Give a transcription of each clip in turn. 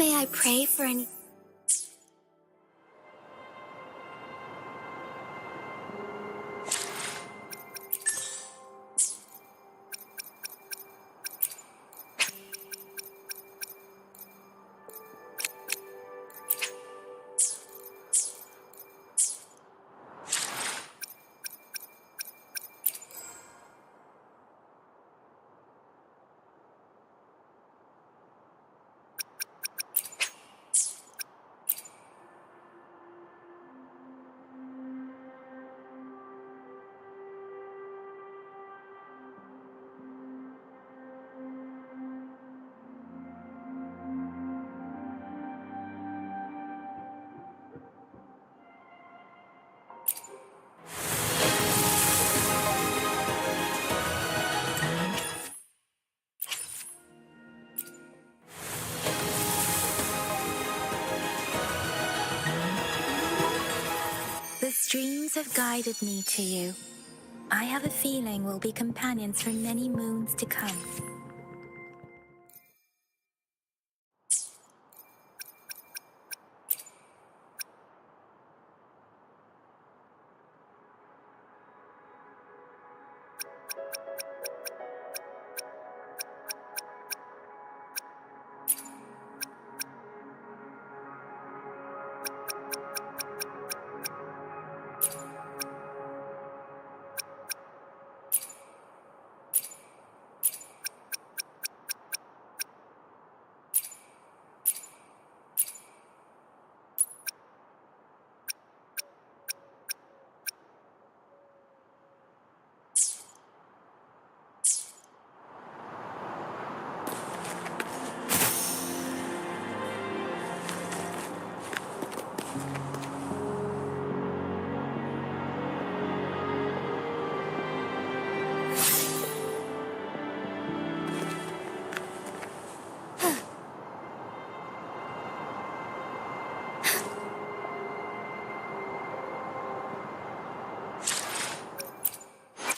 May I pray for any... The streams have guided me to you. I have a feeling we'll be companions for many moons to come.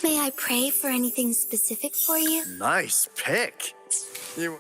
May I pray for anything specific for you? Nice pick. You...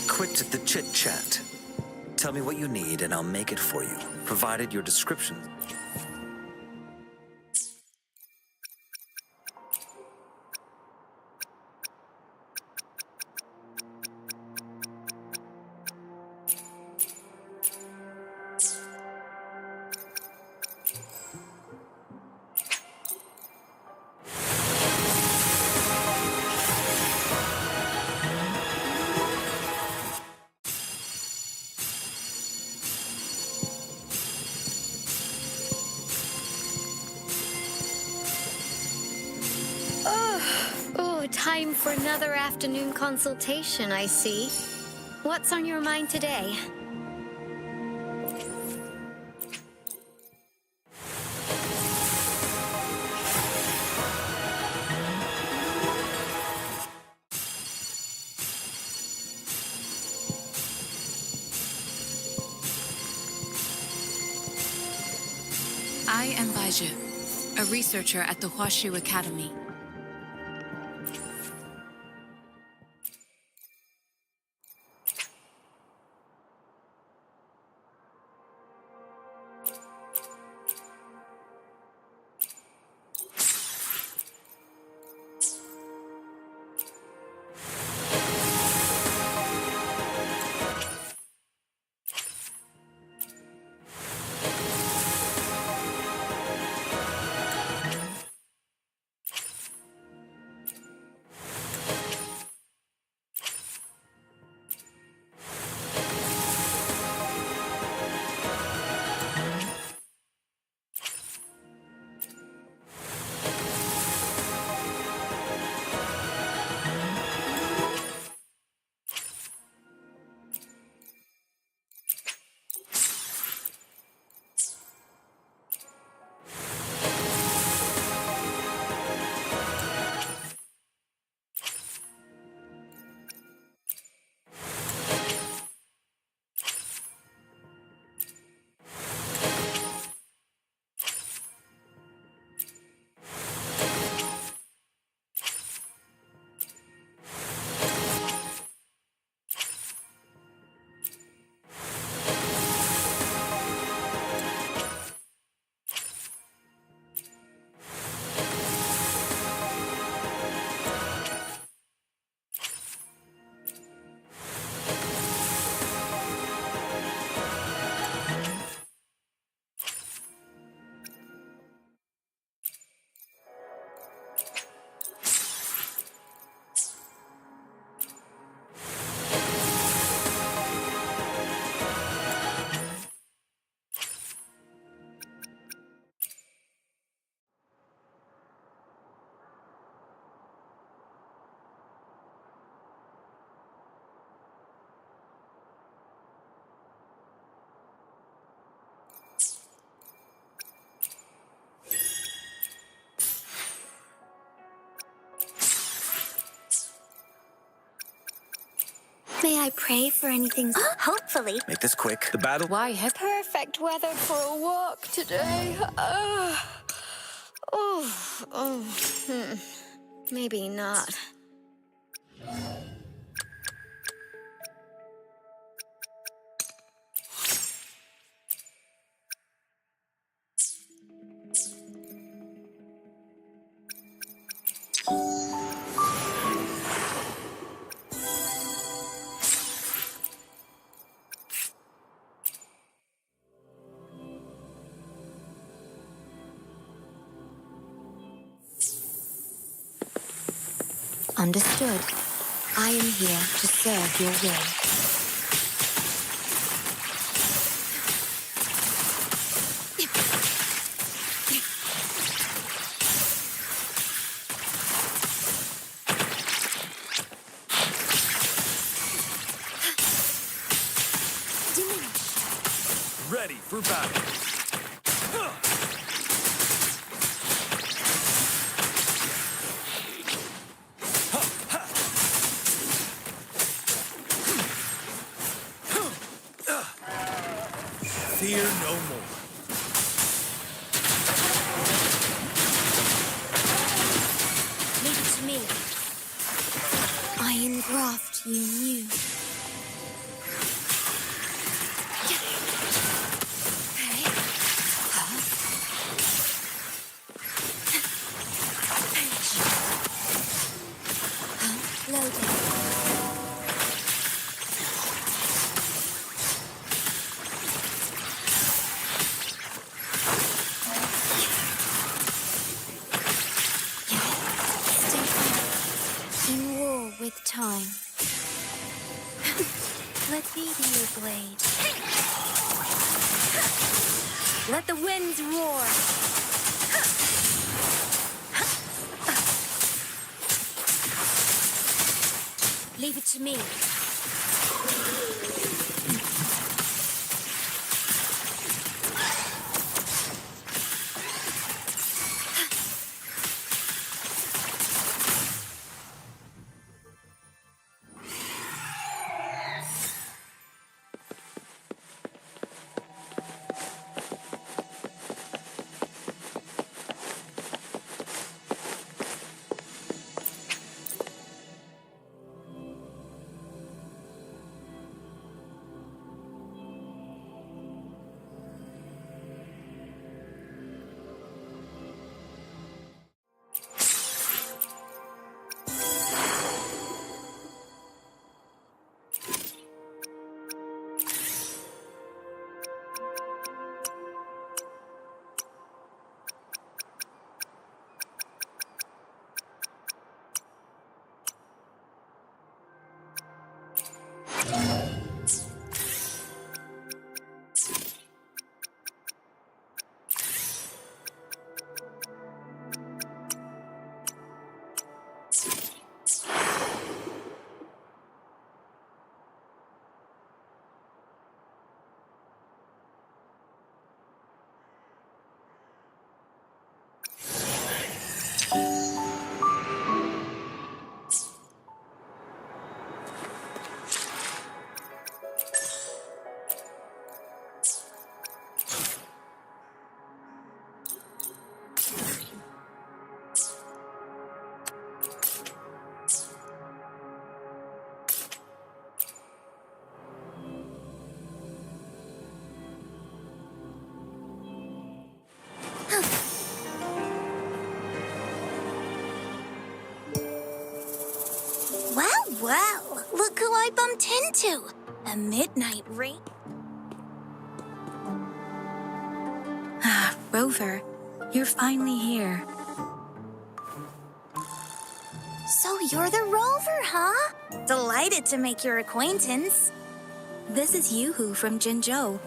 Quit the chit-chat. Tell me what you need and I'll make it for you, provided your description. Oh, time for another afternoon consultation, I see. What's on your mind today? I am Baiju, a researcher at the Huashu Academy. I pray for anything? Hopefully. Make this quick. The battle. Why have Perfect weather for a walk today. Maybe not. Understood. I am here to serve your will. Ready for battle. Fear no more. Leave it to me. I engraft you new. Loading. In war with time. Let me be your blade. Let the winds roar. Leave it to me. Well, look who I bumped into. A midnight rain. Rover, you're finally here. So you're the rover, huh? Delighted to make your acquaintance. This is Yoo-hoo from Jinzhou.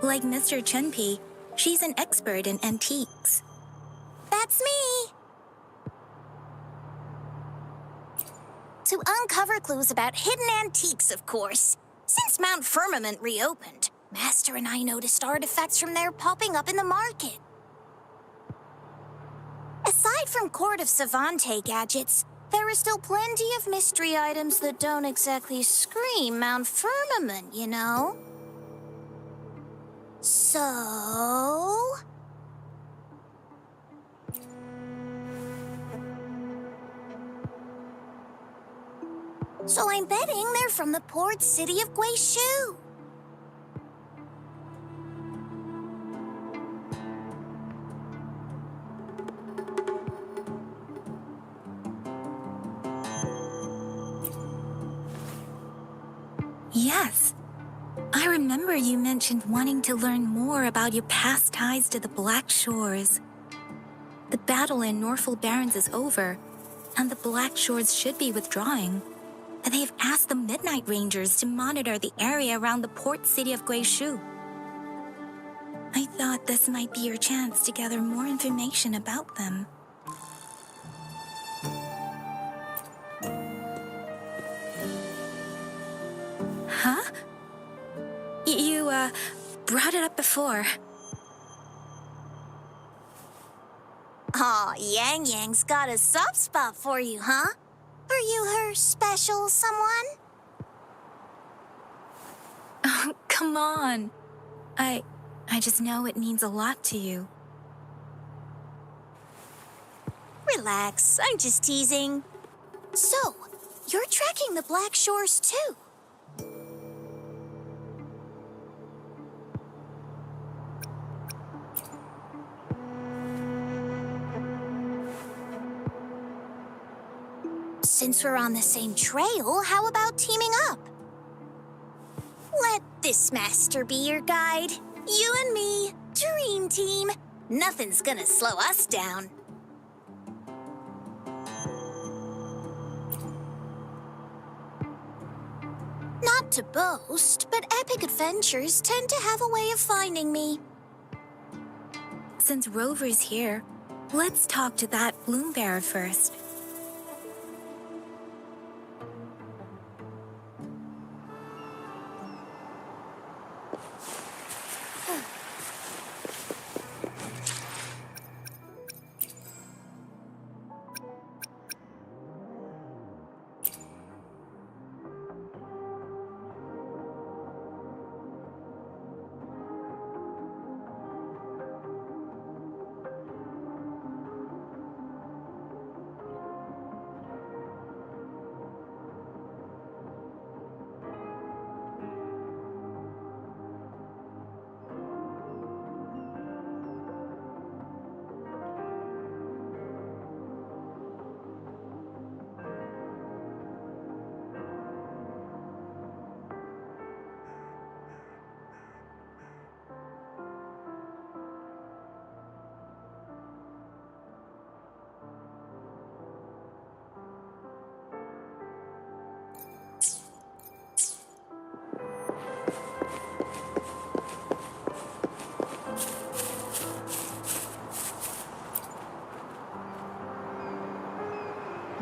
Like Mr. Chunpei, she's an expert in antiques. That's me. To uncover clues about hidden antiques, of course. Since Mount Firmament reopened, Master and I noticed artifacts from there popping up in the market. Aside from Court of Savante gadgets, there are still plenty of mystery items that don't exactly scream Mount Firmament, you know? So... So I'm betting they're from the port city of Guizhou. Yes. I remember you mentioned wanting to learn more about your past ties to the Black Shores. The battle in Norfolk Barrens is over, and the Black Shores should be withdrawing. They've asked the Midnight Rangers to monitor the area around the port city of Guizhou. I thought this might be your chance to gather more information about them. Huh? You, brought it up before. Aw, Yang Yang's got a soft spot for you, huh? Are you her special someone? Oh, come on. I just know it means a lot to you. Relax, I'm just teasing. So, you're tracking the Black Shores too? Since we're on the same trail, how about teaming up? Let this master be your guide. You and me, dream team. Nothing's gonna slow us down. Not to boast, but epic adventures tend to have a way of finding me. Since Rover's here, let's talk to that bloom bearer first.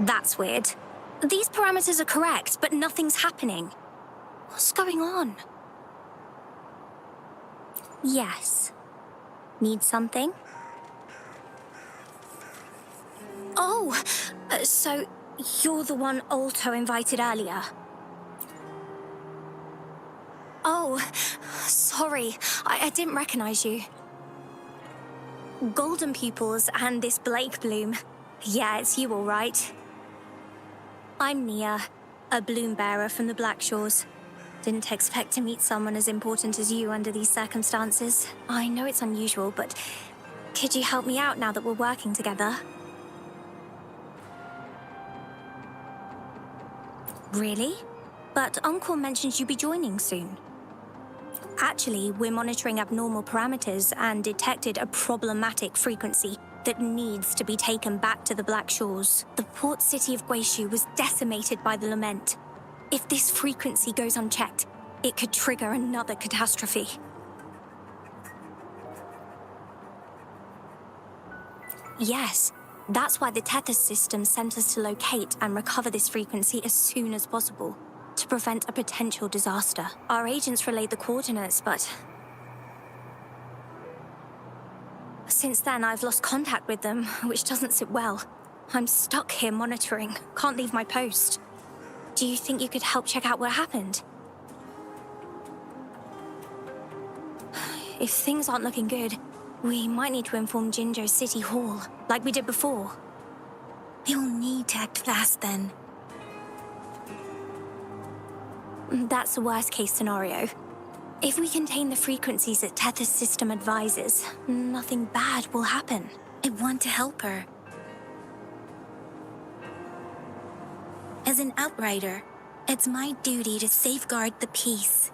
That's weird. These parameters are correct, but nothing's happening. What's going on? Yes. Need something? Oh, so you're the one Alto invited earlier. Oh, sorry. I didn't recognize you. Golden pupils and this Blake bloom. Yeah, it's you all right. I'm Nia, a bloom bearer from the Black Shores. Didn't expect to meet someone as important as you under these circumstances. I know it's unusual, but could you help me out now that we're working together? Really? But Uncle mentioned you'd be joining soon. Actually, we're monitoring abnormal parameters and detected a problematic frequency that needs to be taken back to the Black Shores. The port city of Guizhou was decimated by the lament. If this frequency goes unchecked, it could trigger another catastrophe. Yes, that's why the Tethys system sent us to locate and recover this frequency as soon as possible, to prevent a potential disaster. Our agents relayed the coordinates, but since then, I've lost contact with them, which doesn't sit well. I'm stuck here monitoring. Can't leave my post. Do you think you could help check out what happened? If things aren't looking good, we might need to inform Jinjo's City Hall, like we did before. You'll need to act fast then. That's the worst case scenario. If we contain the frequencies that Tether's system advises, nothing bad will happen. I want to help her. As an outrider, it's my duty to safeguard the peace.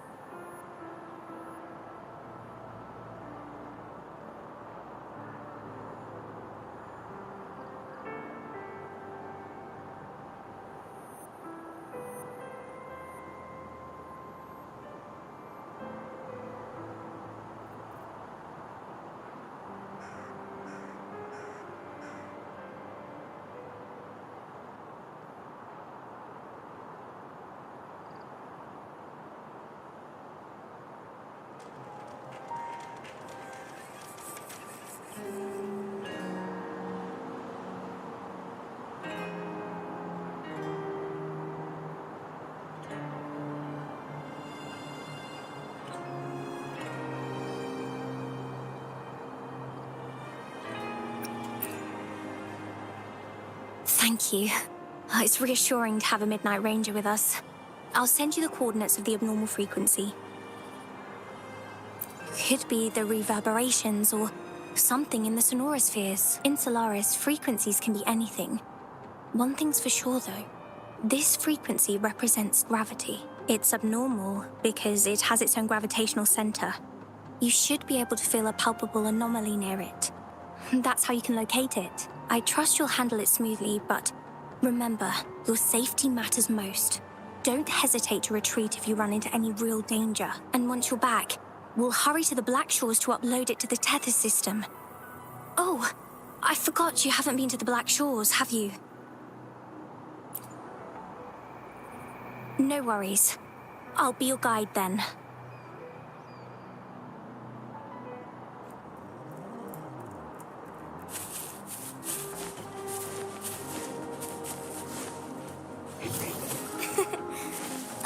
Thank you. It's reassuring to have a Midnight Ranger with us. I'll send you the coordinates of the abnormal frequency. Could be the reverberations or something in the sonorospheres. In Solaris, frequencies can be anything. One thing's for sure, though. This frequency represents gravity. It's abnormal because it has its own gravitational center. You should be able to feel a palpable anomaly near it. That's how you can locate it. I trust you'll handle it smoothly, but remember, your safety matters most. Don't hesitate to retreat if you run into any real danger. And once you're back, we'll hurry to the Black Shores to upload it to the Tether system. Oh, I forgot you haven't been to the Black Shores, have you? No worries. I'll be your guide then.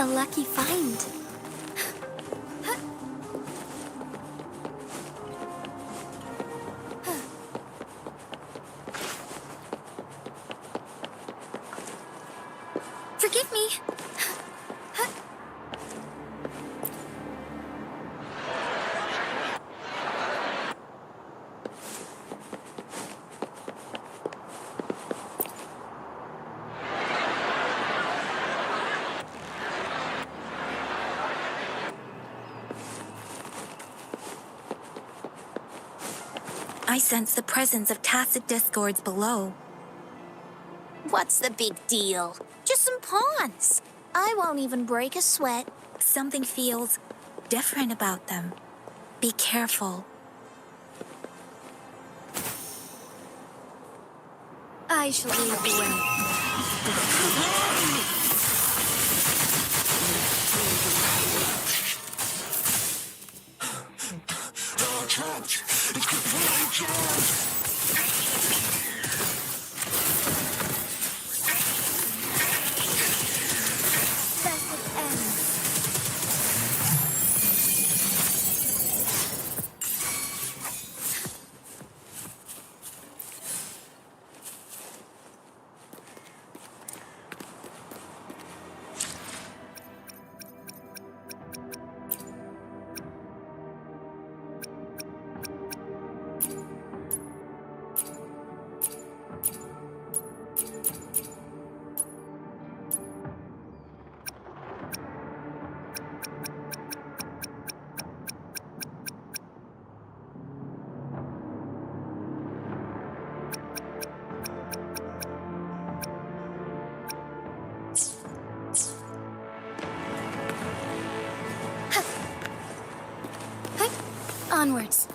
A lucky find. Forgive me. I sense the presence of tacit discords below. What's the big deal? Just some pawns. I won't even break a sweat. Something feels different about them. Be careful. I shall lead the way. Onwards.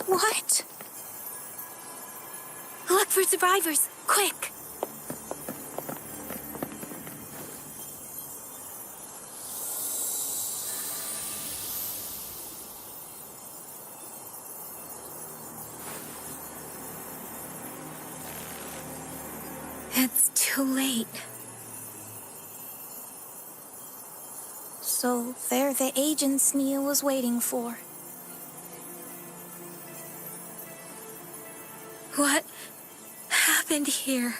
What? Look for survivors, quick! too late. So they're the agents Nia was waiting for. What happened here?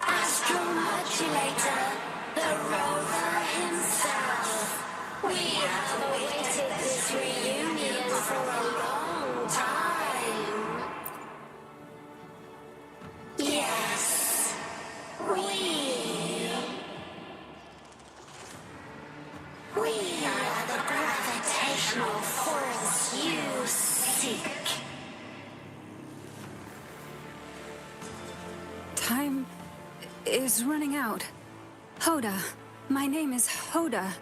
Astromodulator, the rover himself. We have awaited this reunion for a long time. Yes, we are the gravitational force you seek. Time is running out. Hoda. My name is Hoda.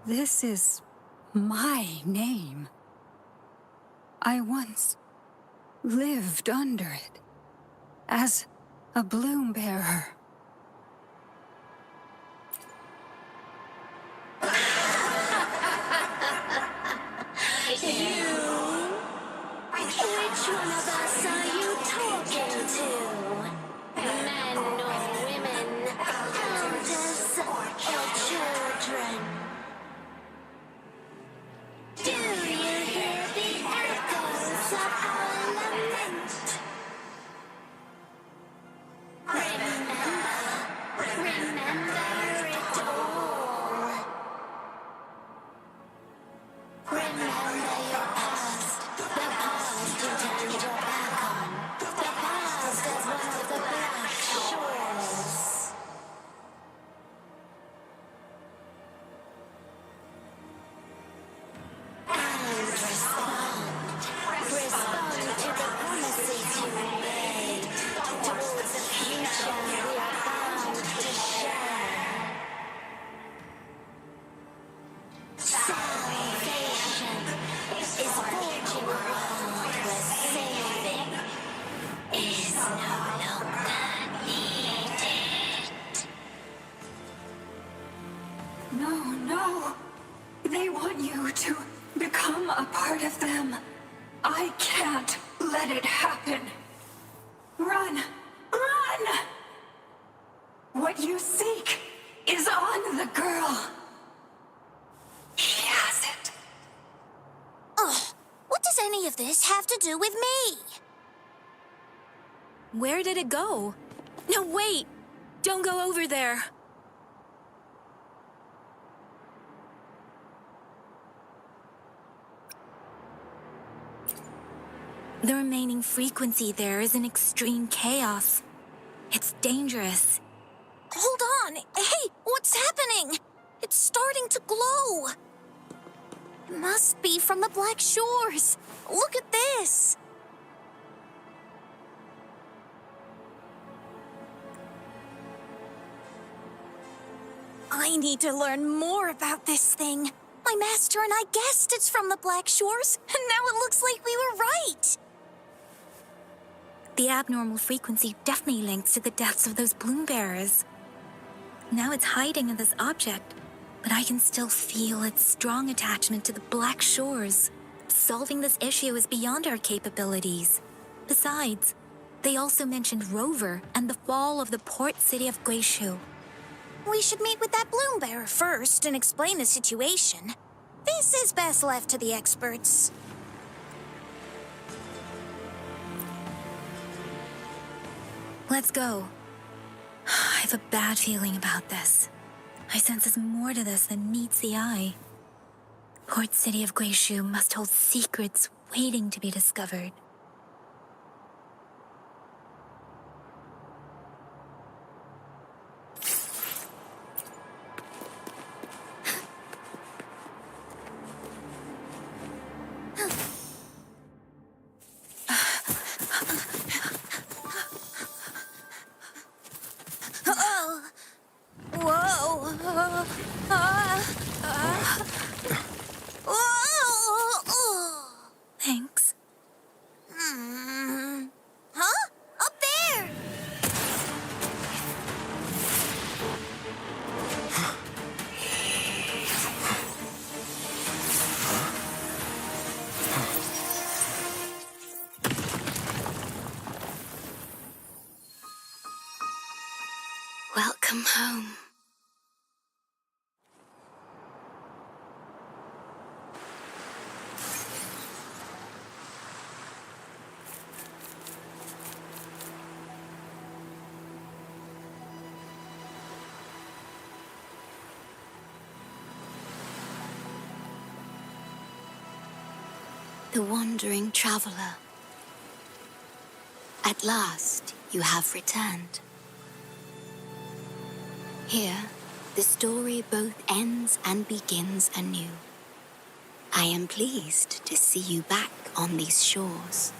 This is my name. I once lived under it as a bloom bearer. Which one of us are you talking to? Men or women? Elders or children? Do you hear the echoes of our lament? Remember it all. Remember your past, the past you turned your back on, the past as one of the Black Shores. And respond to the promises you made towards the future we are bound to share. Salvation is forging a world where saving is no longer needed. No. They want you to become a part of them. I can't let it happen. Run! What you seek is on the girl. She has it. Ugh, what does any of this have to do with me? Where did it go? No, wait! Don't go over there! The remaining frequency there is in extreme chaos. It's dangerous. Hold on! Hey, what's happening? It's starting to glow! It must be from the Black Shores. Look at this! I need to learn more about this thing. My master and I guessed it's from the Black Shores, and now it looks like we were right. The abnormal frequency definitely links to the deaths of those bloom bearers. Now it's hiding in this object, but I can still feel its strong attachment to the Black Shores. Solving this issue is beyond our capabilities. Besides, they also mentioned Rover and the fall of the port city of Guishu. We should meet with that bloom bearer first and explain the situation. This is best left to the experts. Let's go. I have a bad feeling about this. I sense there's more to this than meets the eye. Port city of Guishu must hold secrets waiting to be discovered. Welcome home. The wandering traveler. At last, you have returned. Here, the story both ends and begins anew. I am pleased to see you back on these shores.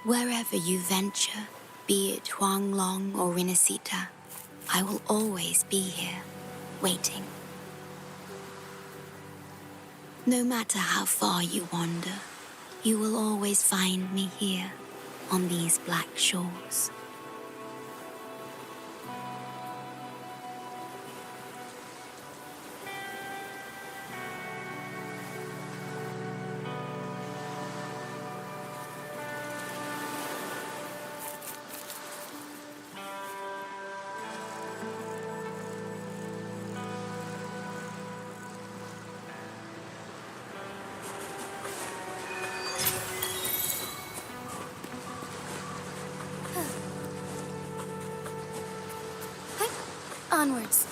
Wherever you venture, be it Huanglong or Rinasita, I will always be here, waiting. No matter how far you wander, you will always find me here on these black shores. Onwards.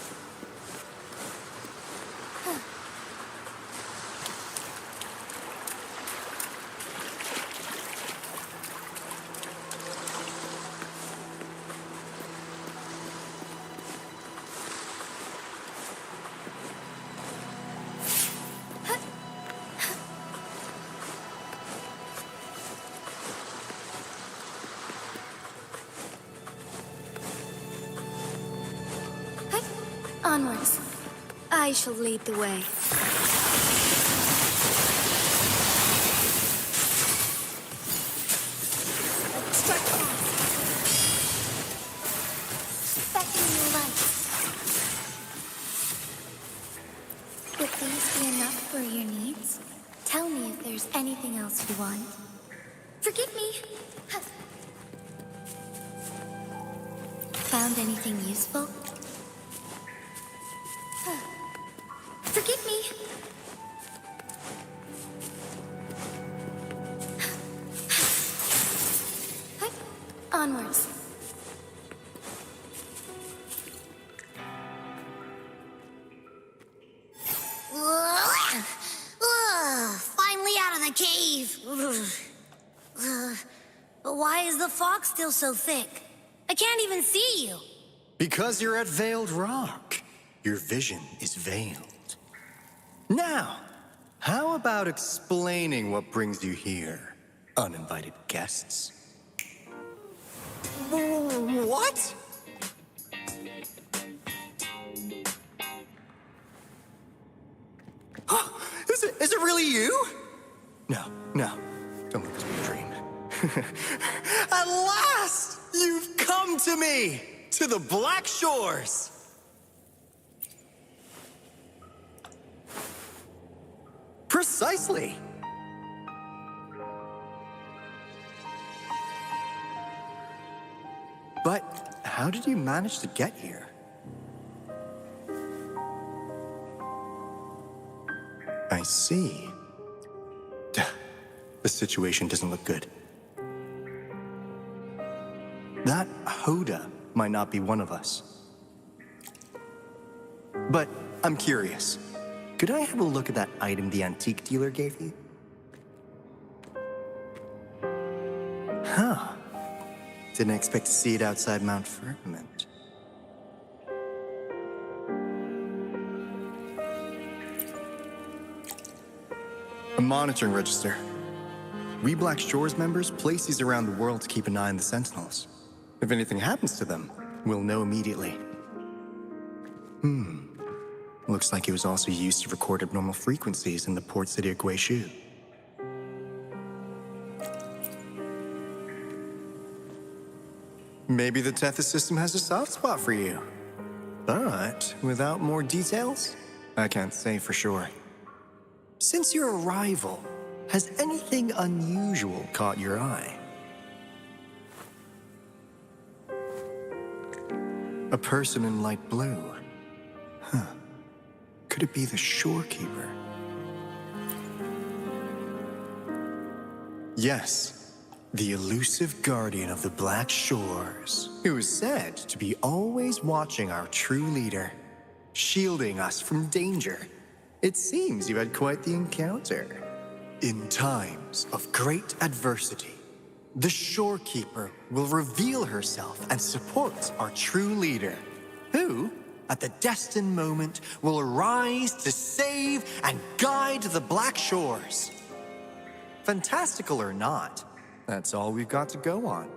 Onwards. I shall lead the way. Beckoning your light. Would these be enough for your needs? Tell me if there's anything else you want. Forgive me. Found anything useful? Forgive me. Onwards. Finally out of the cave. But why is the fog still so thick? I can't even see you. Because you're at Veiled Rock. Your vision is veiled. Now, how about explaining what brings you here, uninvited guests? What? Is it really you? No, don't let this be a dream. At last, you've come to me, to the Black Shores. Precisely. But how did you manage to get here? I see. The situation doesn't look good. That Hoda might not be one of us. But I'm curious. Could I have a look at that item the antique dealer gave you? Huh. Didn't expect to see it outside Mount Firmament. A monitoring register. We Black Shores members place these around the world to keep an eye on the Sentinels. If anything happens to them, we'll know immediately. Looks like it was also used to record abnormal frequencies in the port city of Guishu. Maybe the Tethys system has a soft spot for you. But without more details, I can't say for sure. Since your arrival, has anything unusual caught your eye? A person in light blue. Huh. Could it be the ShoreKeeper? Yes, the elusive guardian of the Black Shores, who is said to be always watching our true leader, shielding us from danger. It seems you had quite the encounter. In times of great adversity, the ShoreKeeper will reveal herself and support our true leader, who, at the destined moment, will arise to save and guide the Black Shores. Fantastical or not, that's all we've got to go on.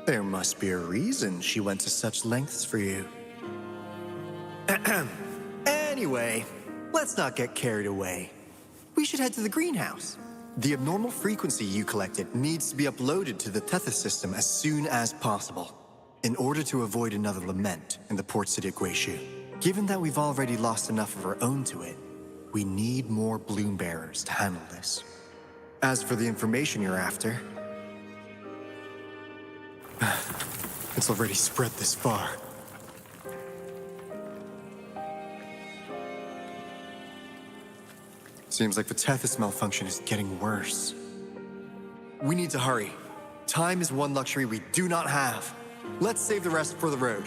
There must be a reason she went to such lengths for you. Anyway, let's not get carried away. We should head to the greenhouse. The abnormal frequency you collected needs to be uploaded to the Tethys system as soon as possible, in order to avoid another lament in the port city of Guishu. Given that we've already lost enough of our own to it, we need more bloom bearers to handle this. As for the information you're after, it's already spread this far. Seems like the Tethys malfunction is getting worse. We need to hurry. Time is one luxury we do not have. Let's save the rest for the road.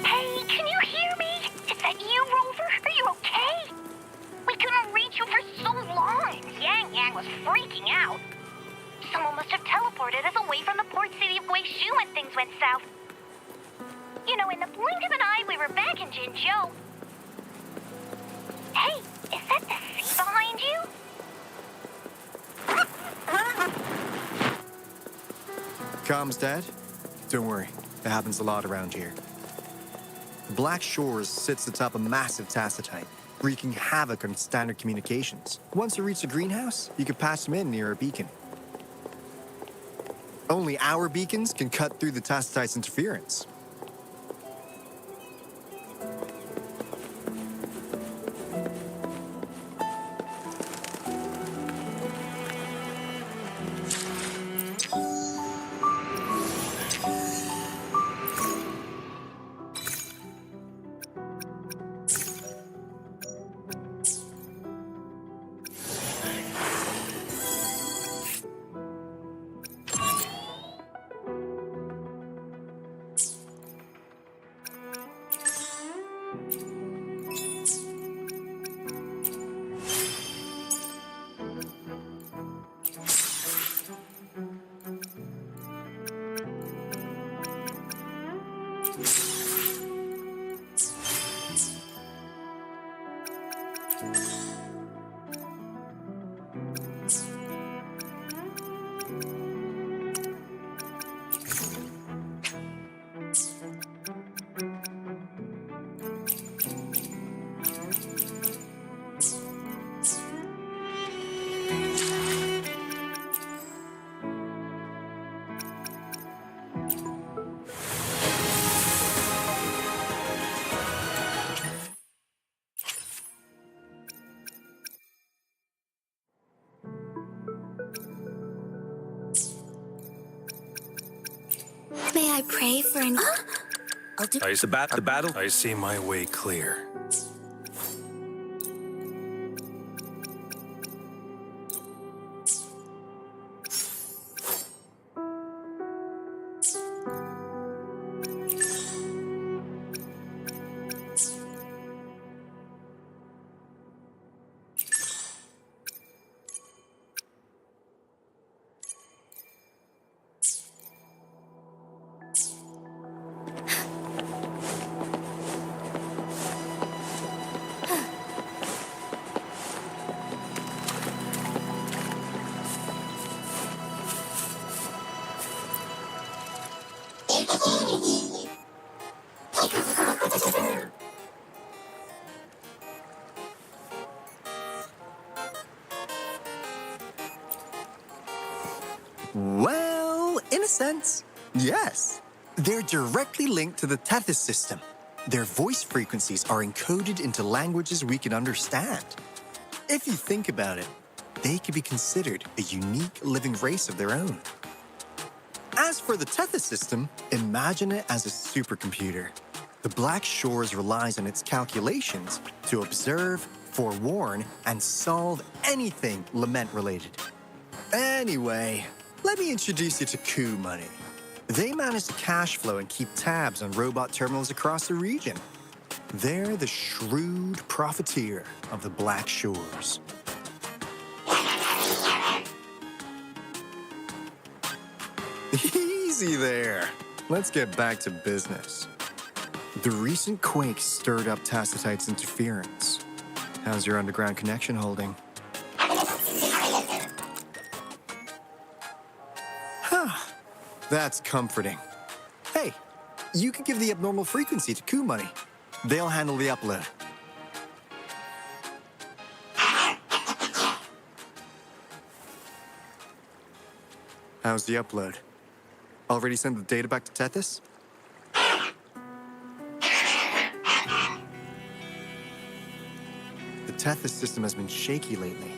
Hey, can you hear me? Is that you, Rover? Are you okay? We couldn't reach you for so long. Yang Yang was freaking out. Someone must have teleported us away from the port city of Guishu when things went south. You know, in the blink of an eye, we were back in Jinzhou. Hey, is that the sea behind you? Comms, Dad? Don't worry, it happens a lot around here. The Black Shores sits atop a massive tacitite, wreaking havoc on standard communications. Once you reach the greenhouse, you can pass them in near a beacon. Only our beacons can cut through the tacitite's interference. May I pray for an... I'll do... The battle. I see my way clear. Well, in a sense, yes. They're directly linked to the Tethys system. Their voice frequencies are encoded into languages we can understand. If you think about it, they could be considered a unique living race of their own. As for the Tethys system, imagine it as a supercomputer. The Black Shores relies on its calculations to observe, forewarn, and solve anything lament-related. Anyway, let me introduce you to Coup Money. They manage the cash flow and keep tabs on robot terminals across the region. They're the shrewd profiteer of the Black Shores. Easy there. Let's get back to business. The recent quake stirred up Tacitite's interference. How's your underground connection holding? That's comforting. Hey, you could give the abnormal frequency to Coup Money. They'll handle the upload. How's the upload? Already sent the data back to Tethys? The Tethys system has been shaky lately.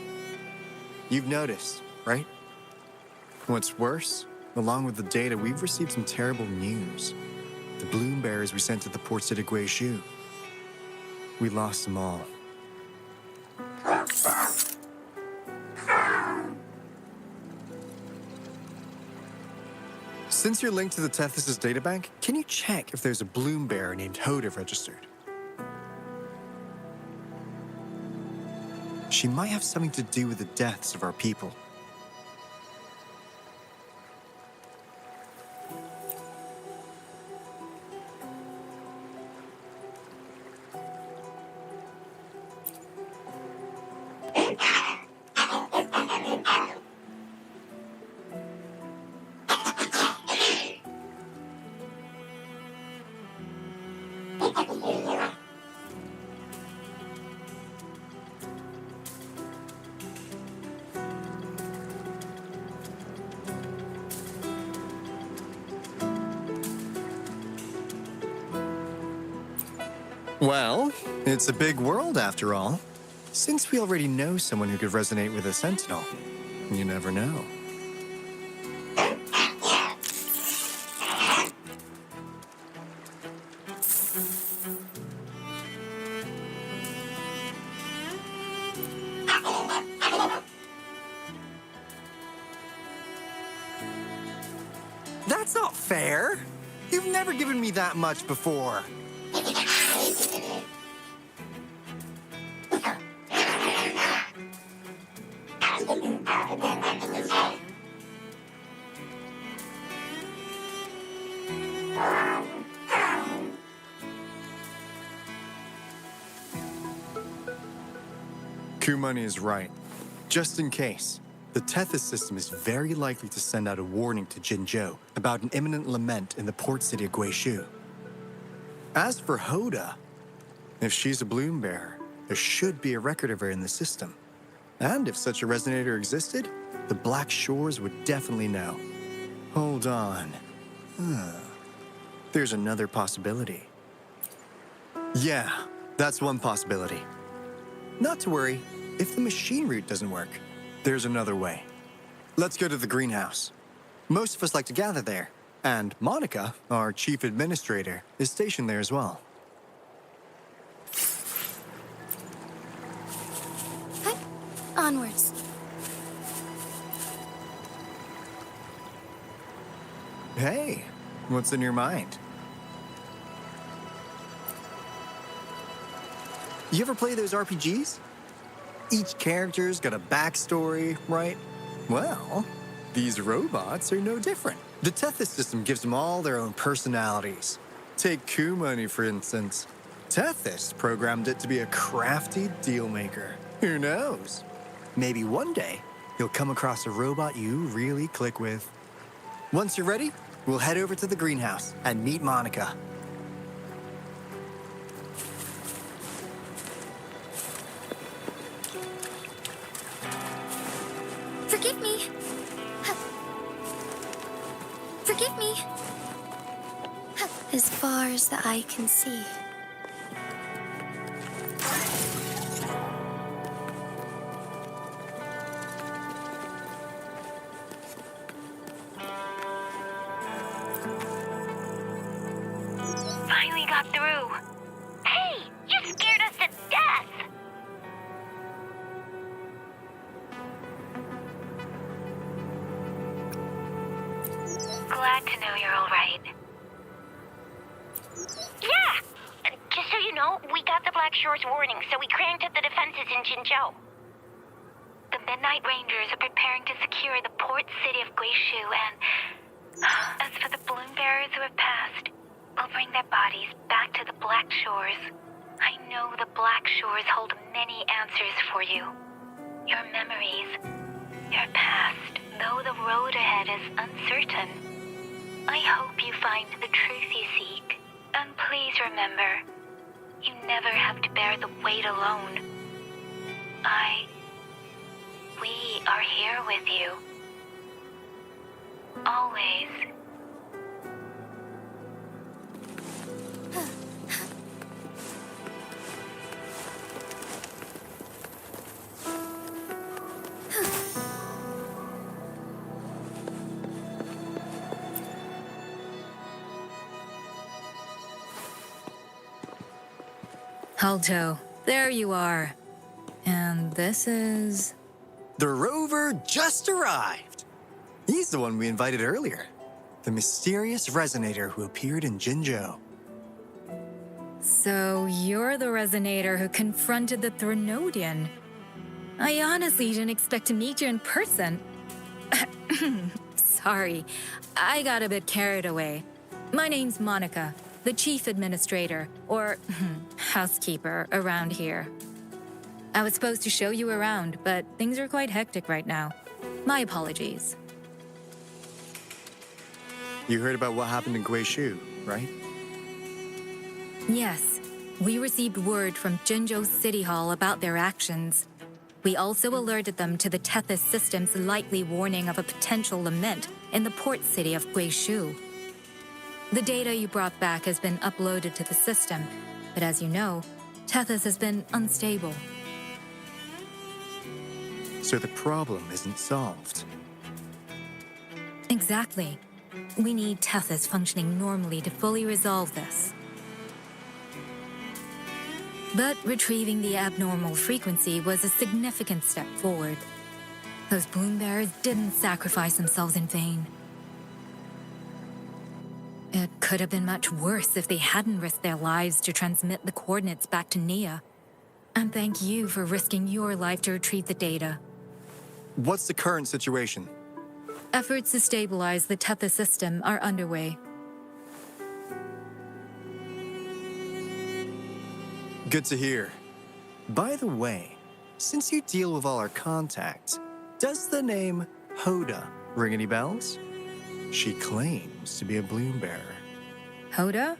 You've noticed, right? What's worse, along with the data, we've received some terrible news. The bloom bearers we sent to the port city Guizhou. We lost them all. Since you're linked to the Tethys' databank, can you check if there's a bloom bearer named Hoda registered? She might have something to do with the deaths of our people. Well, it's a big world after all. Since we already know someone who could resonate with a Sentinel, you never know. That's not fair. You've never given me that much before. Coup Money is right. Just in case, the Tethys system is very likely to send out a warning to Jinzhou about an imminent lament in the port city of Guizhou. As for Hoda, if she's a bloom bearer, there should be a record of her in the system. And if such a resonator existed, the Black Shores would definitely know. Hold on. There's another possibility. Yeah, that's one possibility. Not to worry, if the machine route doesn't work, there's another way. Let's go to the greenhouse. Most of us like to gather there, and Monica, our chief administrator, is stationed there as well. Onwards. Hey, what's in your mind? You ever play those RPGs? Each character's got a backstory, right? Well, these robots are no different. The Tethys system gives them all their own personalities. Take Coup Money, for instance. Tethys programmed it to be a crafty deal maker. Who knows? Maybe one day, you'll come across a robot you really click with. Once you're ready, we'll head over to the greenhouse and meet Monica. Forgive me. Forgive me. As far as the eye can see. Finally got through. Hey, you scared us to death! Glad to know you're all right. Yeah! Just so you know, we got the Black Shore's warning, so we cranked up the defenses in Jinzhou. The Midnight Rangers are preparing to secure the port city of Guishu, and as for the balloon bearers who have passed, we'll bring their bodies back to the Black Shores. I know the Black Shores hold many answers for you. Your memories, your past, though the road ahead is uncertain. I hope you find the truth you seek. And please remember, you never have to bear the weight alone. We are here with you. Always. Alto, there you are. And this is... The rover just arrived. He's the one we invited earlier. The mysterious resonator who appeared in Jinzhou. So you're the resonator who confronted the Threnodian. I honestly didn't expect to meet you in person. Sorry, I got a bit carried away. My name's Monica, the chief administrator, or housekeeper around here. I was supposed to show you around, but things are quite hectic right now. My apologies. You heard about what happened in Guishu, right? Yes, we received word from Jinzhou City Hall about their actions. We also alerted them to the Tethys system's likely warning of a potential lament in the port city of Guishu. The data you brought back has been uploaded to the system, but as you know, Tethys has been unstable. So the problem isn't solved. Exactly. We need Tethys functioning normally to fully resolve this. But retrieving the abnormal frequency was a significant step forward. Those balloon bearers didn't sacrifice themselves in vain. It could have been much worse if they hadn't risked their lives to transmit the coordinates back to Nia. And thank you for risking your life to retrieve the data. What's the current situation? Efforts to stabilize the Tethys system are underway. Good to hear. By the way, since you deal with all our contacts, does the name Hoda ring any bells? She claims to be a bloom bearer. Hoda?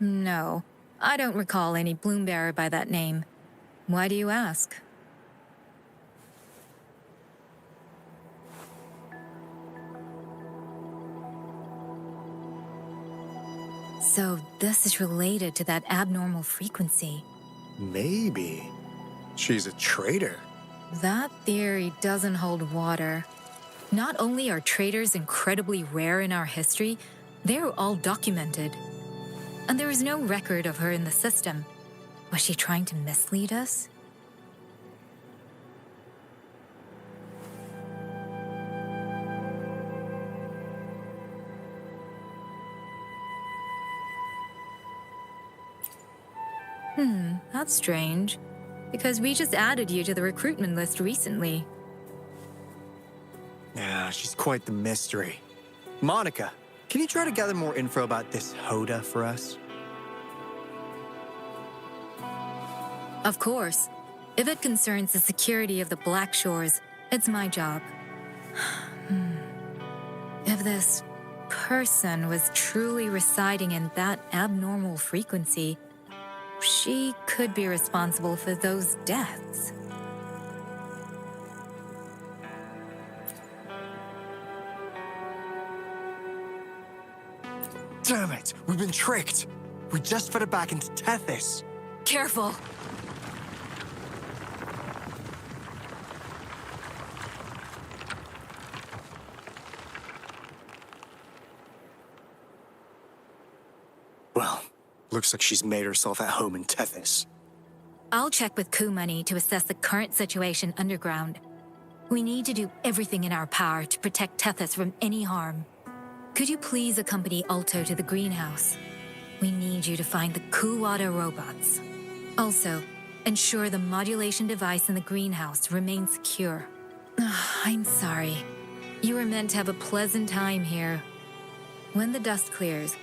No, I don't recall any bloom bearer by that name. Why do you ask? So this is related to that abnormal frequency. Maybe. She's a traitor. That theory doesn't hold water. Not only are traitors incredibly rare in our history, they're all documented. And there is no record of her in the system. Was she trying to mislead us? That's strange. Because we just added you to the recruitment list recently. Yeah, she's quite the mystery. Monica, can you try to gather more info about this Hoda for us? Of course. If it concerns the security of the Black Shores, it's my job. If this person was truly residing in that abnormal frequency, she could be responsible for those deaths. Damn it! We've been tricked! We just fed it back into Tethys. Careful! Well, looks like she's made herself at home in Tethys. I'll check with Kumani to assess the current situation underground. We need to do everything in our power to protect Tethys from any harm. Could you please accompany Alto to the greenhouse? We need you to find the Kuwata robots. Also, ensure the modulation device in the greenhouse remains secure. I'm sorry. You were meant to have a pleasant time here. When the dust clears,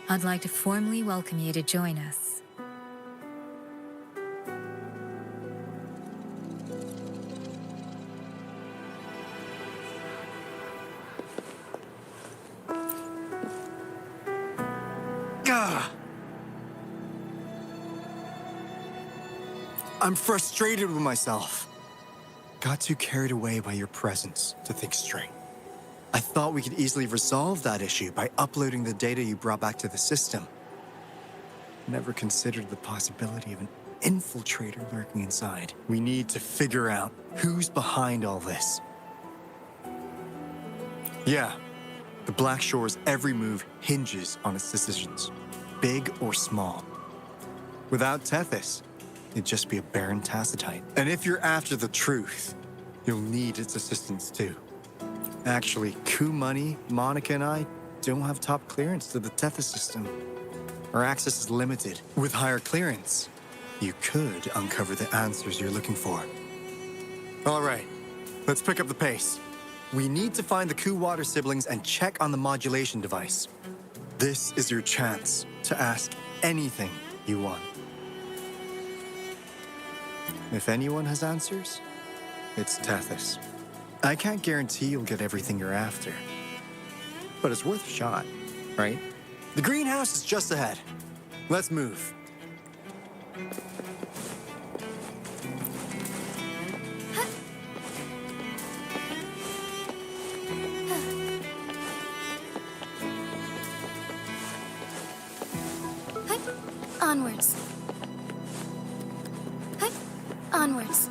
I'd like to formally welcome you to join us. Gah! I'm frustrated with myself. Got too carried away by your presence to think straight. I thought we could easily resolve that issue by uploading the data you brought back to the system. Never considered the possibility of an infiltrator lurking inside. We need to figure out who's behind all this. Yeah, the Black Shore's every move hinges on its decisions, big or small. Without Tethys, it'd just be a barren tacitite. And if you're after the truth, you'll need its assistance too. Actually, Kumani, Monica, and I don't have top clearance to the Tethys system. Our access is limited. With higher clearance, you could uncover the answers you're looking for. All right, let's pick up the pace. We need to find the Kuwata siblings and check on the modulation device. This is your chance to ask anything you want. If anyone has answers, it's Tethys. I can't guarantee you'll get everything you're after, but it's worth a shot, right? The greenhouse is just ahead. Let's move. Onwards. Onwards.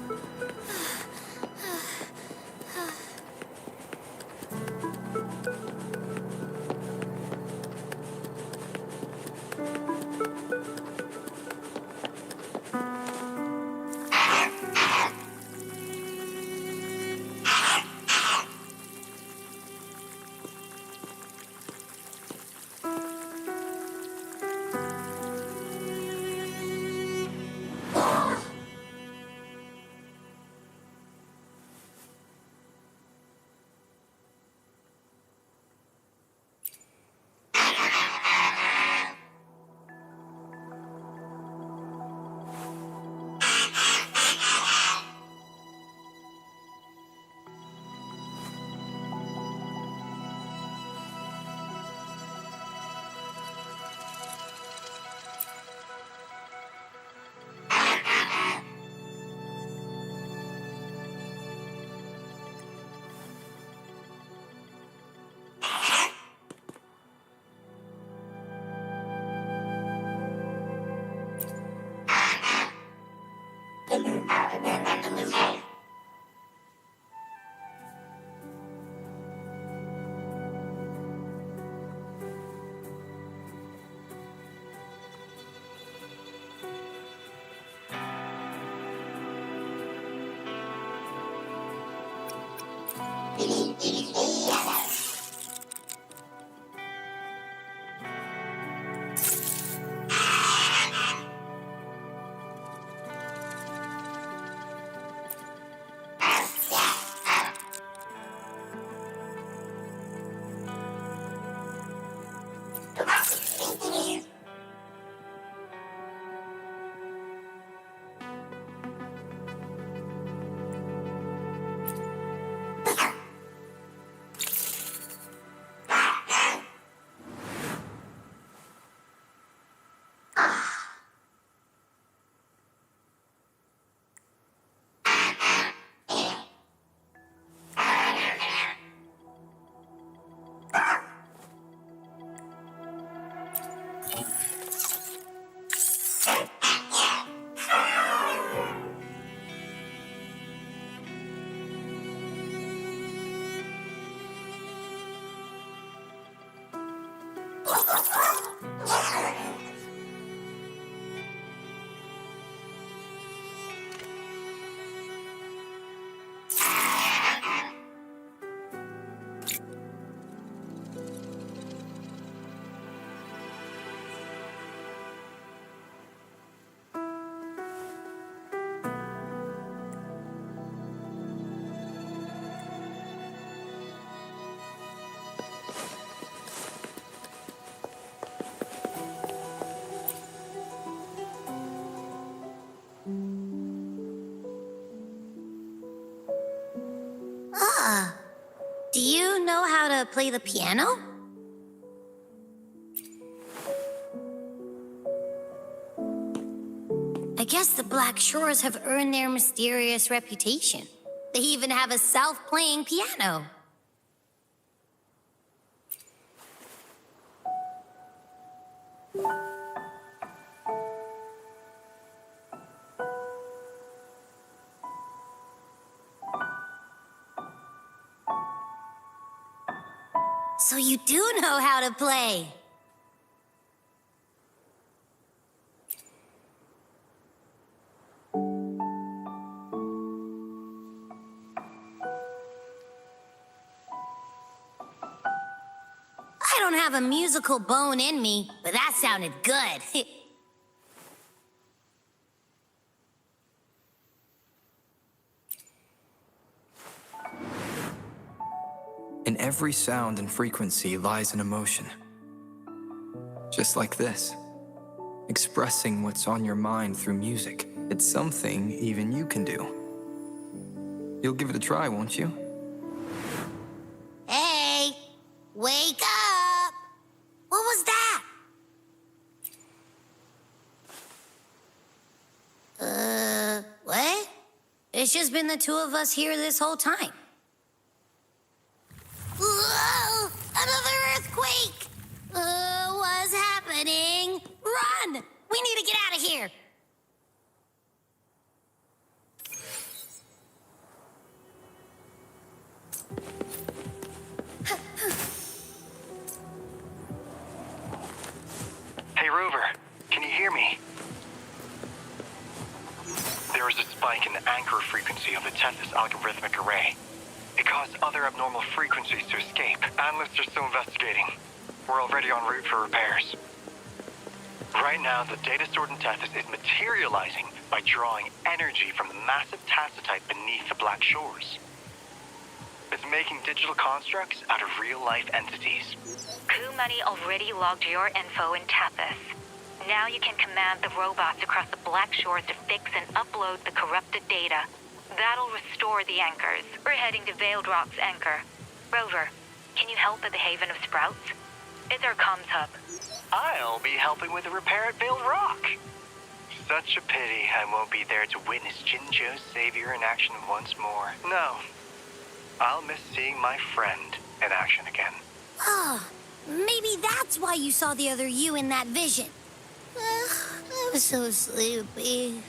Do you know how to play the piano? I guess the Black Shores have earned their mysterious reputation. They even have a self-playing piano. So you do know how to play. I don't have a musical bone in me, but that sounded good. In every sound and frequency lies an emotion. Just like this. Expressing what's on your mind through music. It's something even you can do. You'll give it a try, won't you? Hey, wake up! What was that? What? It's just been the two of us here this whole time. Whoa! Another earthquake! What's happening? Run! We need to get out of here! Hey, Rover, can you hear me? There is a spike in the anchor frequency of the Tethys algorithmic array. It caused other abnormal frequencies to escape. Analysts are still investigating. We're already en route for repairs. Right now, the data stored in Tethys is materializing by drawing energy from the massive tacitite beneath the Black Shores. It's making digital constructs out of real-life entities. Coup Money already logged your info in Tethys. Now you can command the robots across the Black Shores to fix and upload the corrupted data. That'll restore the anchors. We're heading to Veiled Rock's anchor. Rover, can you help at the Haven of Sprouts? It's our comms hub. I'll be helping with the repair at Veiled Rock. Such a pity I won't be there to witness Jinjo's savior in action once more. No, I'll miss seeing my friend in action again. Oh, maybe that's why you saw the other you in that vision. I'm so sleepy.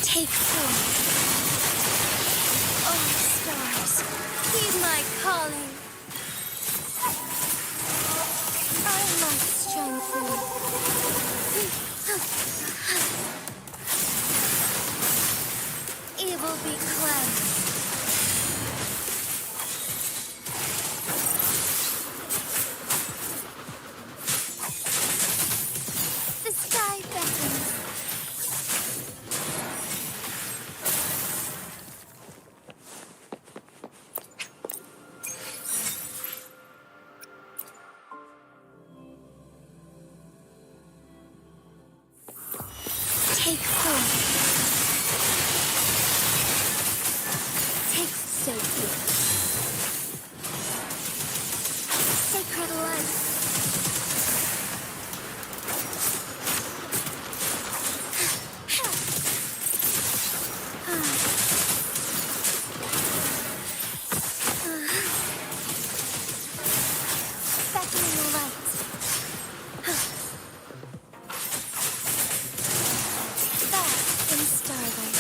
Take 4. Oh, stars, heed my calling. I must strengthen. Evil be cleansed. The sky beckons. So be it. Sacred light. Beckoning light. Bask in starlight.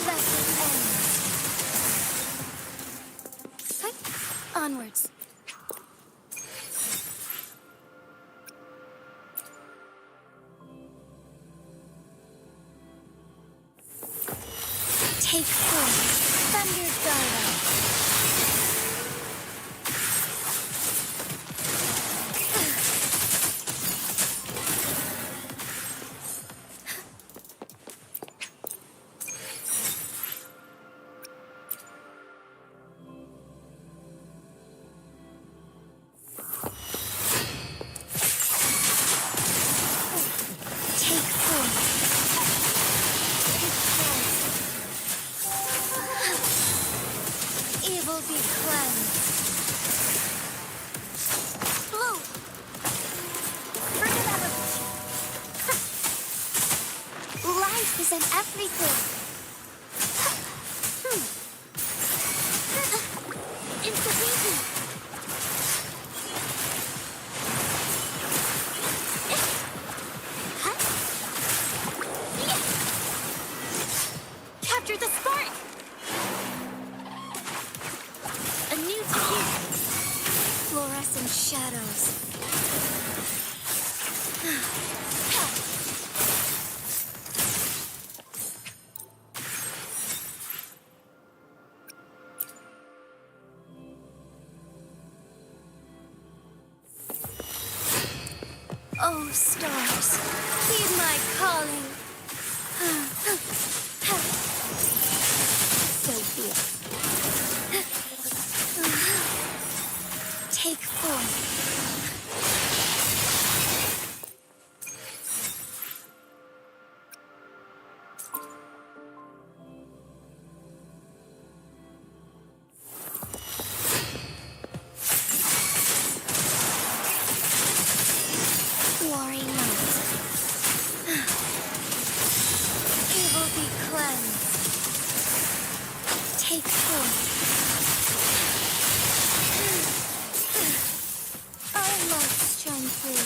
Blessed ends. Onwards. Take form, thunder darling. Take form. Evil be cleansed. Blow. Bring it out. Life is in everything. Intervene. Capture the spark. A new tear. Fluorescent shadows. Oh, stars, heed my calling. So be it. Take form. Glory night. Evil be cleansed. Take form. Our lights shine through.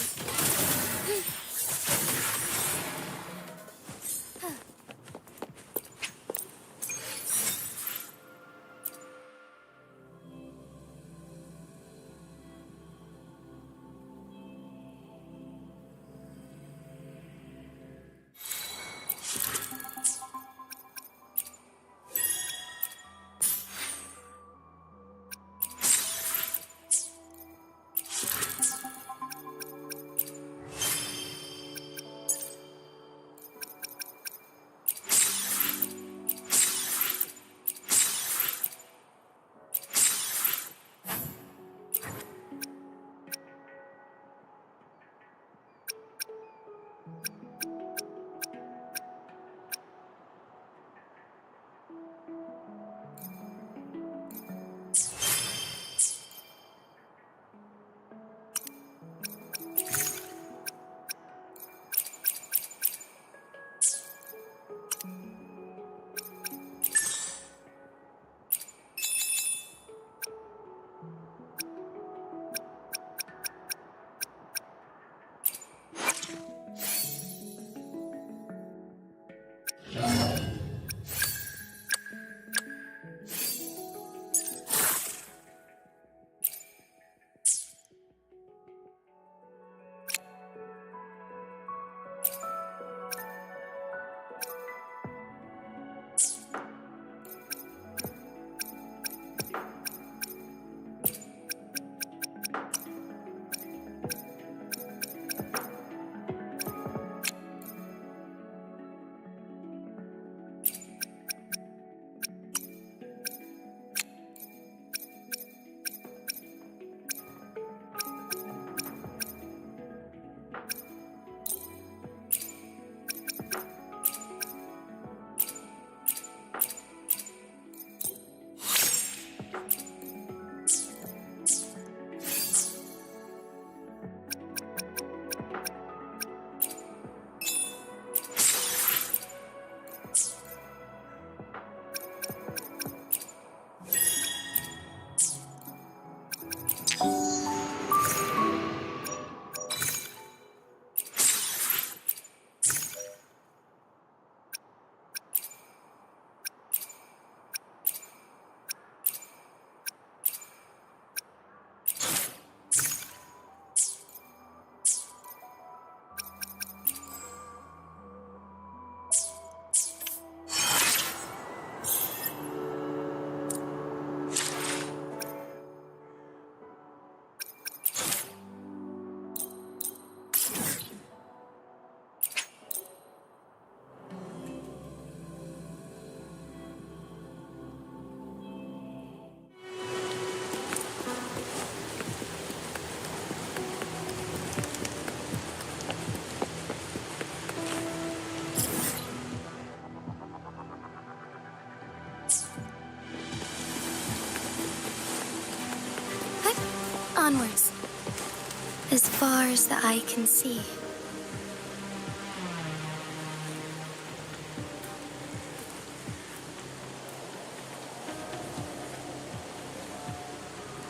far as the eye can see.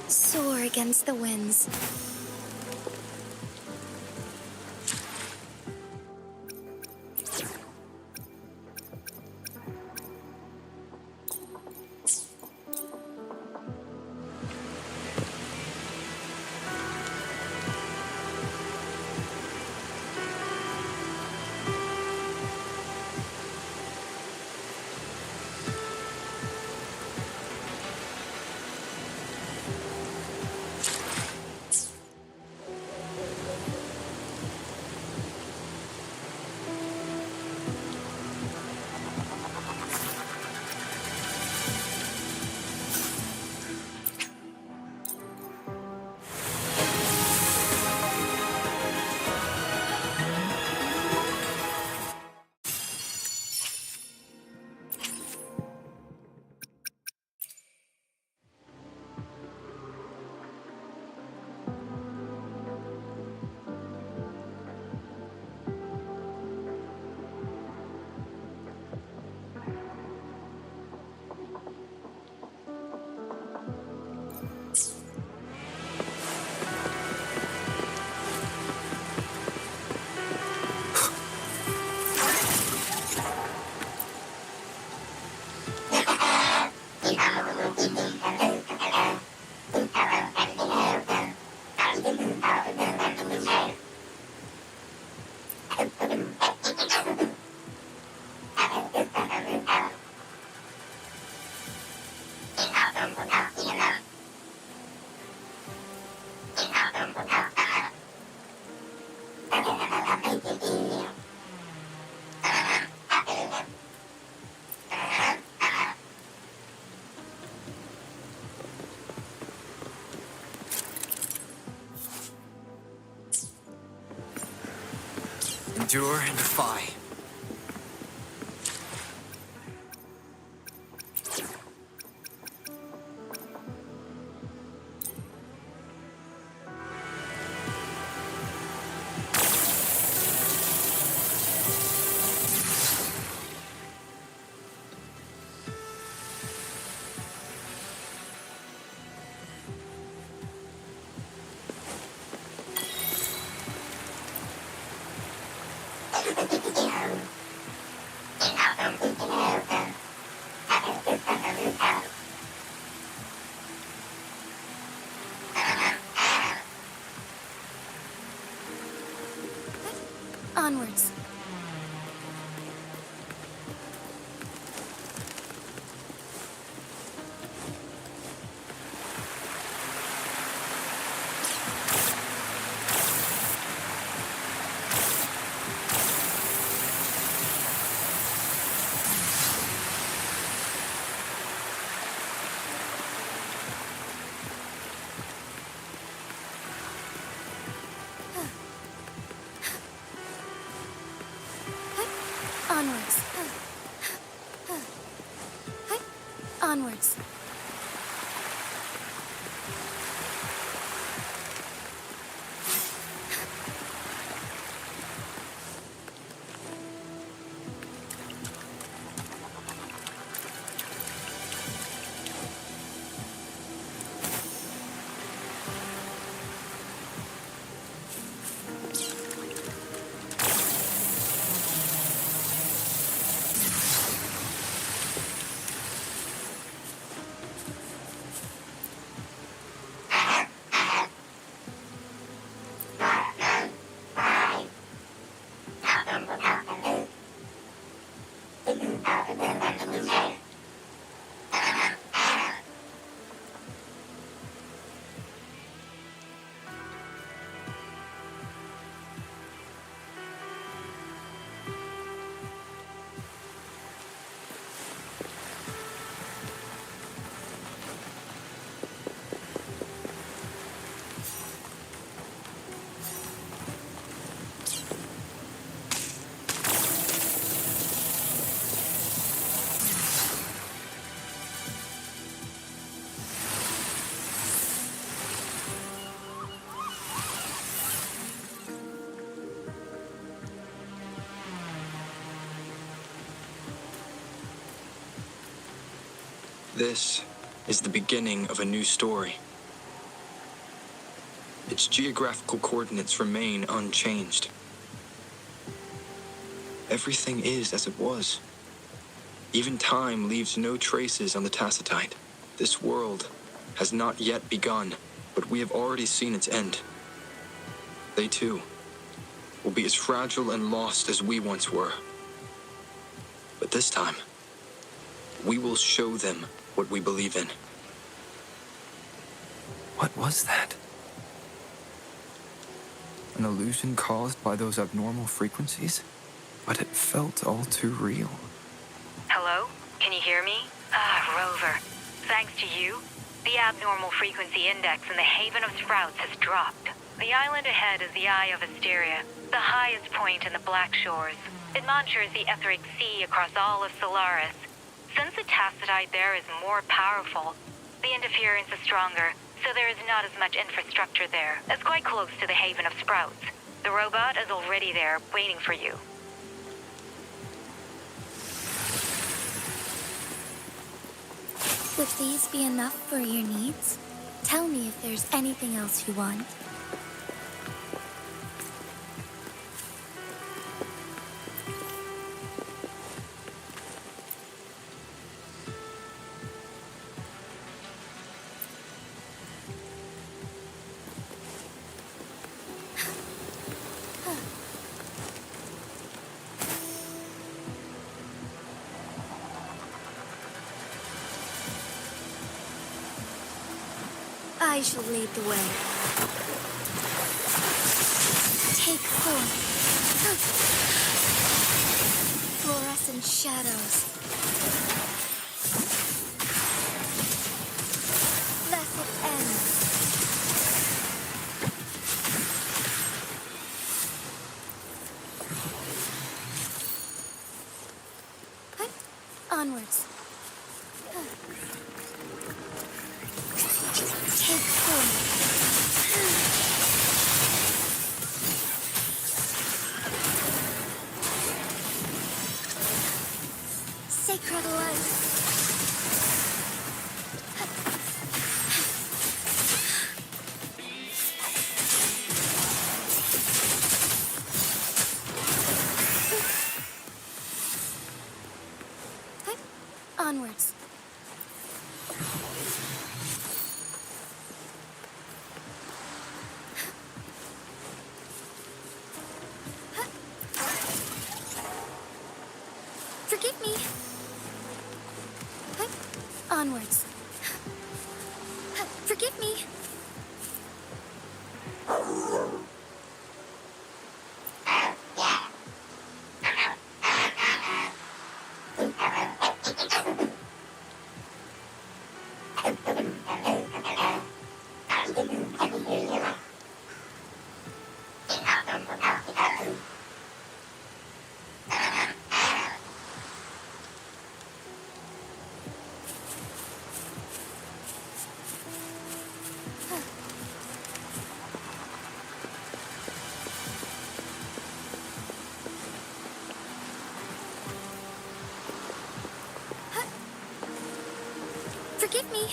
Soar against the winds. Endure and defy. Onwards. Onwards. Onwards. This is the beginning of a new story. Its geographical coordinates remain unchanged. Everything is as it was. Even time leaves no traces on the Tacitite. This world has not yet begun, but we have already seen its end. They too will be as fragile and lost as we once were. But this time, we will show them what we believe in. What was that? An illusion caused by those abnormal frequencies? But it felt all too real. Hello? Can you hear me? Rover. Thanks to you, the abnormal frequency index in the Haven of Sprouts has dropped. The island ahead is the Eye of Asteria, the highest point in the Black Shores. It monitors the etheric sea across all of Solaris. Since the Tacitite there is more powerful, the interference is stronger, so there is not as much infrastructure there. It's quite close to the Haven of Sprouts. The robot is already there, waiting for you. Would these be enough for your needs? Tell me if there's anything else you want. I shall lead the way. Take form. Fluorescent shadows. Thus it ends. Onwards. Take form. Sacred light. Onwards. Forgive me. Onwards. Forgive me. Forgive me.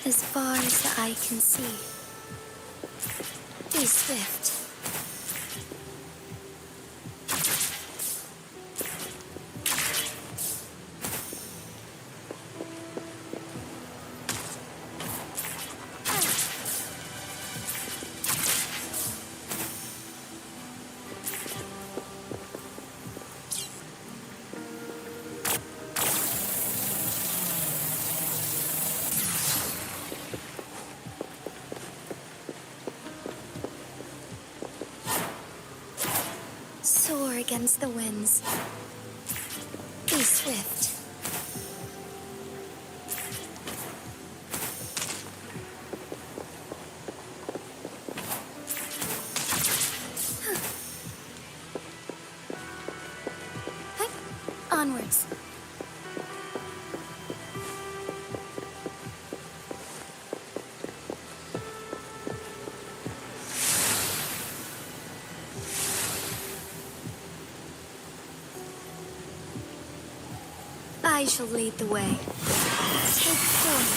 As far as the eye can see. Be swift. Soar against the winds. Be swift. swift. Onwards. I shall lead the way. Take form,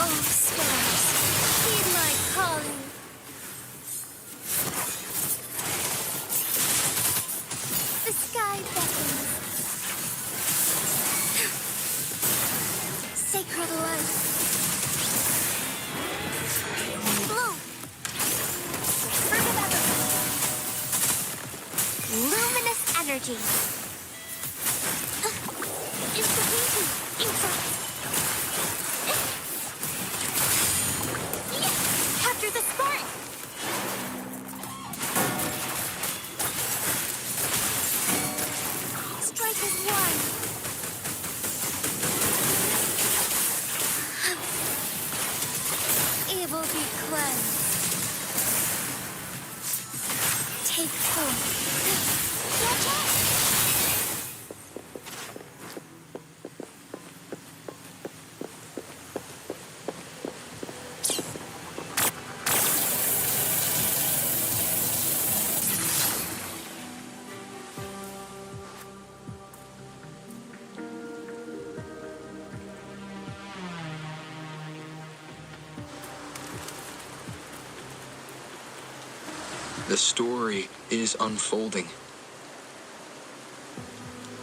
oh stars, heed my calling. The sky beckons. Sacred light. Bloom. Fruit of luminous energy. Capture the spark! Strike as one. Evil be cleansed. Take form. Watch out! The story is unfolding.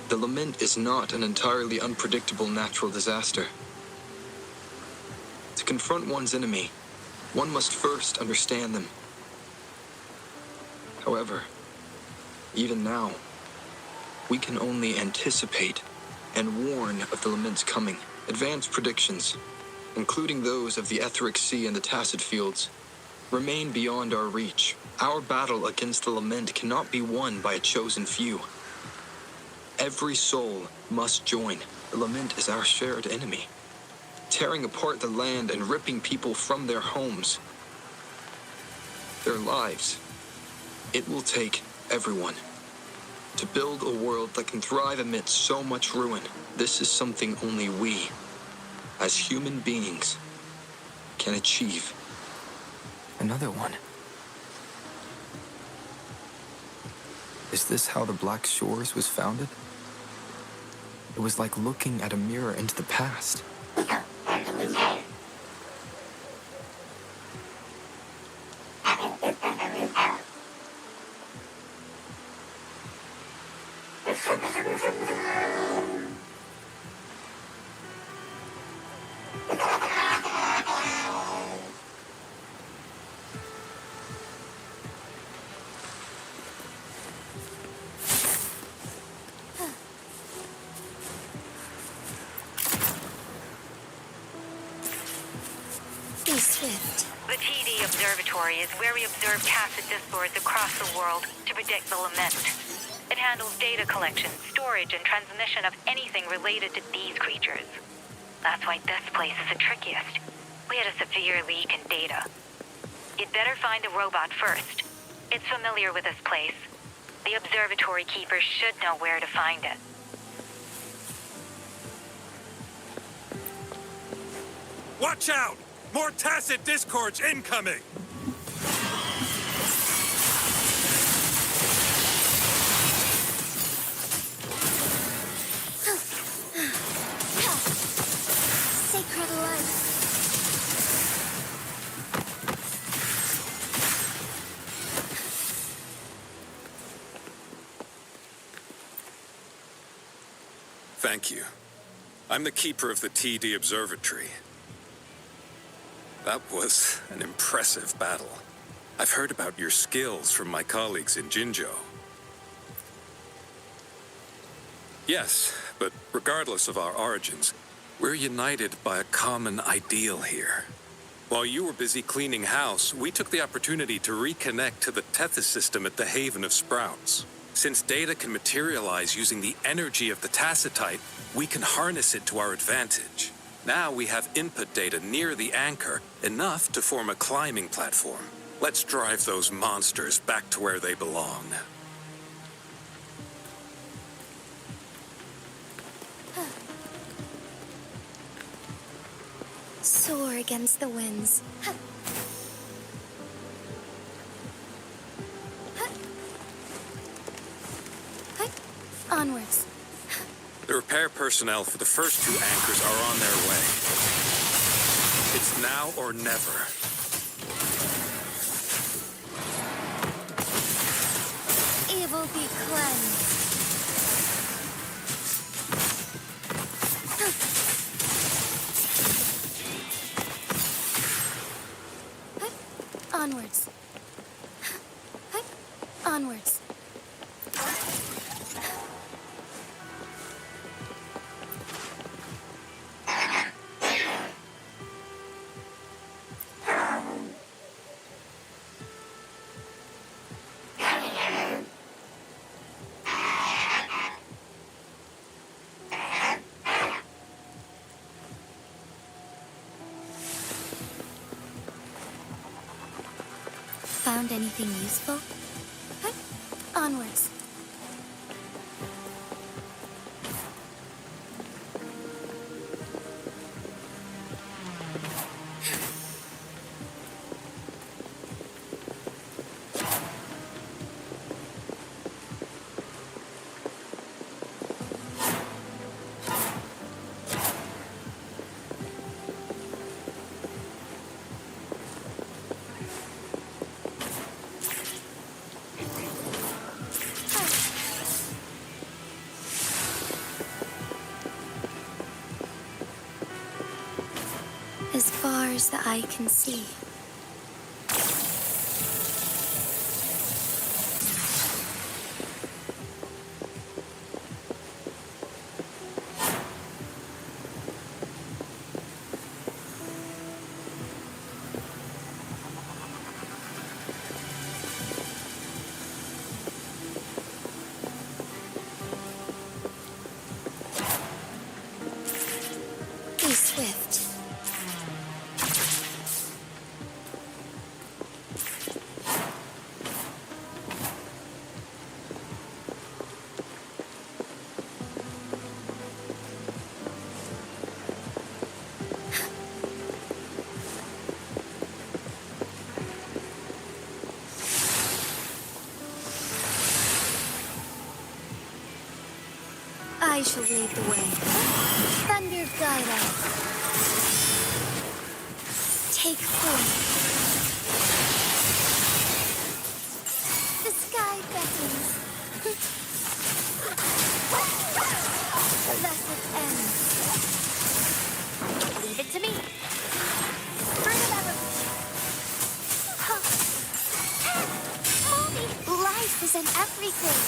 The lament is not an entirely unpredictable natural disaster. To confront one's enemy, one must first understand them. However, even now, we can only anticipate and warn of the lament's coming. Advanced predictions, including those of the Etheric Sea and the Tacit Fields, remain beyond our reach. Our battle against the lament cannot be won by a chosen few. Every soul must join. The lament is our shared enemy, tearing apart the land and ripping people from their homes, their lives. It will take everyone to build a world that can thrive amidst so much ruin. This is something only we, as human beings, can achieve. Another one. Is this how the Black Shores was founded? It was like looking at a mirror into the past. Be swift. The TD Observatory is where we observe tacit discords across the world to predict the lament. It handles data collection, storage, and transmission of anything related to these creatures. That's why this place is the trickiest. We had a severe leak in data. You'd better find the robot first. It's familiar with this place. The Observatory Keeper should know where to find it. Watch out! More tacit discords incoming! Sacred light. Thank you. I'm the keeper of the TD Observatory. That was an impressive battle. I've heard about your skills from my colleagues in Jinzhou. Yes, but regardless of our origins, we're united by a common ideal here. While you were busy cleaning house, we took the opportunity to reconnect to the Tethys system at the Haven of Sprouts. Since data can materialize using the energy of the tacitite, we can harness it to our advantage. Now we have input data near the anchor, enough to form a climbing platform. Let's drive those monsters back to where they belong. Soar against the winds. Onwards. The repair personnel for the first two anchors are on their way. It's now or never. Evil be cleansed. Onwards. Onwards. Found anything useful? Onwards. As far as the eye can see. Be swift. I shall lead the way. Thunder guide us. Take form. The sky beckons. Let it end. Leave it to me. Burn it out. Mommy, life is in everything.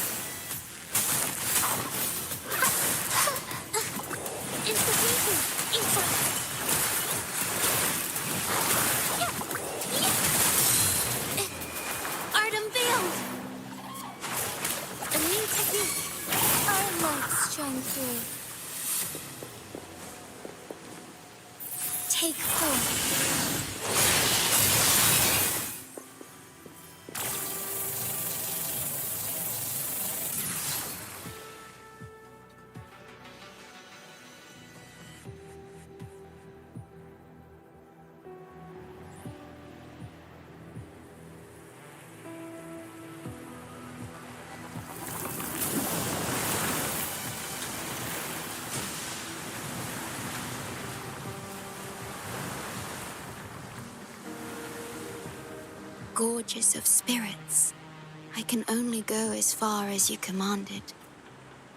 Art unveiled! A new technique. Our lights shine through. Take form. Gorgeous of spirits, I can only go as far as you commanded.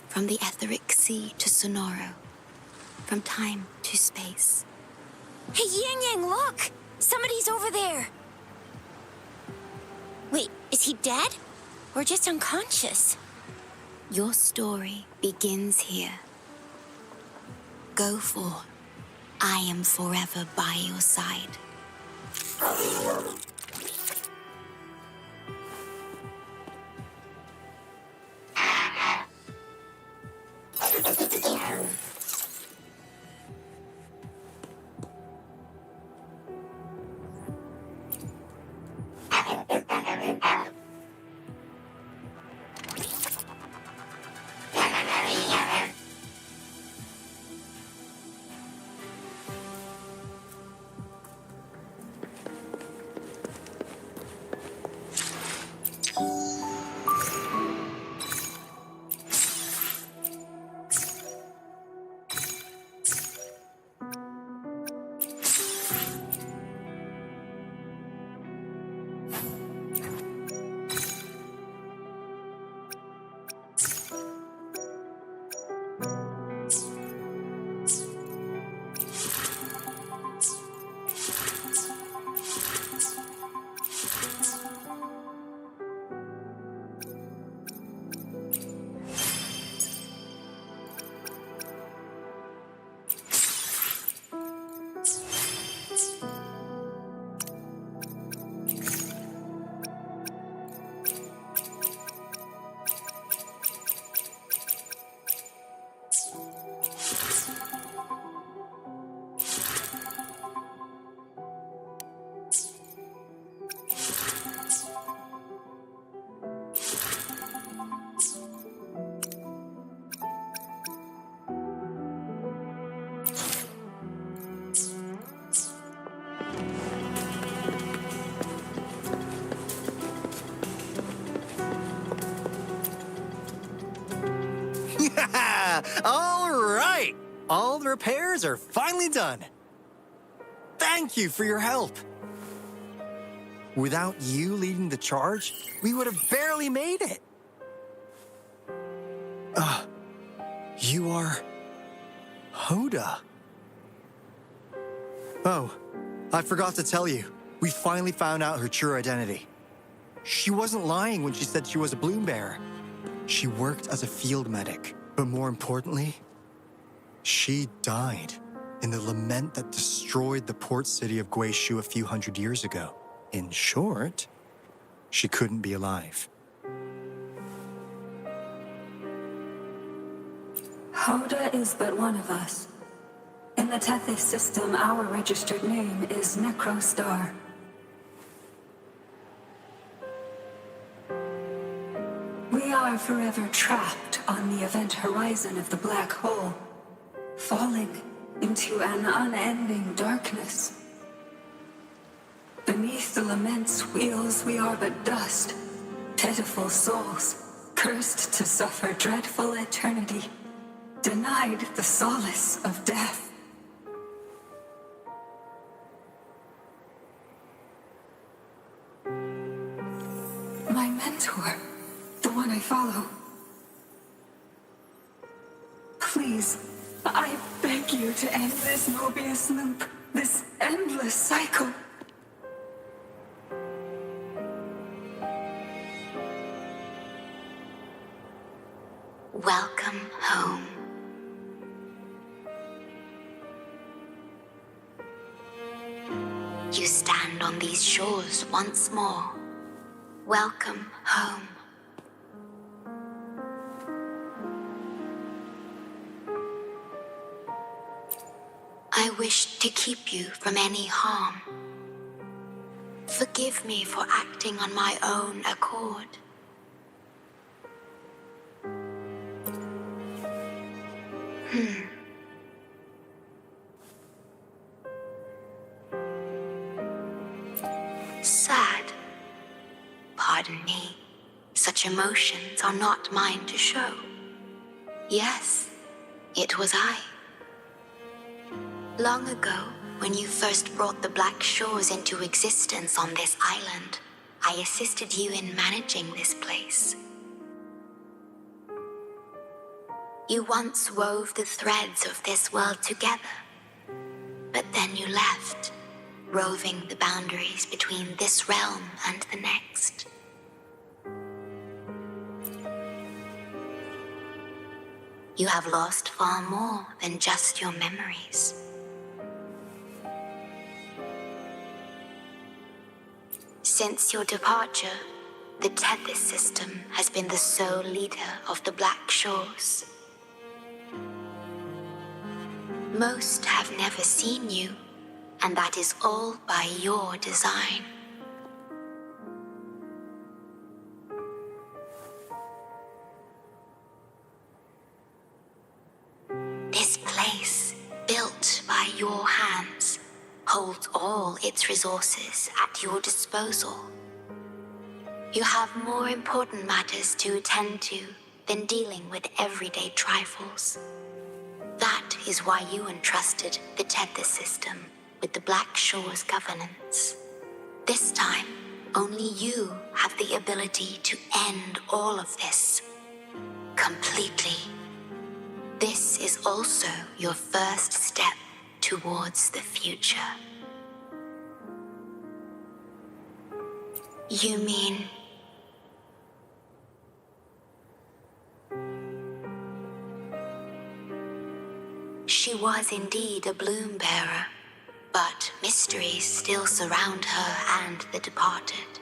From the etheric sea to Sonoro, from time to space. Hey, Yang Yang, look! Somebody's over there! Wait, is he dead? Or just unconscious? Your story begins here. Go forth. I am forever by your side. All right! All the repairs are finally done. Thank you for your help. Without you leading the charge, we would have barely made it. You are... Hoda. Oh, I forgot to tell you. We finally found out her true identity. She wasn't lying when she said she was a bloom bearer. She worked as a field medic, but more importantly, she died in the lament that destroyed the port city of Guishu a few hundred years ago. In short, she couldn't be alive. Hoda is but one of us. In the Tethys system, our registered name is Necrostar. We are forever trapped on the event horizon of the black hole, falling into an unending darkness. Beneath the lament's wheels, we are but dust, pitiful souls, cursed to suffer dreadful eternity, denied the solace of death. My mentor, the one I follow. Please, I beg you to end this Mobius loop, this endless cycle. Welcome home. You stand on these shores once more. Welcome home. I wish to keep you from any harm. Forgive me for acting on my own accord. Sad. Pardon me. Such emotions are not mine to show. Yes, it was I. Long ago, when you first brought the Black Shores into existence on this island, I assisted you in managing this place. You once wove the threads of this world together, but then you left, roving the boundaries between this realm and the next. You have lost far more than just your memories. Since your departure, the Tethys system has been the sole leader of the Black Shores. Most have never seen you, and that is all by your design. This place, built by your hands, holds all its resources at your disposal. You have more important matters to attend to than dealing with everyday trifles. That is why you entrusted the Tethys system with the Black Shores governance. This time, only you have the ability to end all of this. Completely. This is also your first step towards the future. You mean... She was indeed a bloom bearer, but mysteries still surround her and the departed.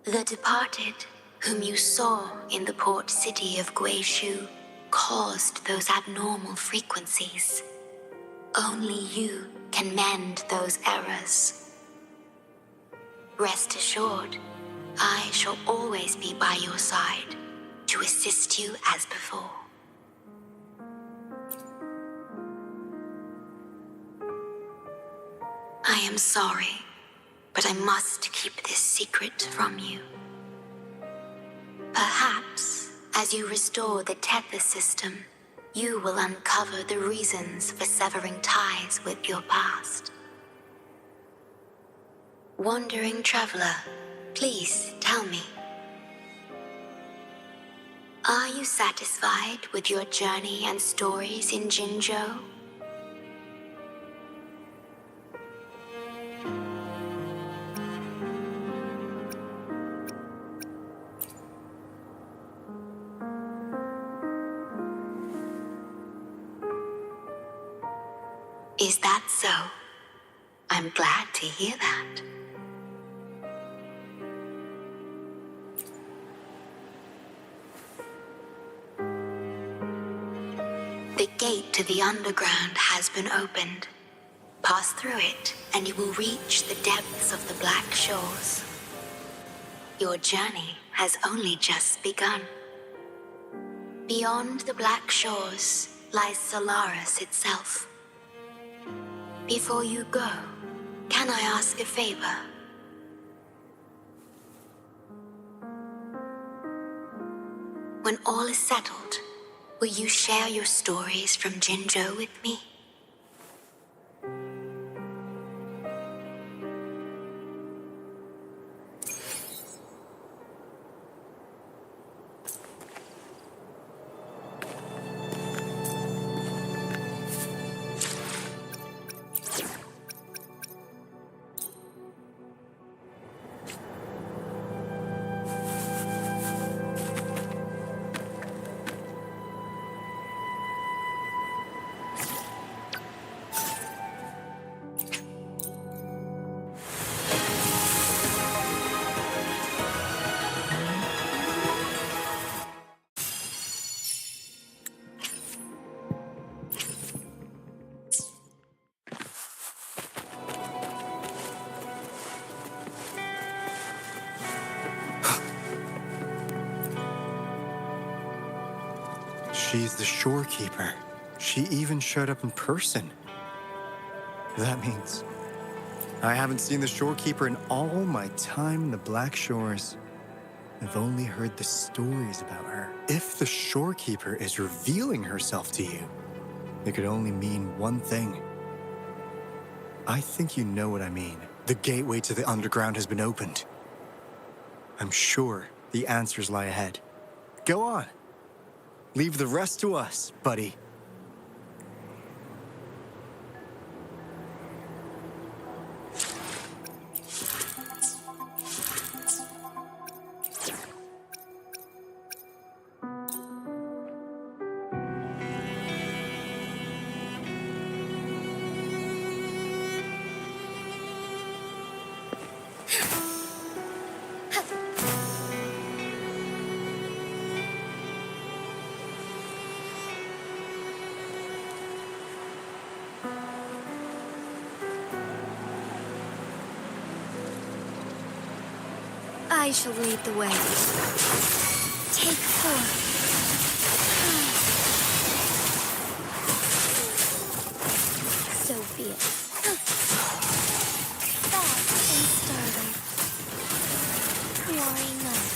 The departed, whom you saw in the port city of Guishu, caused those abnormal frequencies. Only you can mend those errors. Rest assured, I shall always be by your side to assist you as before. I am sorry, but I must keep this secret from you. Perhaps As you restore the Tether system, you will uncover the reasons for severing ties with your past. Wandering traveler, please tell me. Are you satisfied with your journey and stories in Jinzhou? Is that so? I'm glad to hear that. The gate to the underground has been opened. Pass through it, and you will reach the depths of the Black Shores. Your journey has only just begun. Beyond the Black Shores lies Solaris itself. Before you go, can I ask a favor? When all is settled, will you share your stories from Jinzhou with me? She's the ShoreKeeper. She even showed up in person. That means I haven't seen the ShoreKeeper in all my time in the Black Shores. I've only heard the stories about her. If the ShoreKeeper is revealing herself to you, it could only mean one thing. I think you know what I mean. The gateway to the underground has been opened. I'm sure the answers lie ahead. Go on. Leave the rest to us, buddy. I shall lead the way. Take 4. So be it. Fast and starlight. Quarry night.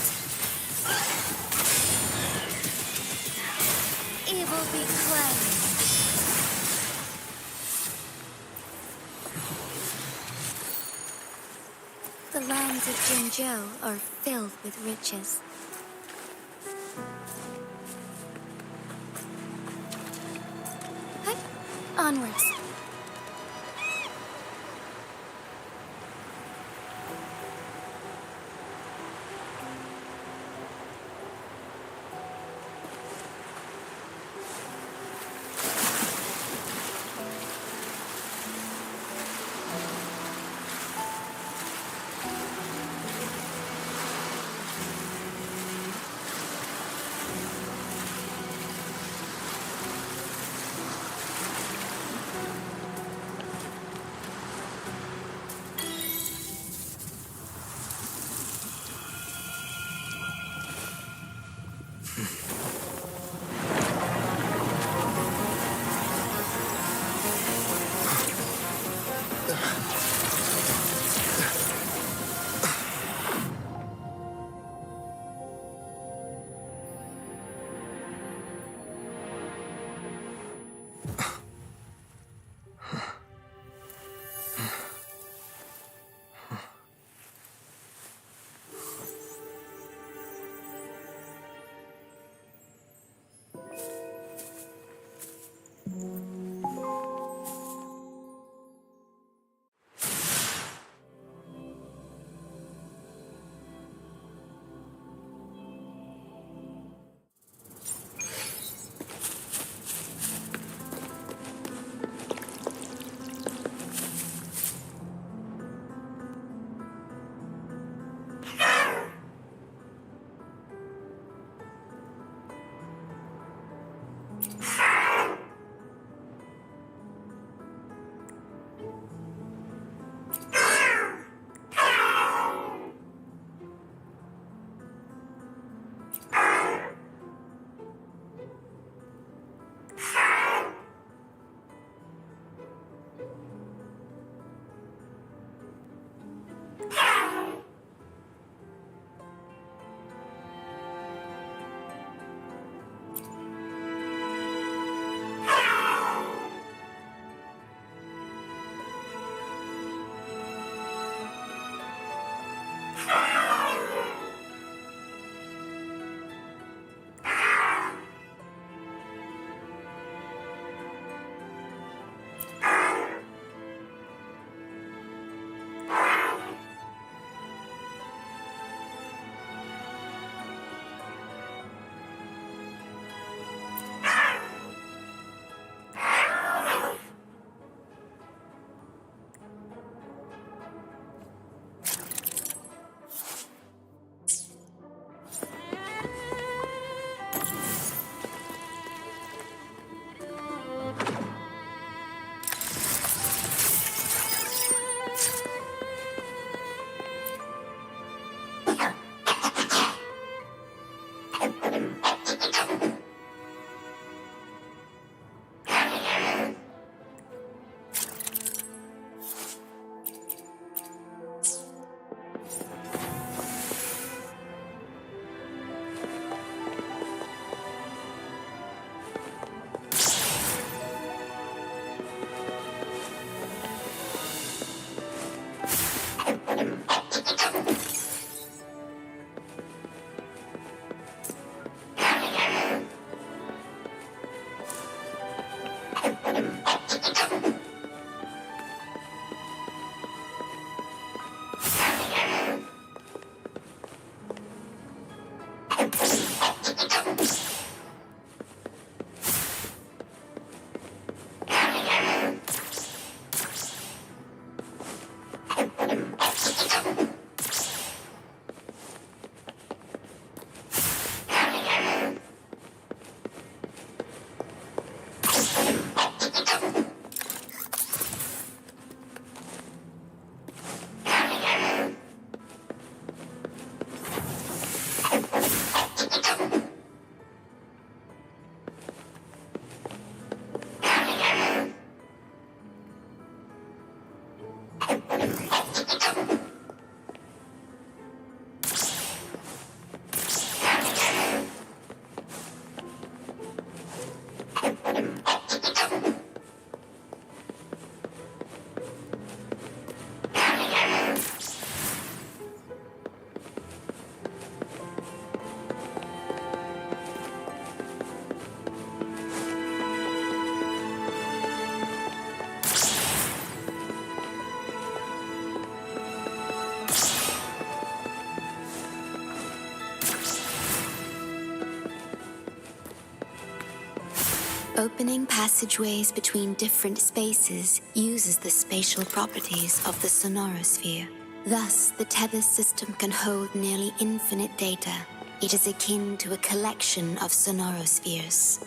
Evil be cleansed. The lands of Jinzhou are filled with riches. Hey, onwards. Opening passageways between different spaces uses the spatial properties of the sonorosphere. Thus, the tether system can hold nearly infinite data. It is akin to a collection of sonorospheres.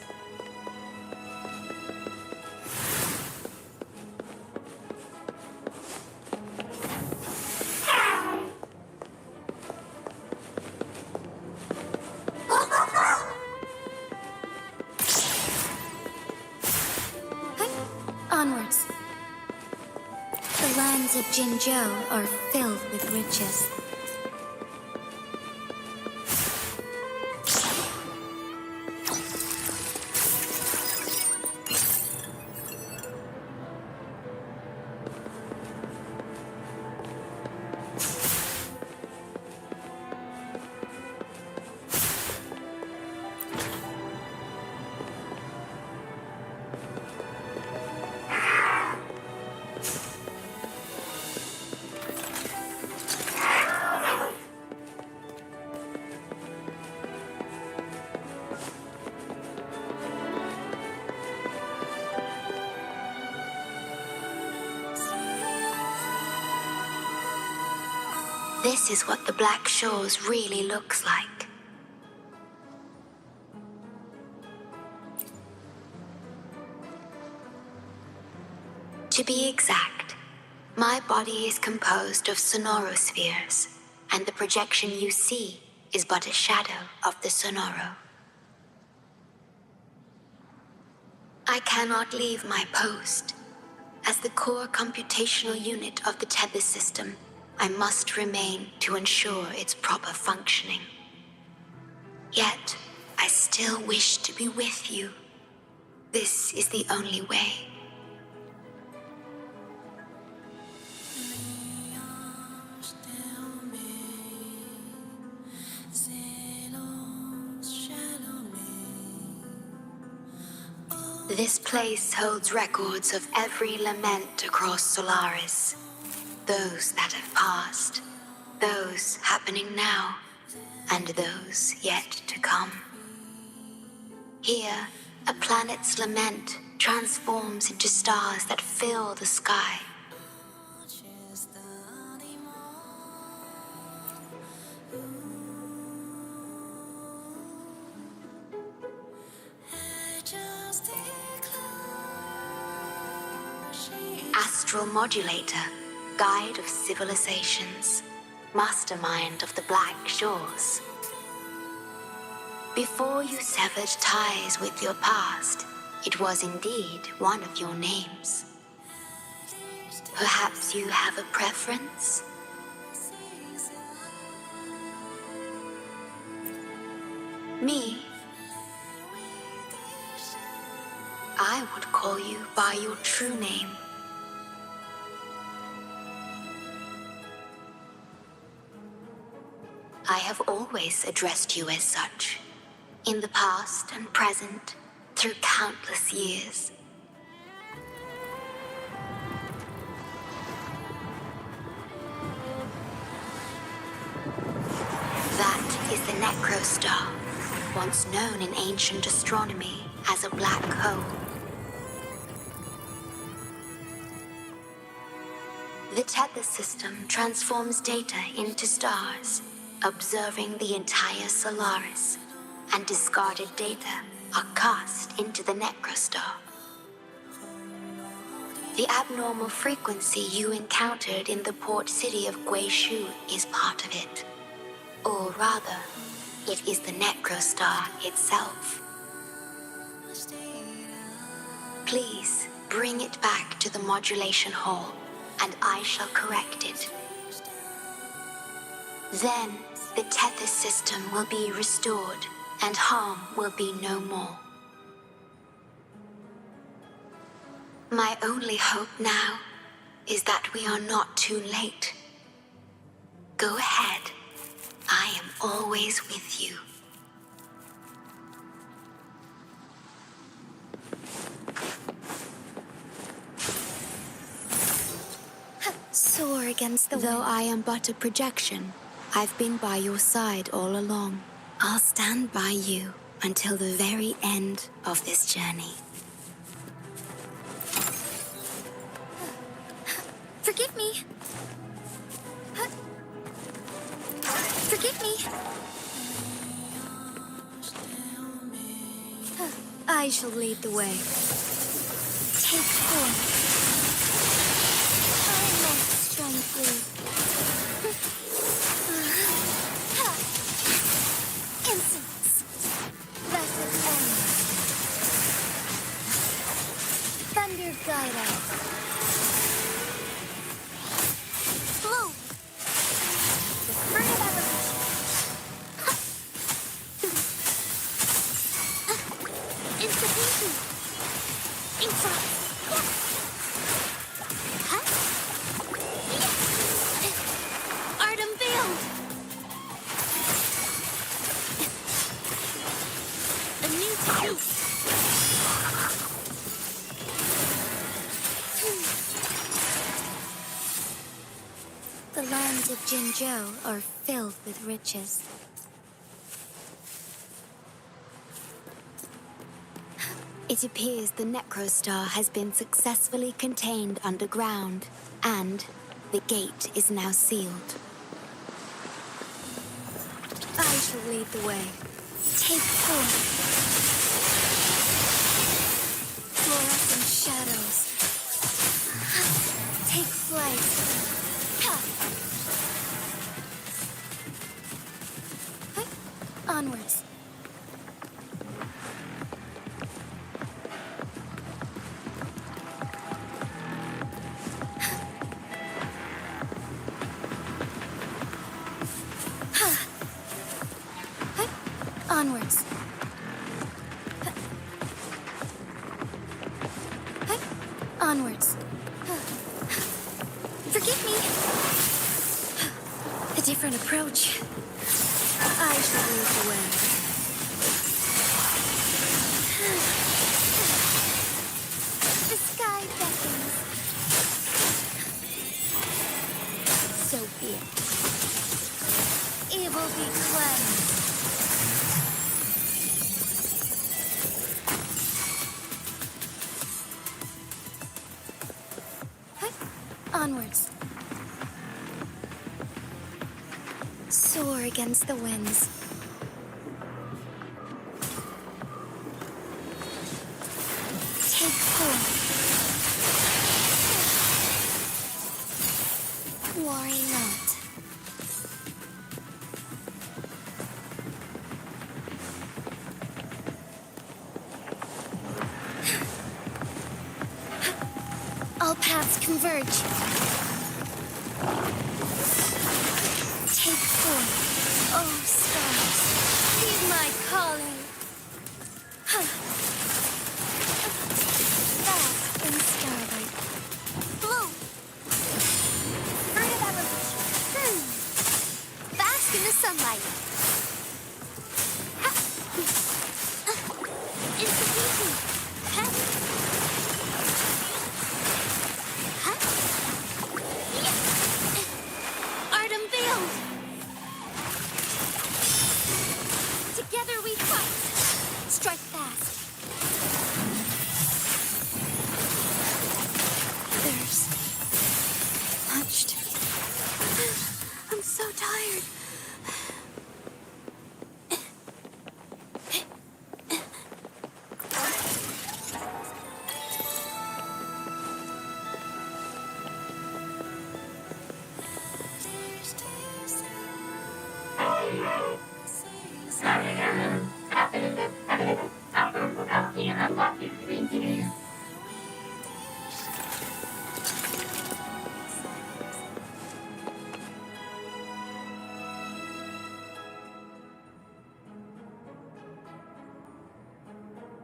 Onwards. The lands of Jinzhou are filled with riches. This is what the Black Shores really looks like. To be exact, my body is composed of sonorospheres, and the projection you see is but a shadow of the sonoro. I cannot leave my post. As the core computational unit of the tether system, I must remain to ensure its proper functioning. Yet, I still wish to be with you. This is the only way. This place holds records of every lament across Solaris. Those that have passed, those happening now, and those yet to come. Here, a planet's lament transforms into stars that fill the sky. Astral Modulator, guide of civilizations, mastermind of the Black Shores. Before you severed ties with your past, it was indeed one of your names. Perhaps you have a preference? Me? I would call you by your true name. I have always addressed you as such, in the past and present, through countless years. That is the Necrostar, once known in ancient astronomy as a black hole. The tether system transforms data into stars, observing the entire Solaris, and discarded data are cast into the Necrostar. The abnormal frequency you encountered in the port city of Guishu is part of it. Or rather, it is the Necrostar itself. Please bring it back to the modulation hall, and I shall correct it. Then, the tether system will be restored, and harm will be no more. My only hope now is that we are not too late. Go ahead. I am always with you. Soar against the wind. Though I am but a projection, I've been by your side all along. I'll stand by you until the very end of this journey. Forgive me. Forgive me. I shall lead the way. Take form. I must shine through. Incense. Blessed end. Thunder guide us. Blow. The fruit of evolution. Institution. Influence. Art unveiled. A new technique. The lands of Jinzhou are filled with riches. It appears the Necrostar has been successfully contained underground, and the gate is now sealed. I shall lead the way. Take form. Fluorescent shadows. Take flight. Onwards. Onwards. Onwards. Forgive me. A different approach. I shall lead the way. The sky beckons. So be it. Evil be cleansed. Onwards. Soar against the winds. Take form. Worry not. All paths converge. Take form. Oh, stars, heed my calling. Bask in starlight. Blow. Fruit of evolution. Bask in the sunlight. Institution. Art unveiled. Together we fight. Strike fast. Thirst. Punched. I'm so tired.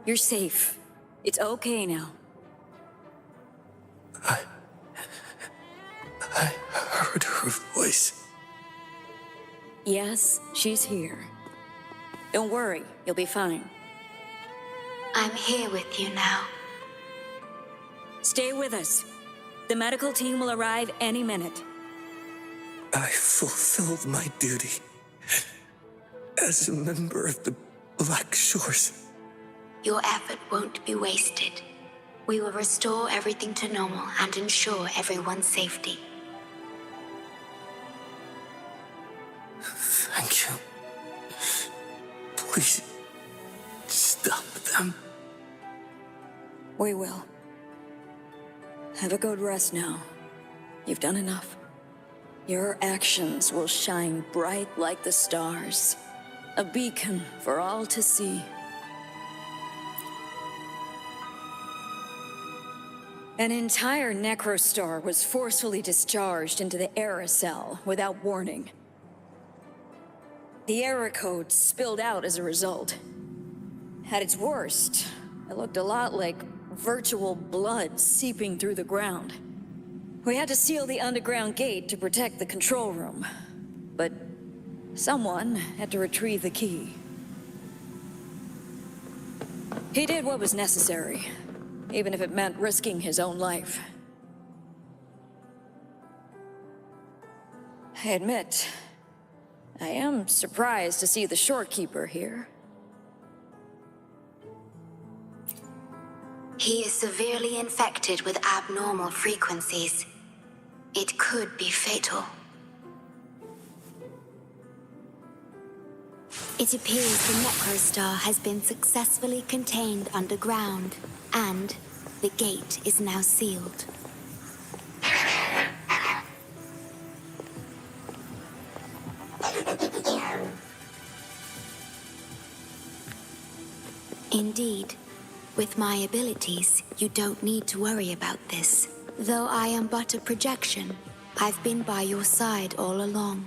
You're safe. It's okay now. I heard her voice. Yes, she's here. Don't worry, you'll be fine. I'm here with you now. Stay with us. The medical team will arrive any minute. I fulfilled my duty as a member of the Black Shores. Your effort won't be wasted. We will restore everything to normal and ensure everyone's safety. Thank you. Please, stop them. We will. Have a good rest now. You've done enough. Your actions will shine bright like the stars. A beacon for all to see. An entire necrostar was forcefully discharged into the Era cell without warning. The Era code spilled out as a result. At its worst, it looked a lot like virtual blood seeping through the ground. We had to seal the underground gate to protect the control room, but someone had to retrieve the key. He did what was necessary, even if it meant risking his own life. I admit, I am surprised to see the ShoreKeeper here. He is severely infected with abnormal frequencies. It could be fatal. It appears the Necrostar has been successfully contained underground, and the gate is now sealed. Indeed. With my abilities, you don't need to worry about this. Though I am but a projection, I've been by your side all along.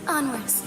Onwards.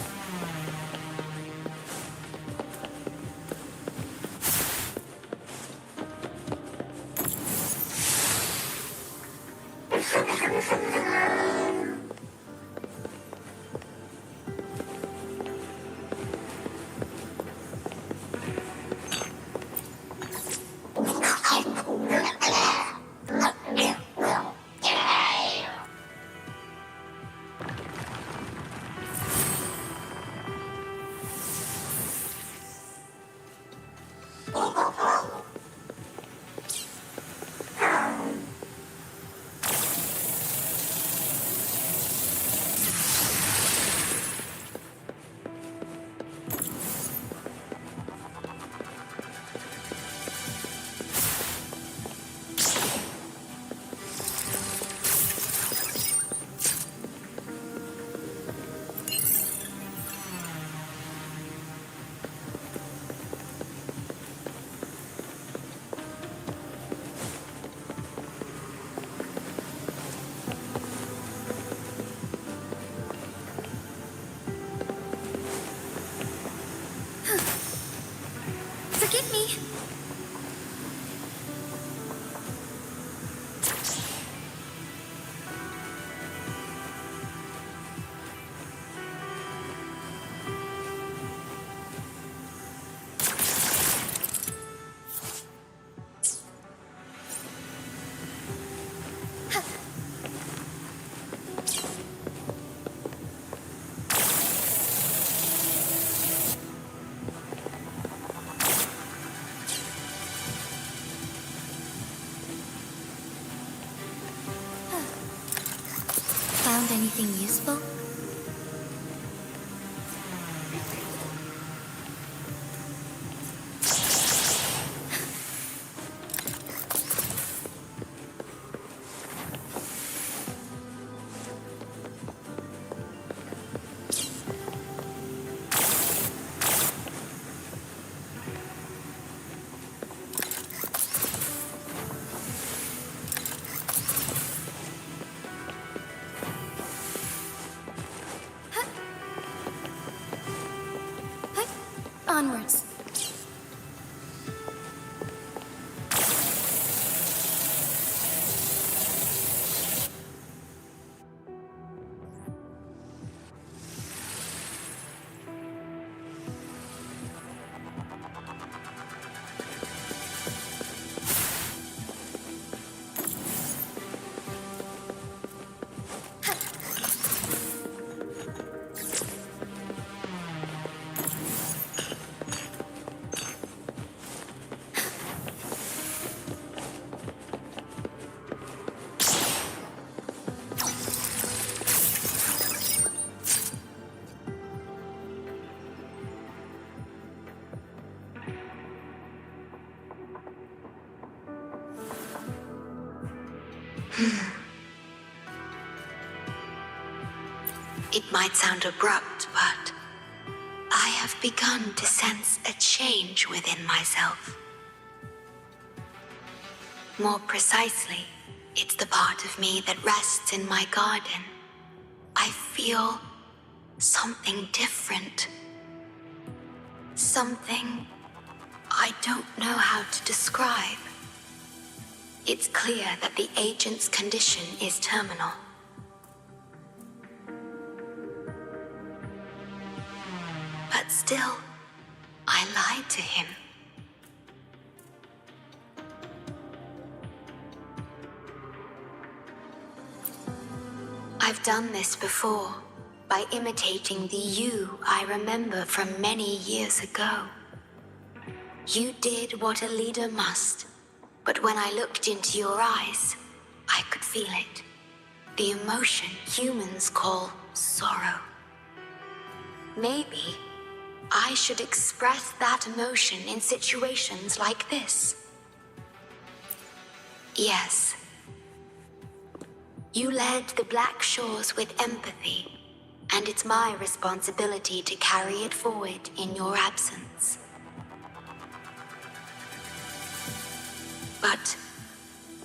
Forgive me. Found anything useful? It might sound abrupt, but I have begun to sense a change within myself. More precisely, it's the part of me that rests in my garden. I feel something different. Something I don't know how to describe. It's clear that the agent's condition is terminal. But still, I lied to him. I've done this before, by imitating the you I remember from many years ago. You did what a leader must, but when I looked into your eyes, I could feel it. The emotion humans call sorrow. Maybe I should express that emotion in situations like this. Yes. You led the Black Shores with empathy, and it's my responsibility to carry it forward in your absence. But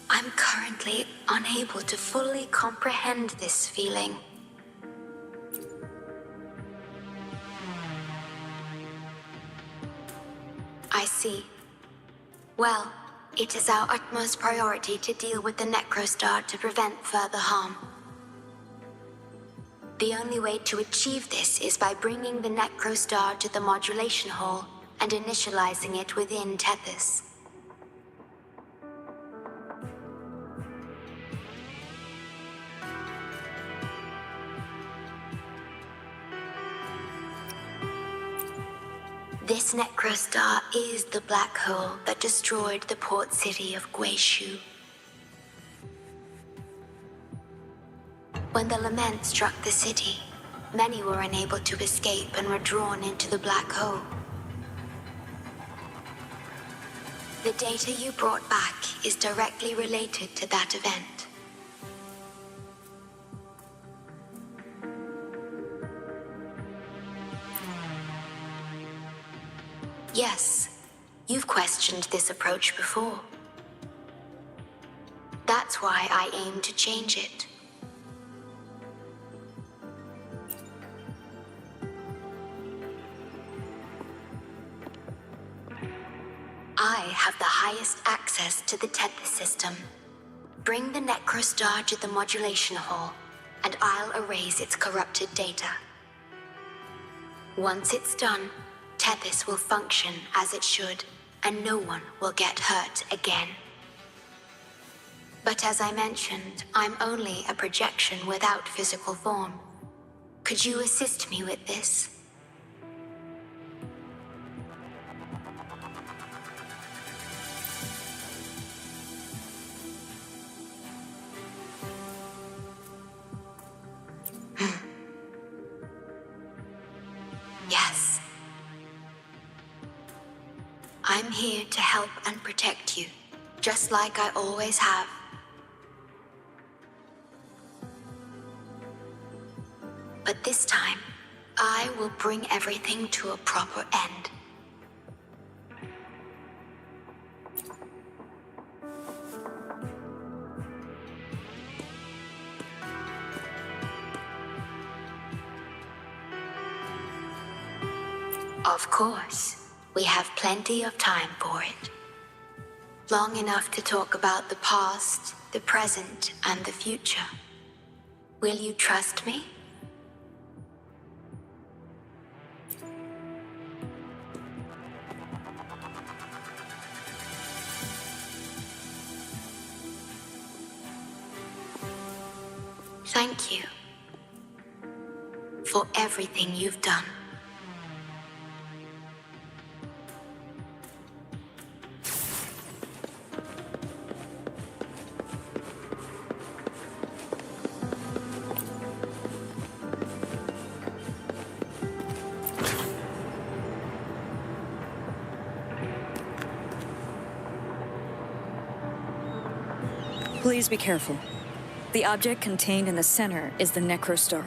I'm currently unable to fully comprehend this feeling. I see. Well, it is our utmost priority to deal with the Necrostar to prevent further harm. The only way to achieve this is by bringing the Necrostar to the modulation hall and initializing it within Tethys. This Necrostar is the black hole that destroyed the port city of Guishu. When the lament struck the city, many were unable to escape and were drawn into the black hole. The data you brought back is directly related to that event. Yes, you've questioned this approach before. That's why I aim to change it. I have the highest access to the Tethys system. Bring the Necrostar to the modulation hall, and I'll erase its corrupted data. Once it's done, Tethys will function as it should, and no one will get hurt again. But as I mentioned, I'm only a projection without physical form. Could you assist me with this? Yes. I'm here to help and protect you, just like I always have. But this time, I will bring everything to a proper end. Of course, we have plenty of time for it. Long enough to talk about the past, the present, and the future. Will you trust me? Thank you for everything you've done. Please be careful. The object contained in the center is the Necrostar.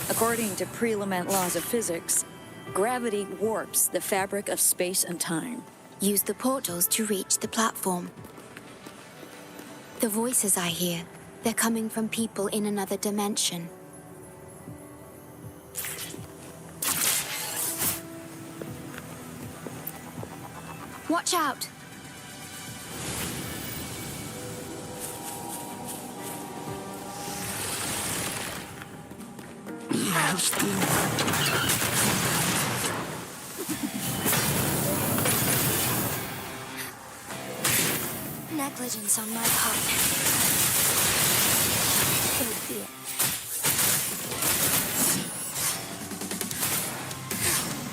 According to pre-lament laws of physics, gravity warps the fabric of space and time. Use the portals to reach the platform. The voices I hear, they're coming from people in another dimension. Watch out! Yes, Negligence on my part. So be it.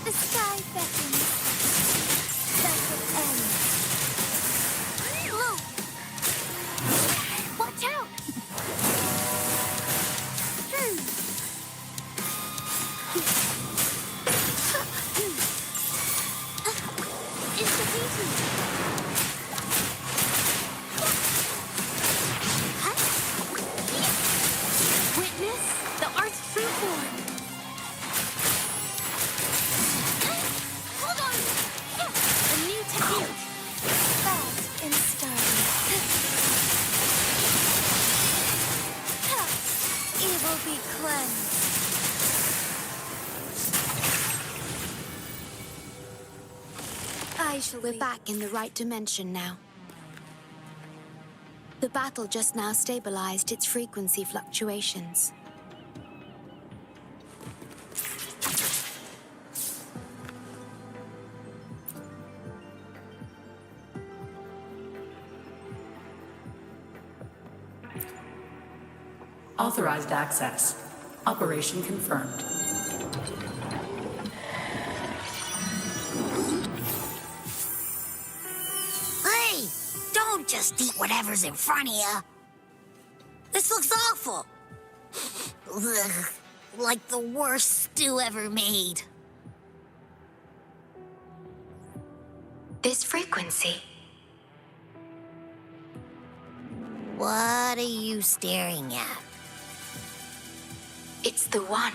The sky beckons. Does it end? Blue! Watch out! It's the beating. Witness the art's true form. Hold on! A new technique. Fast and sturdy. Evil be cleansed. We're back in the right dimension now. The battle just now stabilized its frequency fluctuations. Authorized access. Operation confirmed. Hey! Don't just eat whatever's in front of you. This looks awful. Ugh, like the worst stew ever made. This frequency. What are you staring at? It's the one.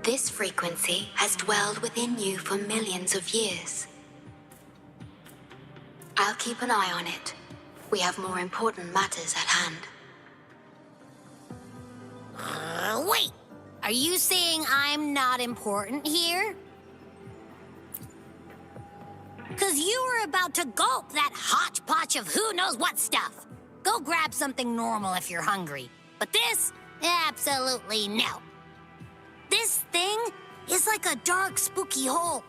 This frequency has dwelled within you for millions of years. I'll keep an eye on it. We have more important matters at hand. Wait! Are you saying I'm not important here? Because you were about to gulp that hodgepodge of who knows what stuff. Go grab something normal if you're hungry. But this? Absolutely no. This thing is like a dark, spooky hole.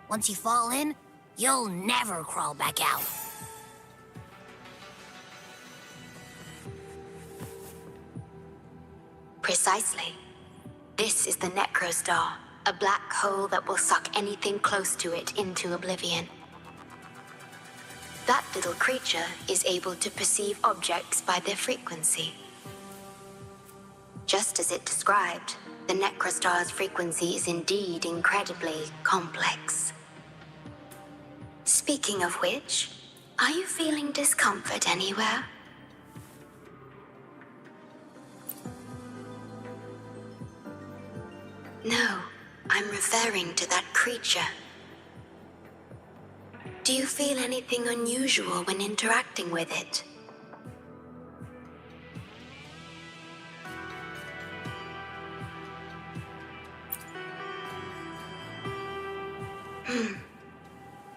Once you fall in, you'll never crawl back out. Precisely. This is the Necrostar, a black hole that will suck anything close to it into oblivion. That little creature is able to perceive objects by their frequency. Just as it described, the Necrostar's frequency is indeed incredibly complex. Speaking of which, are you feeling discomfort anywhere? No, I'm referring to that creature. Do you feel anything unusual when interacting with it?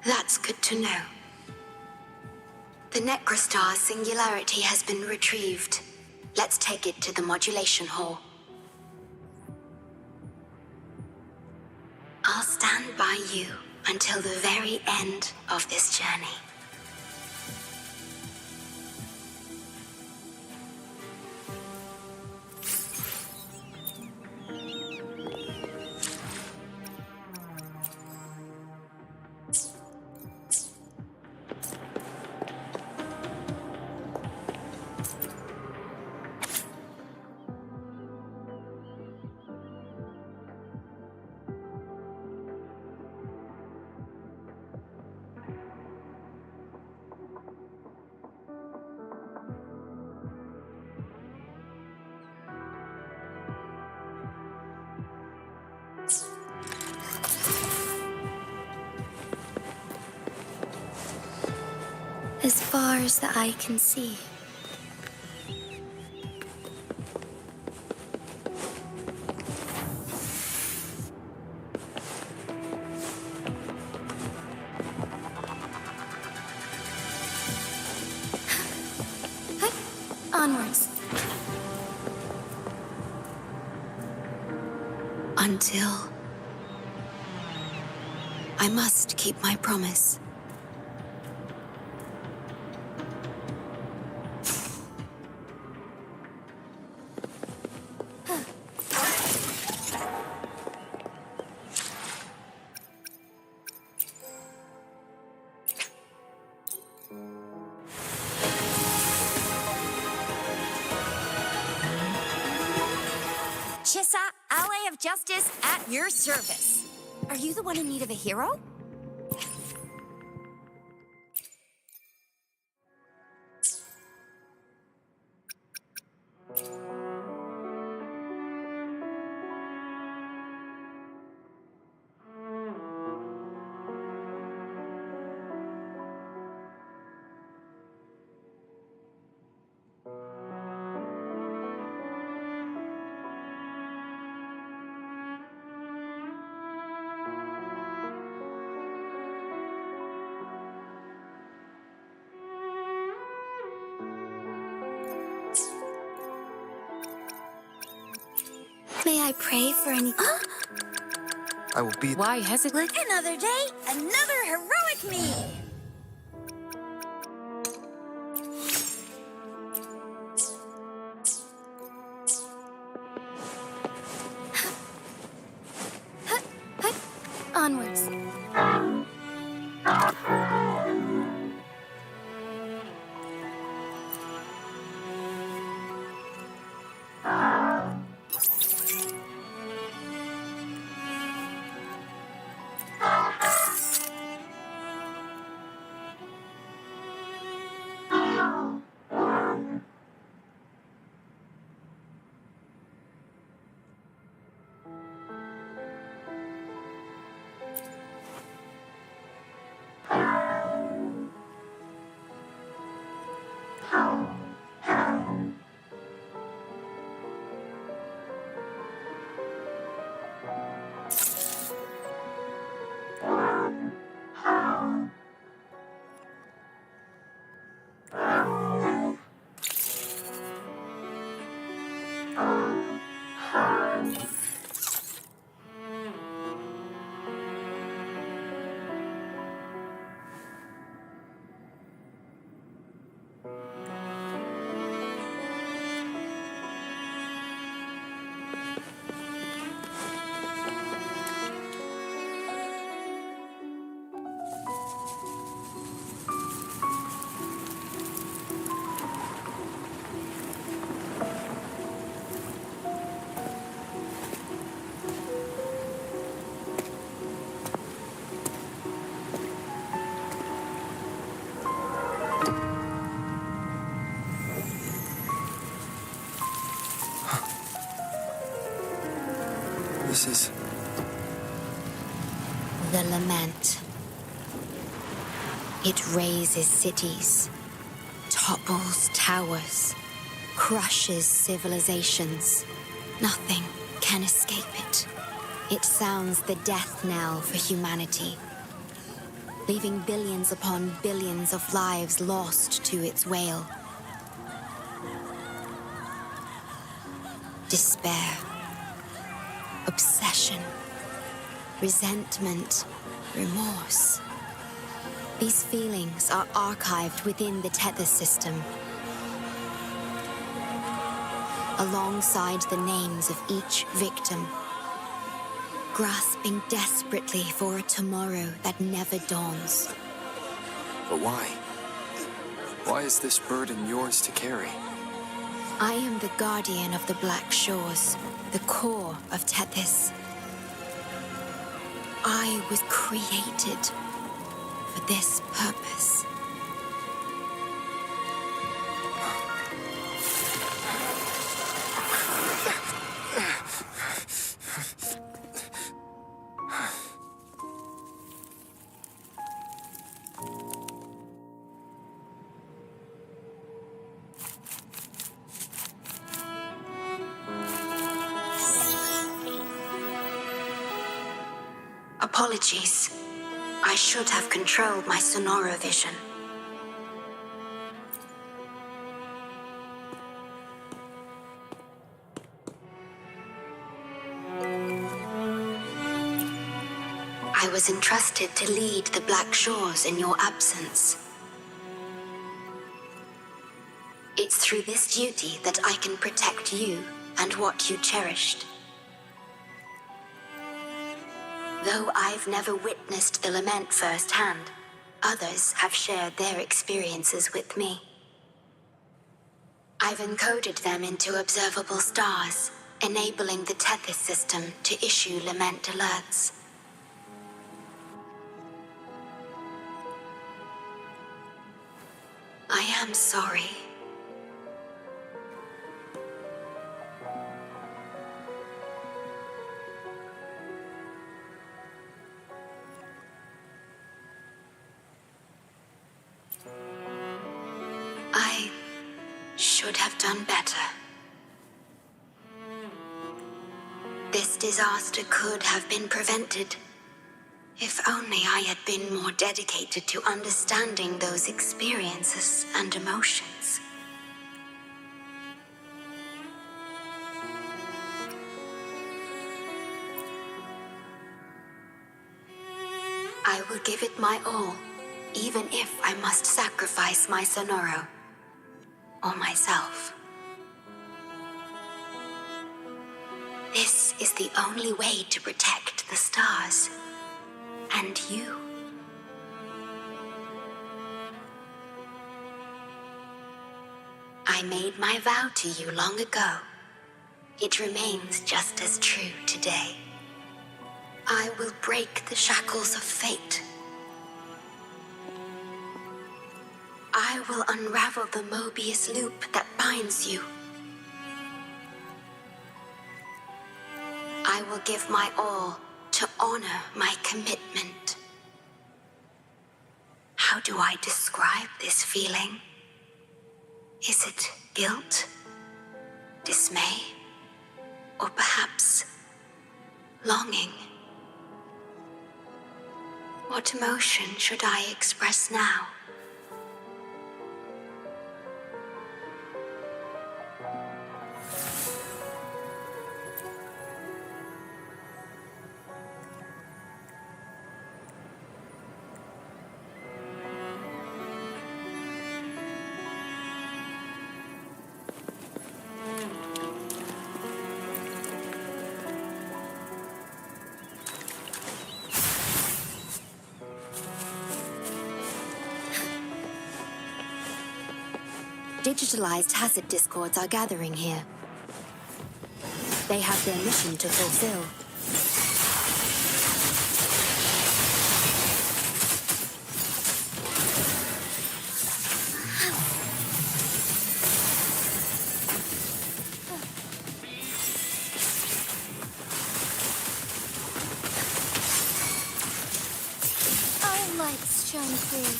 That's good to know. The Necrostar's singularity has been retrieved. Let's take it to the modulation hall. I'll stand by you until the very end of this journey. As far as the eye can see. Onwards. Until I must keep my promise. Chissa, ally of justice at your service. Are you the one in need of a hero? May I pray for any... I will be... Why hesitate? Another day, another heroic me! Onwards. This is... The lament. It razes cities, topples towers, crushes civilizations. Nothing can escape it. It sounds the death knell for humanity, leaving billions upon billions of lives lost to its wail. Despair, obsession, resentment, remorse. These feelings are archived within the Tethys system, alongside the names of each victim, grasping desperately for a tomorrow that never dawns. But why? Why is this burden yours to carry? I am the guardian of the Black Shores, the core of Tethys. I was created for this purpose. Apologies. I should have controlled my Sonoro vision. I was entrusted to lead the Black Shores in your absence. It's through this duty that I can protect you and what you cherished. Though I've never witnessed the lament firsthand, others have shared their experiences with me. I've encoded them into observable stars, enabling the Tethys system to issue lament alerts. I am sorry. I should have done better. This disaster could have been prevented. If only I had been more dedicated to understanding those experiences and emotions. I will give it my all, even if I must sacrifice my Sonoro. Or myself. This is the only way to protect the stars. And you. I made my vow to you long ago. It remains just as true today. I will break the shackles of fate. I will unravel the Mobius loop that binds you. I will give my all to honor my commitment. How do I describe this feeling? Is it guilt, dismay, or perhaps longing? What emotion should I express now? Digitalized Hasid discords are gathering here. They have their mission to fulfill. Our lights shine through.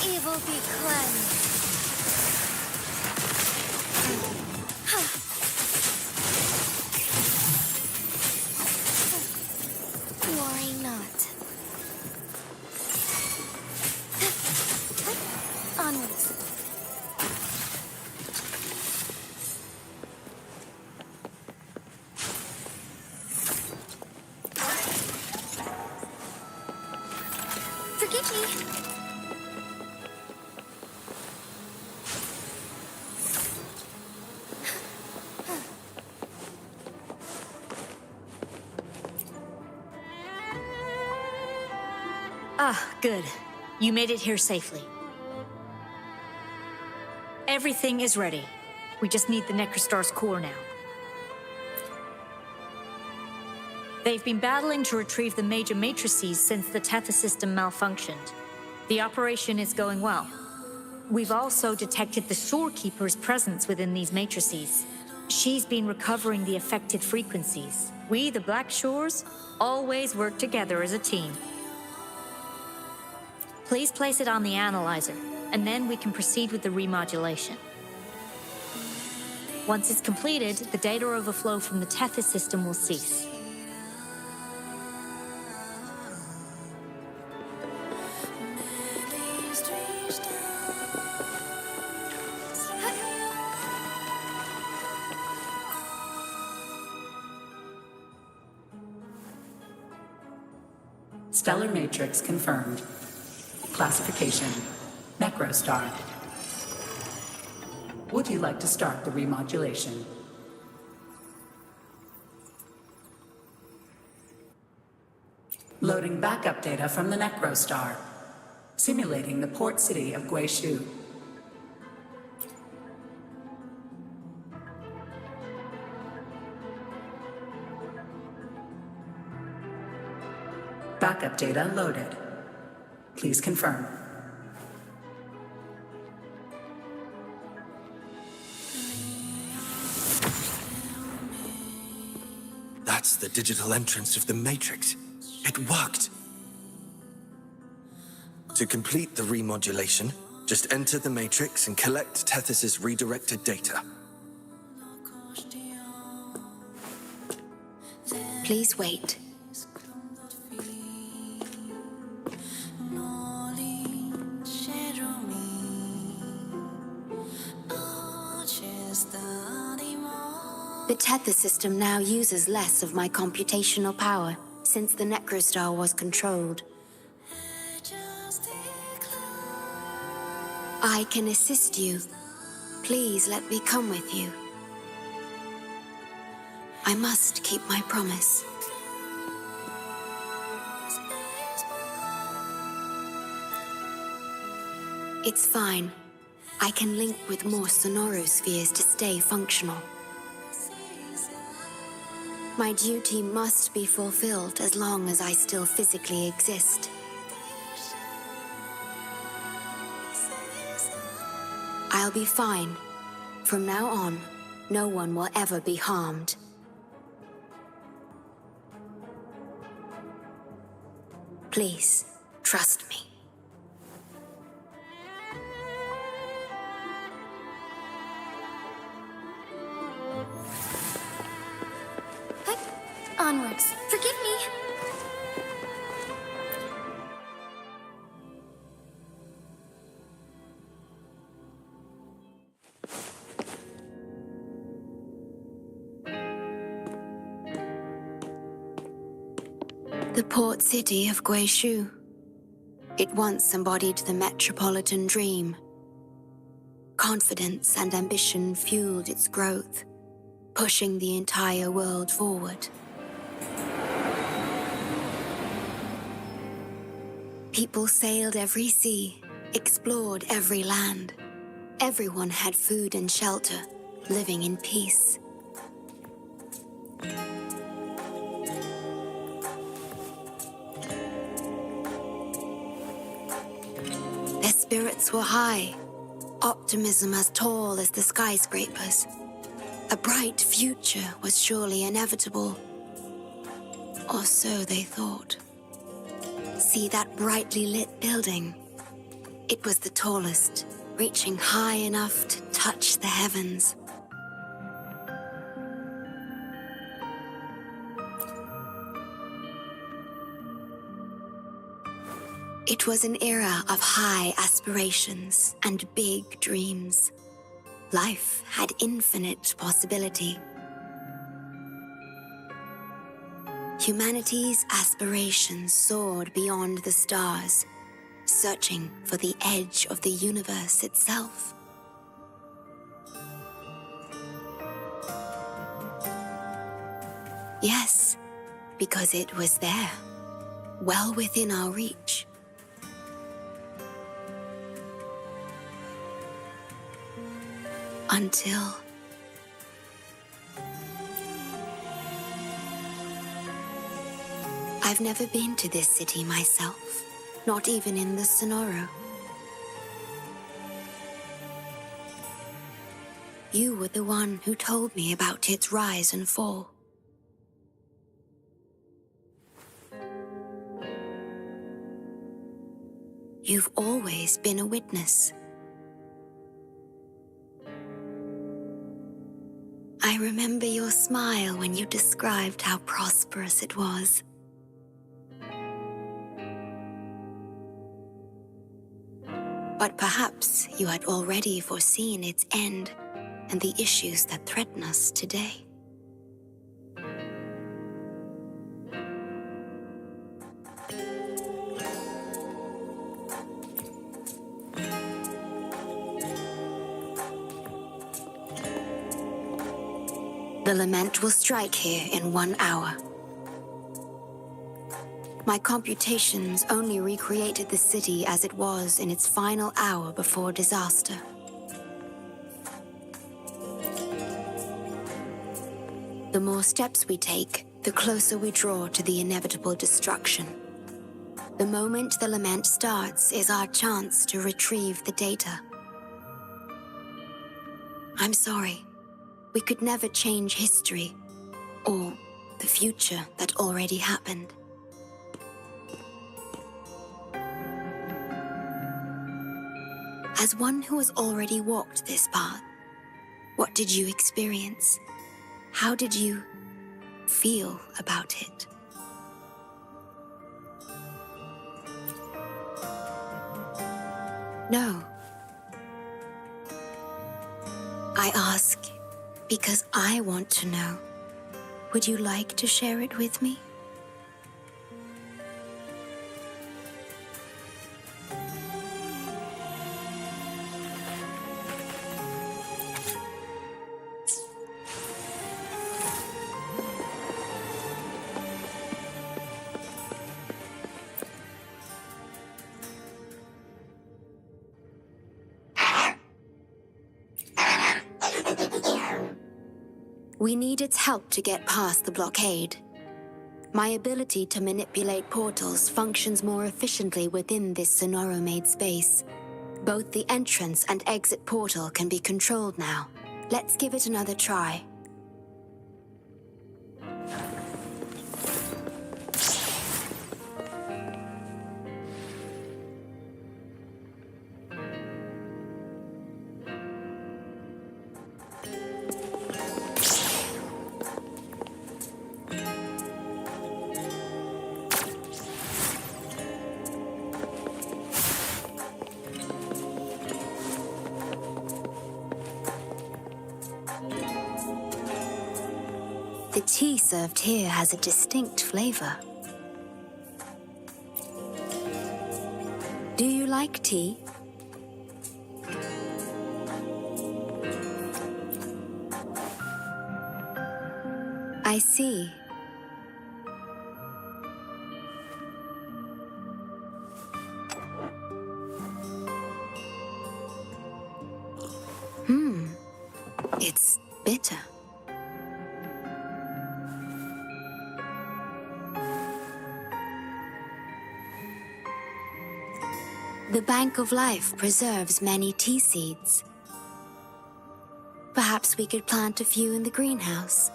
Evil be cleansed. Worry not. Onwards. Forgive me. Ah, good. You made it here safely. Everything is ready. We just need the Necrostar's core now. They've been battling to retrieve the major matrices since the Tethys system malfunctioned. The operation is going well. We've also detected the ShoreKeeper's presence within these matrices. She's been recovering the affected frequencies. We, the Black Shores, always work together as a team. Please place it on the analyzer, and then we can proceed with the remodulation. Once it's completed, the data overflow from the Tethys system will cease. Stellar matrix confirmed. Classification: Necrostar. Would you like to start the remodulation? Loading backup data from the Necrostar. Simulating the port city of Guishu. Backup data loaded. Please confirm. That's the digital entrance of the Matrix. It worked. To complete the remodulation, just enter the Matrix and collect Tethys' redirected data. Please wait. The Tethys system now uses less of my computational power since the Necrostar was controlled. I can assist you. Please let me come with you. I must keep my promise. It's fine. I can link with more sonorospheres to stay functional. My duty must be fulfilled as long as I still physically exist. I'll be fine. From now on, no one will ever be harmed. Please, trust me. Onwards. Forgive me. The port city of Guishu. It once embodied the metropolitan dream. Confidence and ambition fueled its growth, pushing the entire world forward. People sailed every sea, explored every land. Everyone had food and shelter, living in peace. Their spirits were high, optimism as tall as the skyscrapers. A bright future was surely inevitable. Or so they thought. See that brightly lit building? It was the tallest, reaching high enough to touch the heavens. It was an era of high aspirations and big dreams. Life had infinite possibility. Humanity's aspirations soared beyond the stars, searching for the edge of the universe itself. Yes, because it was there, well within our reach. Until... I've never been to this city myself, not even in the Sonoro. You were the one who told me about its rise and fall. You've always been a witness. remember your smile when you described how prosperous it was. But perhaps you had already foreseen its end and the issues that threaten us today. The lament will strike here in 1 hour. My computations only recreated the city as it was in its final hour before disaster. The more steps we take, the closer we draw to the inevitable destruction. The moment the lament starts is our chance to retrieve the data. I'm sorry. We could never change history or the future that already happened. As one who has already walked this path, what did you experience? How did you feel about it? No. I ask because I want to know. Would you like to share it with me? We need its help to get past the blockade. My ability to manipulate portals functions more efficiently within this Sonoro-made space. Both the entrance and exit portal can be controlled now. Let's give it another try. The tea served here has a distinct flavor. Do you like tea? I see. It's bitter. The Bank of Life preserves many tea seeds. Perhaps we could plant a few in the greenhouse.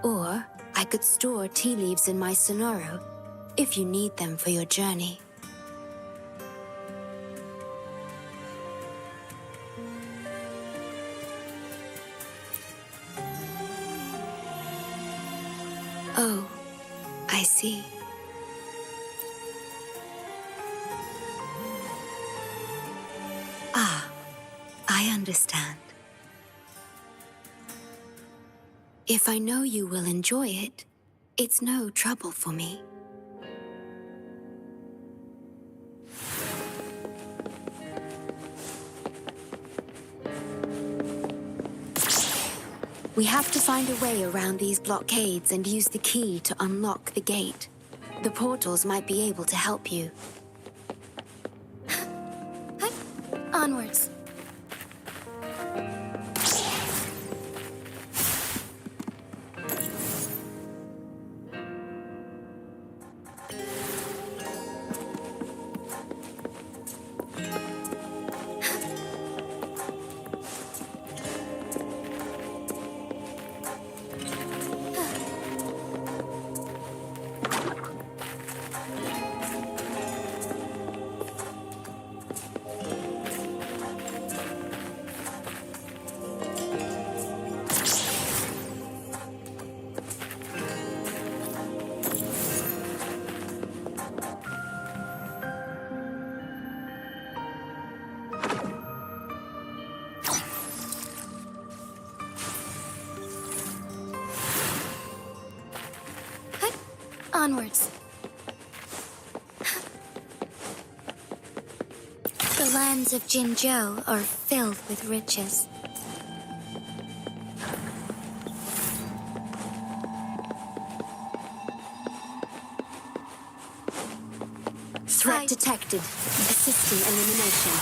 Or I could store tea leaves in my Sonoro if you need them for your journey. Oh, I see. Ah, I understand. If I know you will enjoy it, it's no trouble for me. We have to find a way around these blockades and use the key to unlock the gate. The portals might be able to help you. Onwards. Onwards. The lands of Jinzhou are filled with riches. Threat detected. Assisting elimination.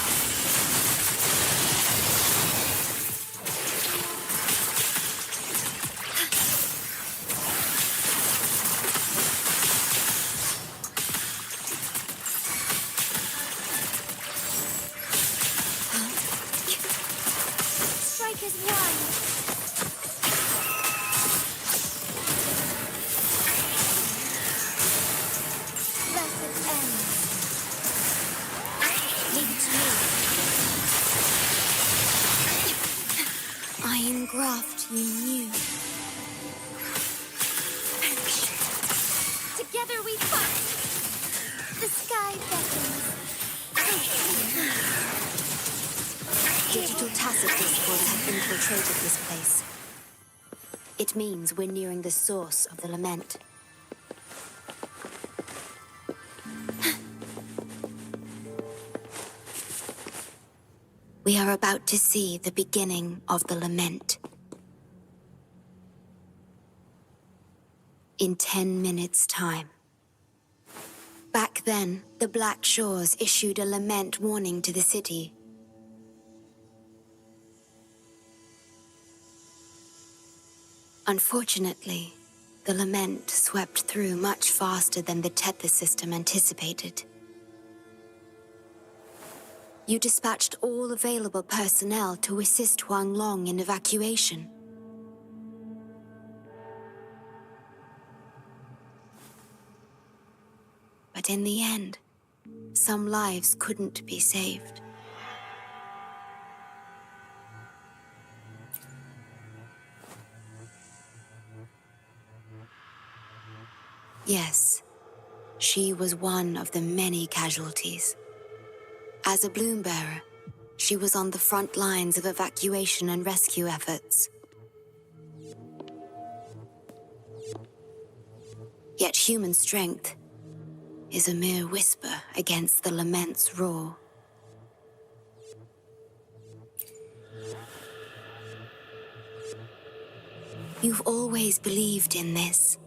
Strikers won! Blessed end. Leave it to me. I engraft you new. Together we fight! The sky beckons. Digital tacit discords have infiltrated this place. It means we're nearing the source of the lament. We are about to see the beginning of the lament. In 10 minutes' time. Back then, the Black Shores issued a lament warning to the city. Unfortunately, the lament swept through much faster than the Tethys system anticipated. You dispatched all available personnel to assist Huang Long in evacuation. But in the end, some lives couldn't be saved. Yes, she was one of the many casualties. As a bloom bearer, she was on the front lines of evacuation and rescue efforts. Yet human strength is a mere whisper against the lament's roar. You've always believed in this.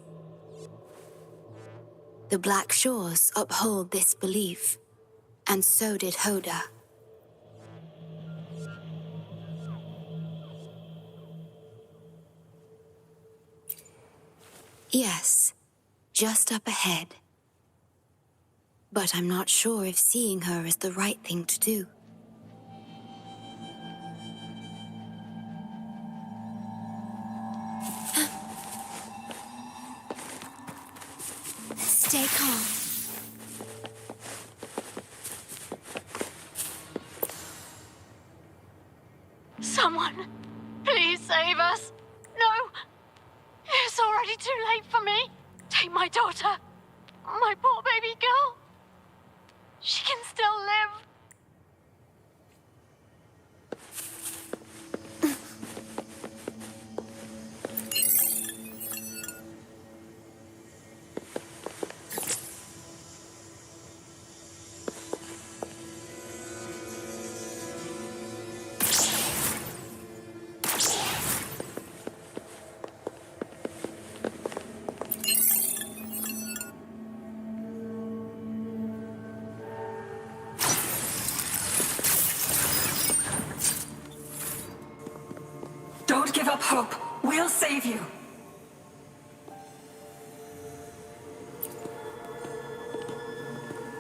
The Black Shores uphold this belief, and so did Hoda. Yes, just up ahead. But I'm not sure if seeing her is the right thing to do. Stay calm. Someone, please save us. No, it's already too late for me. Take my daughter, my poor baby girl. She can still live. Don't give up hope. We'll save you.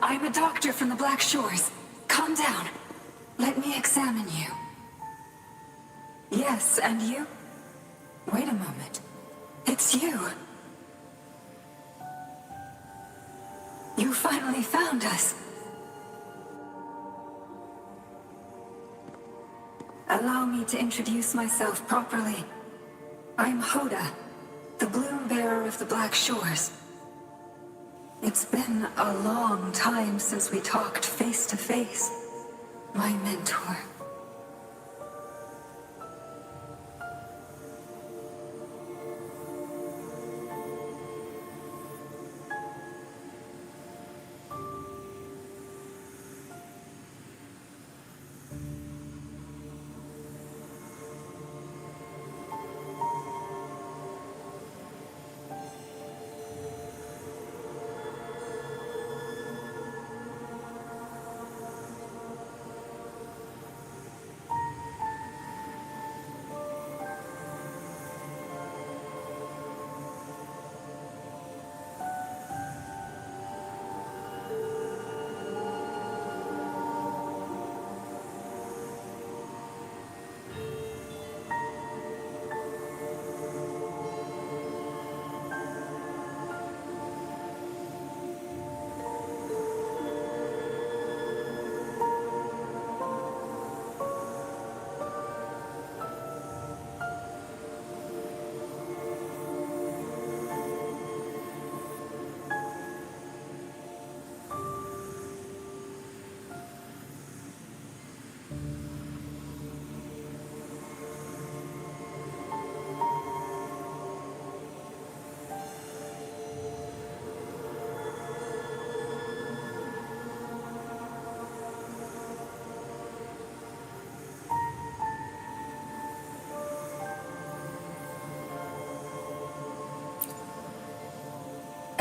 I'm a doctor from the Black Shores. Calm down. Let me examine you. Yes, and you? Wait a moment. It's you. You finally found us. Allow me to introduce myself properly. I'm Hoda, the bloom bearer of the Black Shores. It's been a long time since we talked face to face, my mentor.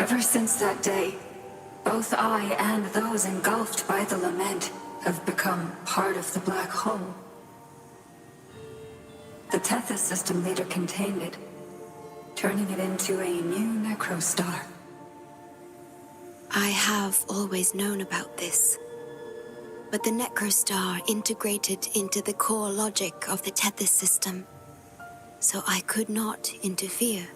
Ever since that day, both I and those engulfed by the lament have become part of the black hole. The Tethys system later contained it, turning it into a new necrostar. I have always known about this, but the necrostar integrated into the core logic of the Tethys system, so I could not interfere.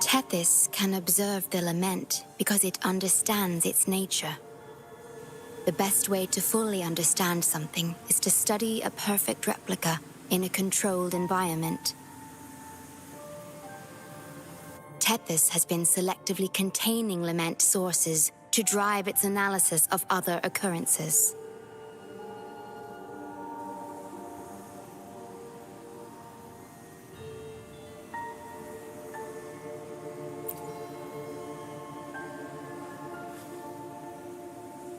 Tethys can observe the lament because it understands its nature. The best way to fully understand something is to study a perfect replica in a controlled environment. Tethys has been selectively containing lament sources to drive its analysis of other occurrences.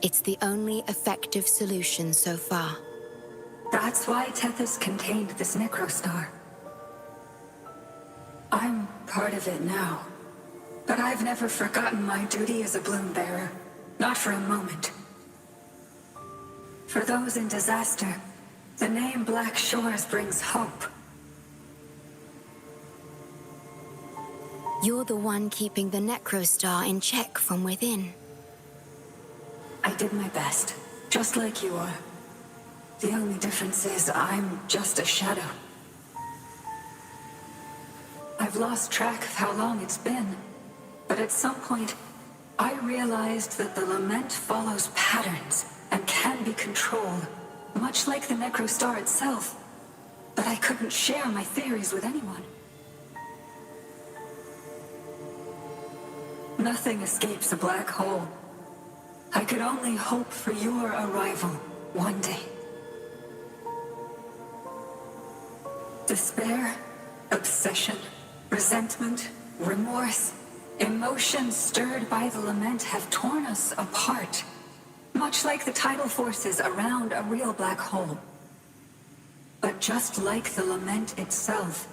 It's the only effective solution so far. That's why Tethys contained this necrostar. I'm part of it now, but I've never forgotten my duty as a bloom bearer. Not for a moment. For those in disaster, the name Black Shores brings hope. You're the one keeping the necrostar in check from within. I did my best, just like you are. The only difference is I'm just a shadow. I've lost track of how long it's been, but at some point, I realized that the lament follows patterns and can be controlled, much like the necrostar itself. But I couldn't share my theories with anyone. Nothing escapes a black hole. I could only hope for your arrival one day. Despair, obsession, resentment, remorse, emotions stirred by the lament have torn us apart, much like the tidal forces around a real black hole. But just like the lament itself,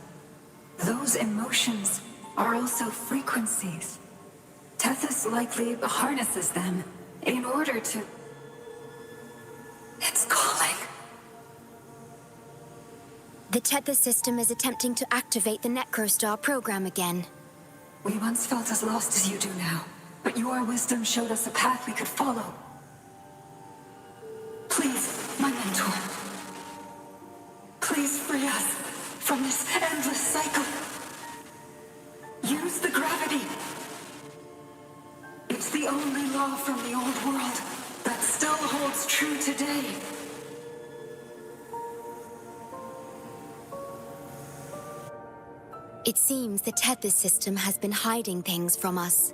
those emotions are also frequencies. Tethys likely harnesses them in order to... It's calling. The Tethys system is attempting to activate the necrostar program again. We once felt as lost as you do now, but your wisdom showed us a path we could follow. Please, my mentor. Please free us from this endless cycle. Use the gravity. It's the only law from the old world that still holds true today. It seems the Tethys system has been hiding things from us.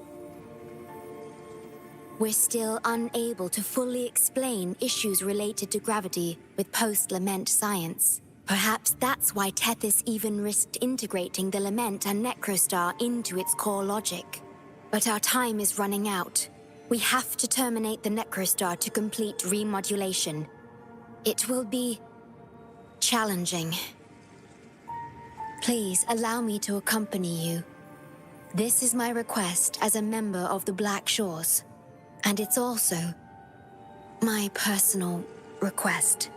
We're still unable to fully explain issues related to gravity with post-lament science. Perhaps that's why Tethys even risked integrating the lament and necrostar into its core logic. But our time is running out. We have to terminate the necrostar to complete remodulation. It will be challenging. Please allow me to accompany you. This is my request as a member of the Black Shores. And it's also my personal request.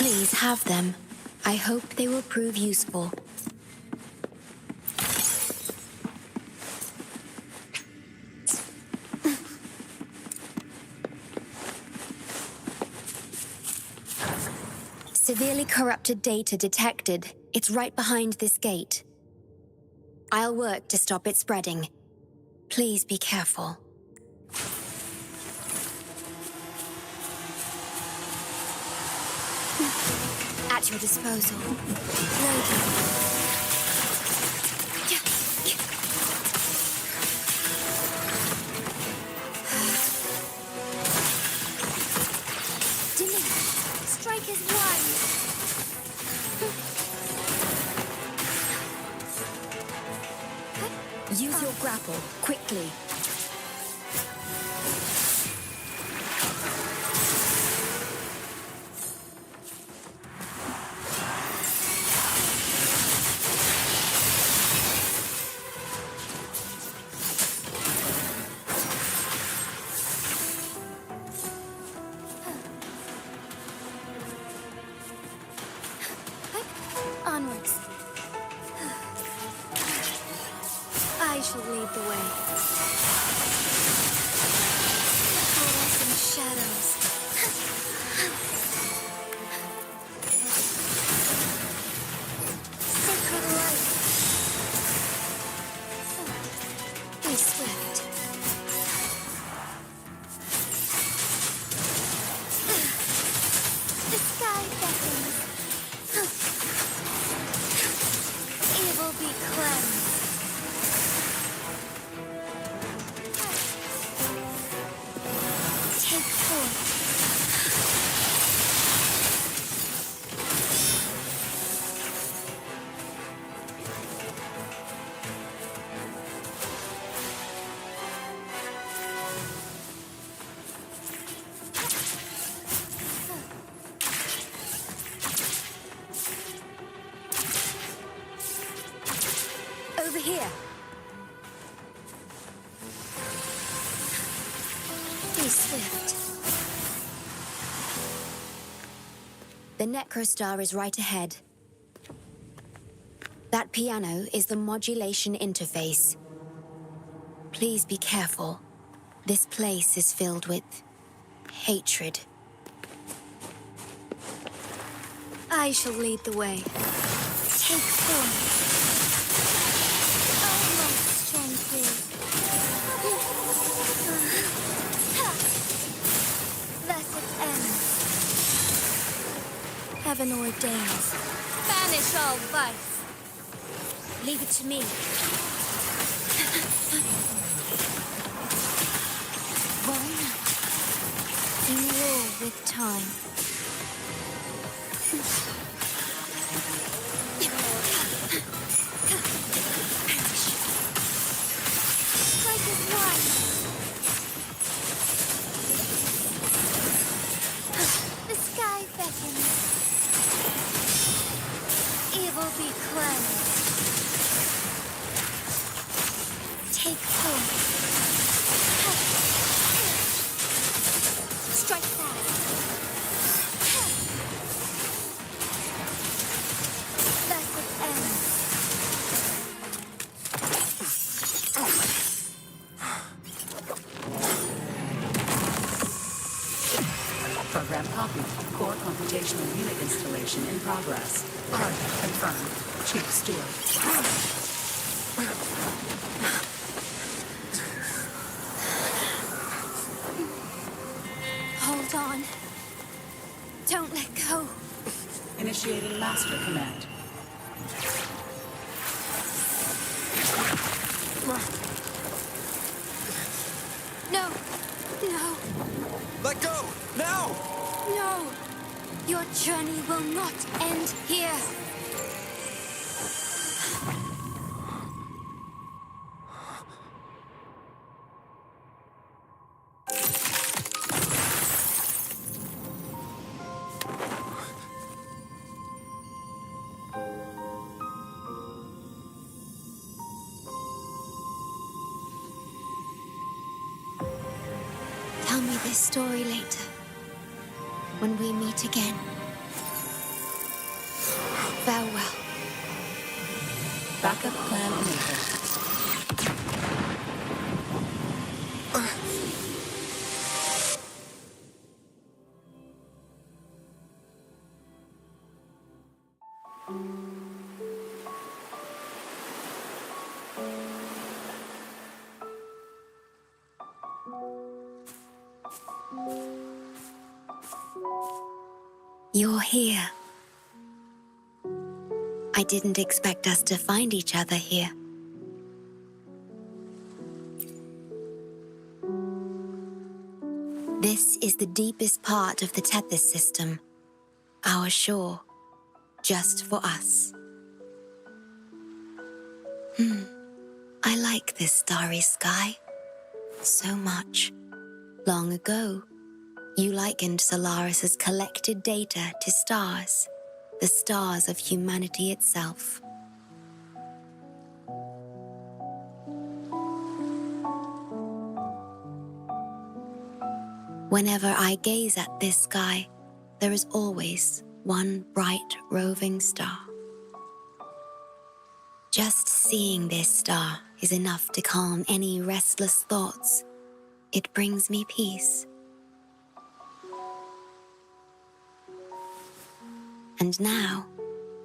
Please have them. I hope they will prove useful. Severely corrupted data detected. It's right behind this gate. I'll work to stop it spreading. Please be careful. At your disposal. Loading. Strike is one. Use your grapple, quickly. Onwards. I shall lead the way. Fluorescent shadows. Sacred light. Be swift. The sky beckons. Evil be cleansed. Take forth. Over here. Be swift. The Necrostar is right ahead. That piano is the modulation interface. Please be careful. This place is filled with hatred. I shall lead the way. Take forth. Almost strengthy. Blessed end. Heaven ordains. Banish all vice. Leave it to me. In war with time. Strike as one. The sky beckons. Evil be cleansed. Take forth. Strike fast. Blessed end. Program copied. Core computational unit installation in progress. Target confirmed. Chief Steward. Hold on. Don't let go. Initiating master command. No. No. Let go! Now! No. Your journey will not end here. Tell me this story later, when we meet again. Farewell. Backup plan enabled. You're here. I didn't expect us to find each other here. This is the deepest part of the Tethys system, our shore, just for us. I like this starry sky so much. Long ago, you likened Solaris's collected data to stars, the stars of humanity itself. Whenever I gaze at this sky, there is always one bright roving star. Just seeing this star is enough to calm any restless thoughts. It brings me peace. And now,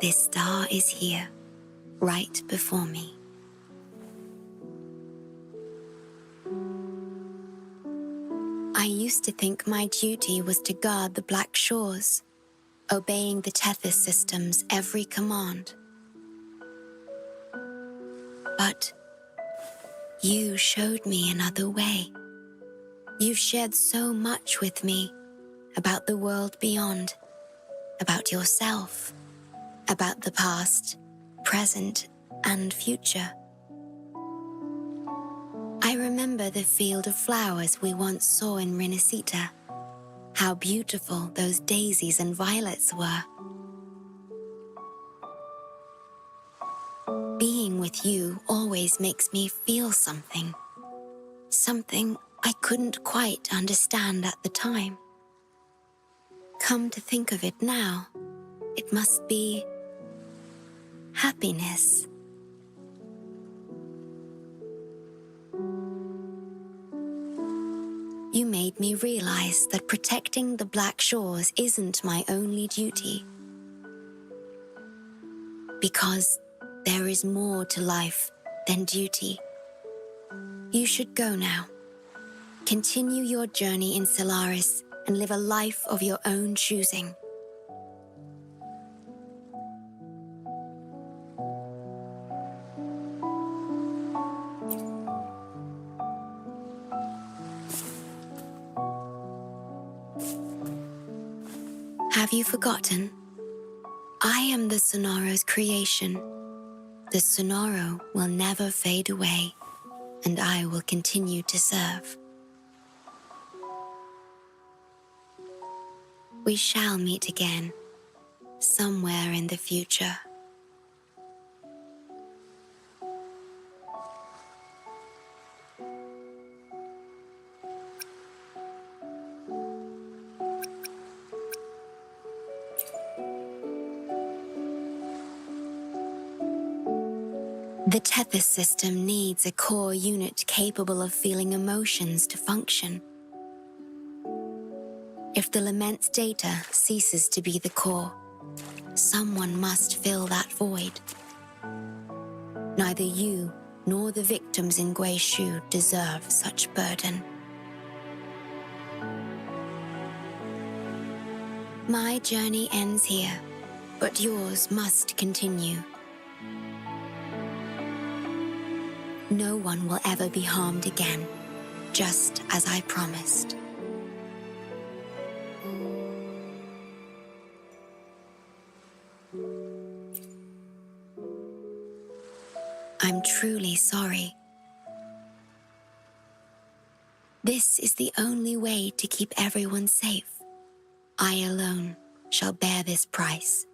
this star is here, right before me. I used to think my duty was to guard the Black Shores, obeying the Tethys system's every command. But you showed me another way. You've shared so much with me about the world beyond, about yourself, about the past, present, and future. I remember the field of flowers we once saw in Rinasita, how beautiful those daisies and violets were. Being with you always makes me feel something. Something I couldn't quite understand at the time. Come to think of it now, it must be happiness. You made me realize that protecting the Black Shores isn't my only duty. Because there is more to life than duty. You should go now. Continue your journey in Solaris and live a life of your own choosing. Have you forgotten? I am the Sonoro's creation. The Sonoro will never fade away, and I will continue to serve. We shall meet again, somewhere in the future. The Tethys system needs a core unit capable of feeling emotions to function. If the Lament's data ceases to be the core, someone must fill that void. Neither you nor the victims in Guishu deserve such burden. My journey ends here, but yours must continue. No one will ever be harmed again, just as I promised. I'm truly sorry. This is the only way to keep everyone safe. I alone shall bear this price.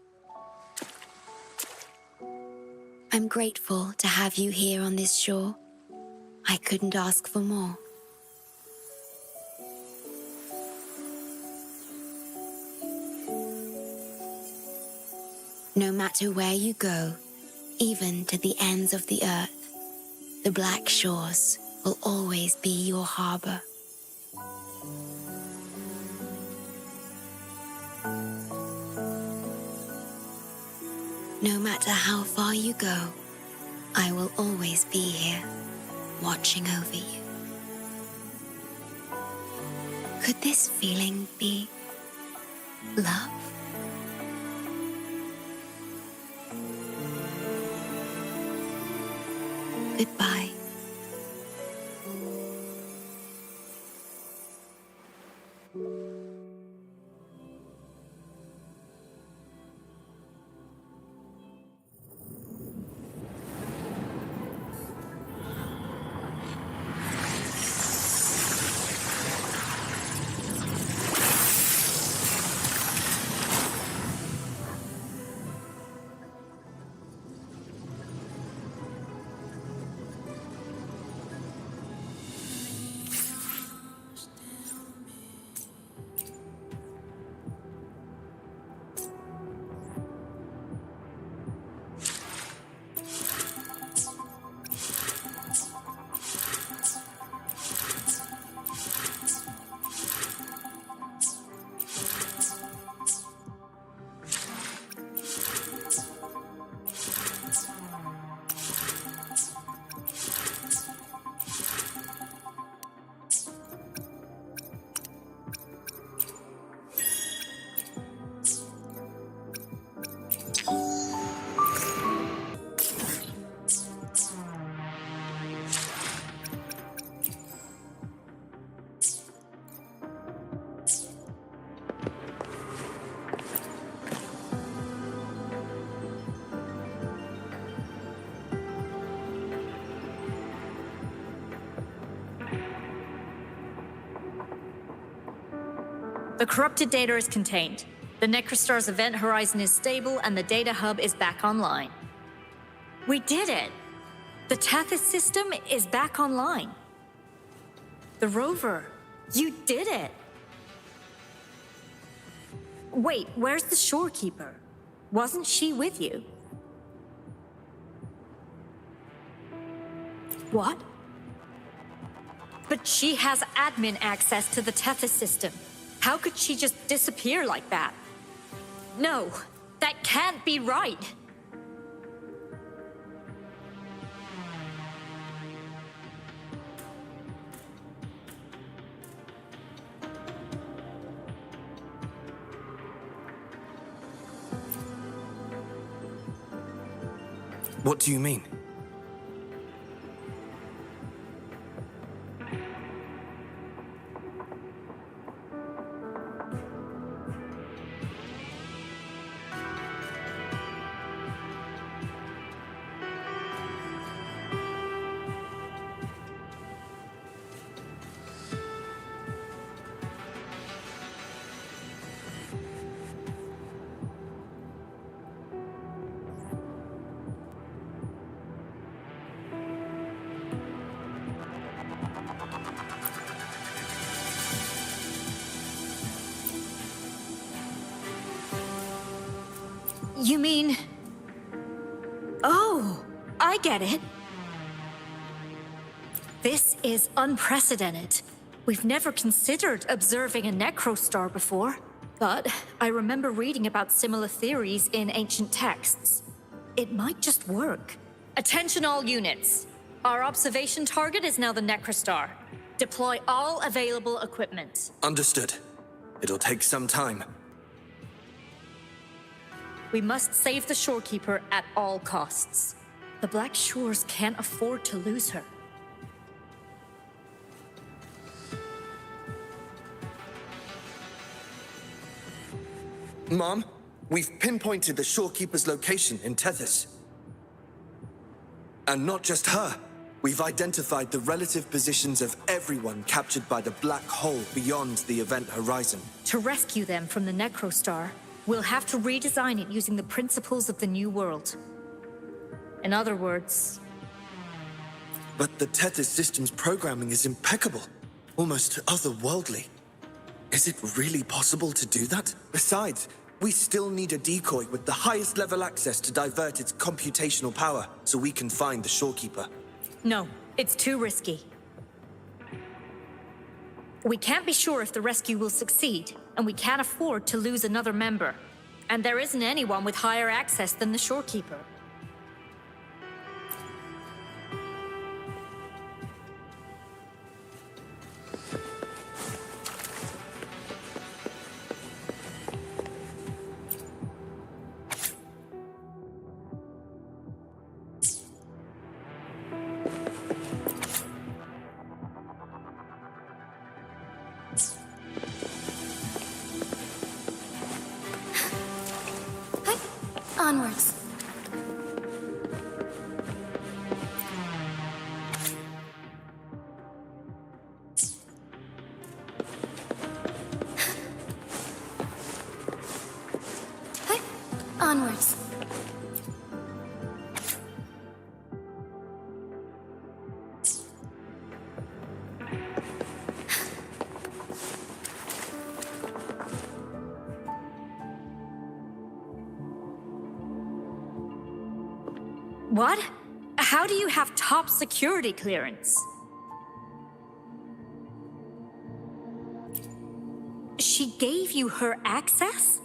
I'm grateful to have you here on this shore. I couldn't ask for more. No matter where you go, even to the ends of the earth, the Black Shores will always be your harbor. No matter how far you go, I will always be here, watching over you. Could this feeling be love? Goodbye. The corrupted data is contained. The Necrostar's event horizon is stable and the data hub is back online. We did it! The Tethys system is back online. The rover, you did it! Wait, where's the ShoreKeeper? Wasn't she with you? What? But she has admin access to the Tethys system. How could she just disappear like that? No, that can't be right. What do you mean? You mean... Oh, I get it. This is unprecedented. We've never considered observing a Necrostar before, but I remember reading about similar theories in ancient texts. It might just work. Attention all units. Our observation target is now the Necrostar. Deploy all available equipment. Understood. It'll take some time. We must save the ShoreKeeper at all costs. The Black Shores can't afford to lose her. Mom, we've pinpointed the ShoreKeeper's location in Tethys. And not just her. We've identified the relative positions of everyone captured by the black hole beyond the event horizon. To rescue them from the Necrostar, we'll have to redesign it using the principles of the New World. In other words... But the Tethys system's programming is impeccable. Almost otherworldly. Is it really possible to do that? Besides, We still need a decoy with the highest level access to divert its computational power so we can find the ShoreKeeper. No, it's too risky. We can't be sure if the rescue will succeed, and we can't afford to lose another member. And there isn't anyone with higher access than the ShoreKeeper. Onwards. Onwards. What? How do you have top security clearance? She gave you her access?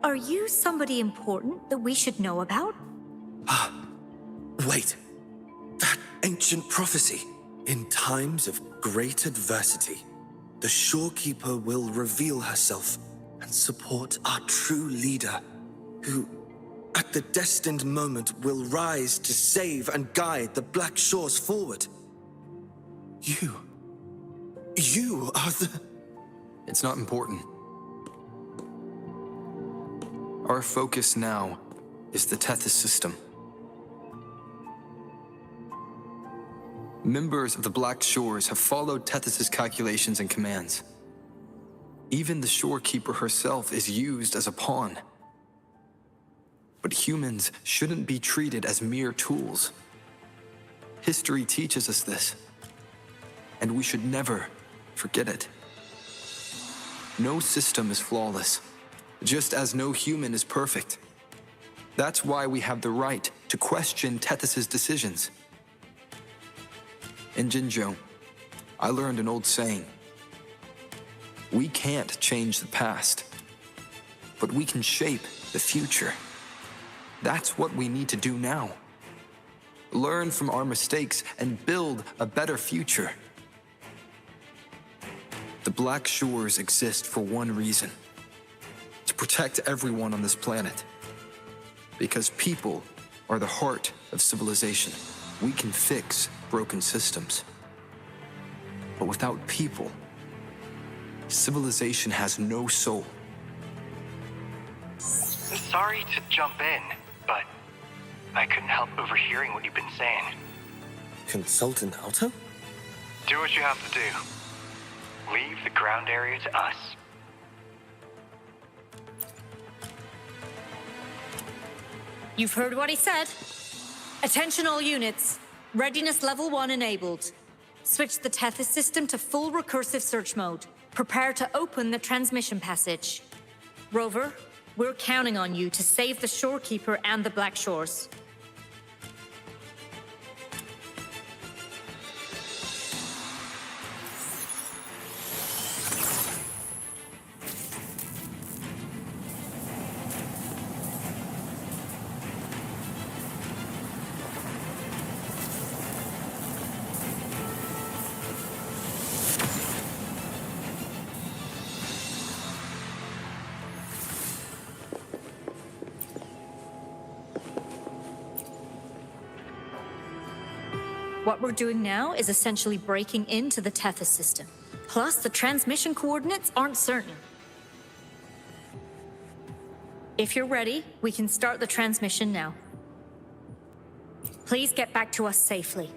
Are you somebody important that we should know about? Wait. That ancient prophecy. In times of great adversity, the ShoreKeeper will reveal herself and support our true leader, who, at the destined moment, will rise to save and guide the Black Shores forward. You are the... It's not important. Our focus now is the Tethys system. Members of the Black Shores have followed Tethys' calculations and commands. Even the ShoreKeeper herself is used as a pawn. But humans shouldn't be treated as mere tools. History teaches us this, and we should never forget it. No system is flawless, just as no human is perfect. That's why we have the right to question Tethys' decisions. In Jinzhou, I learned an old saying. We can't change the past, but we can shape the future. That's what we need to do now. Learn from our mistakes and build a better future. The Black Shores exist for one reason: to protect everyone on this planet. Because people are the heart of civilization. We can fix broken systems. But without people, civilization has no soul. Sorry to jump in, but I couldn't help overhearing what you've been saying. Consultant Alto? Do what you have to do. Leave the ground area to us. You've heard what he said. Attention all units. Readiness level 1 enabled. Switch the Tethys system to full recursive search mode. Prepare to open the transmission passage. Rover, we're counting on you to save the ShoreKeeper and the Black Shores. What we're doing now is essentially breaking into the Tethys system. Plus, the transmission coordinates aren't certain. If you're ready, we can start the transmission now. Please get back to us safely.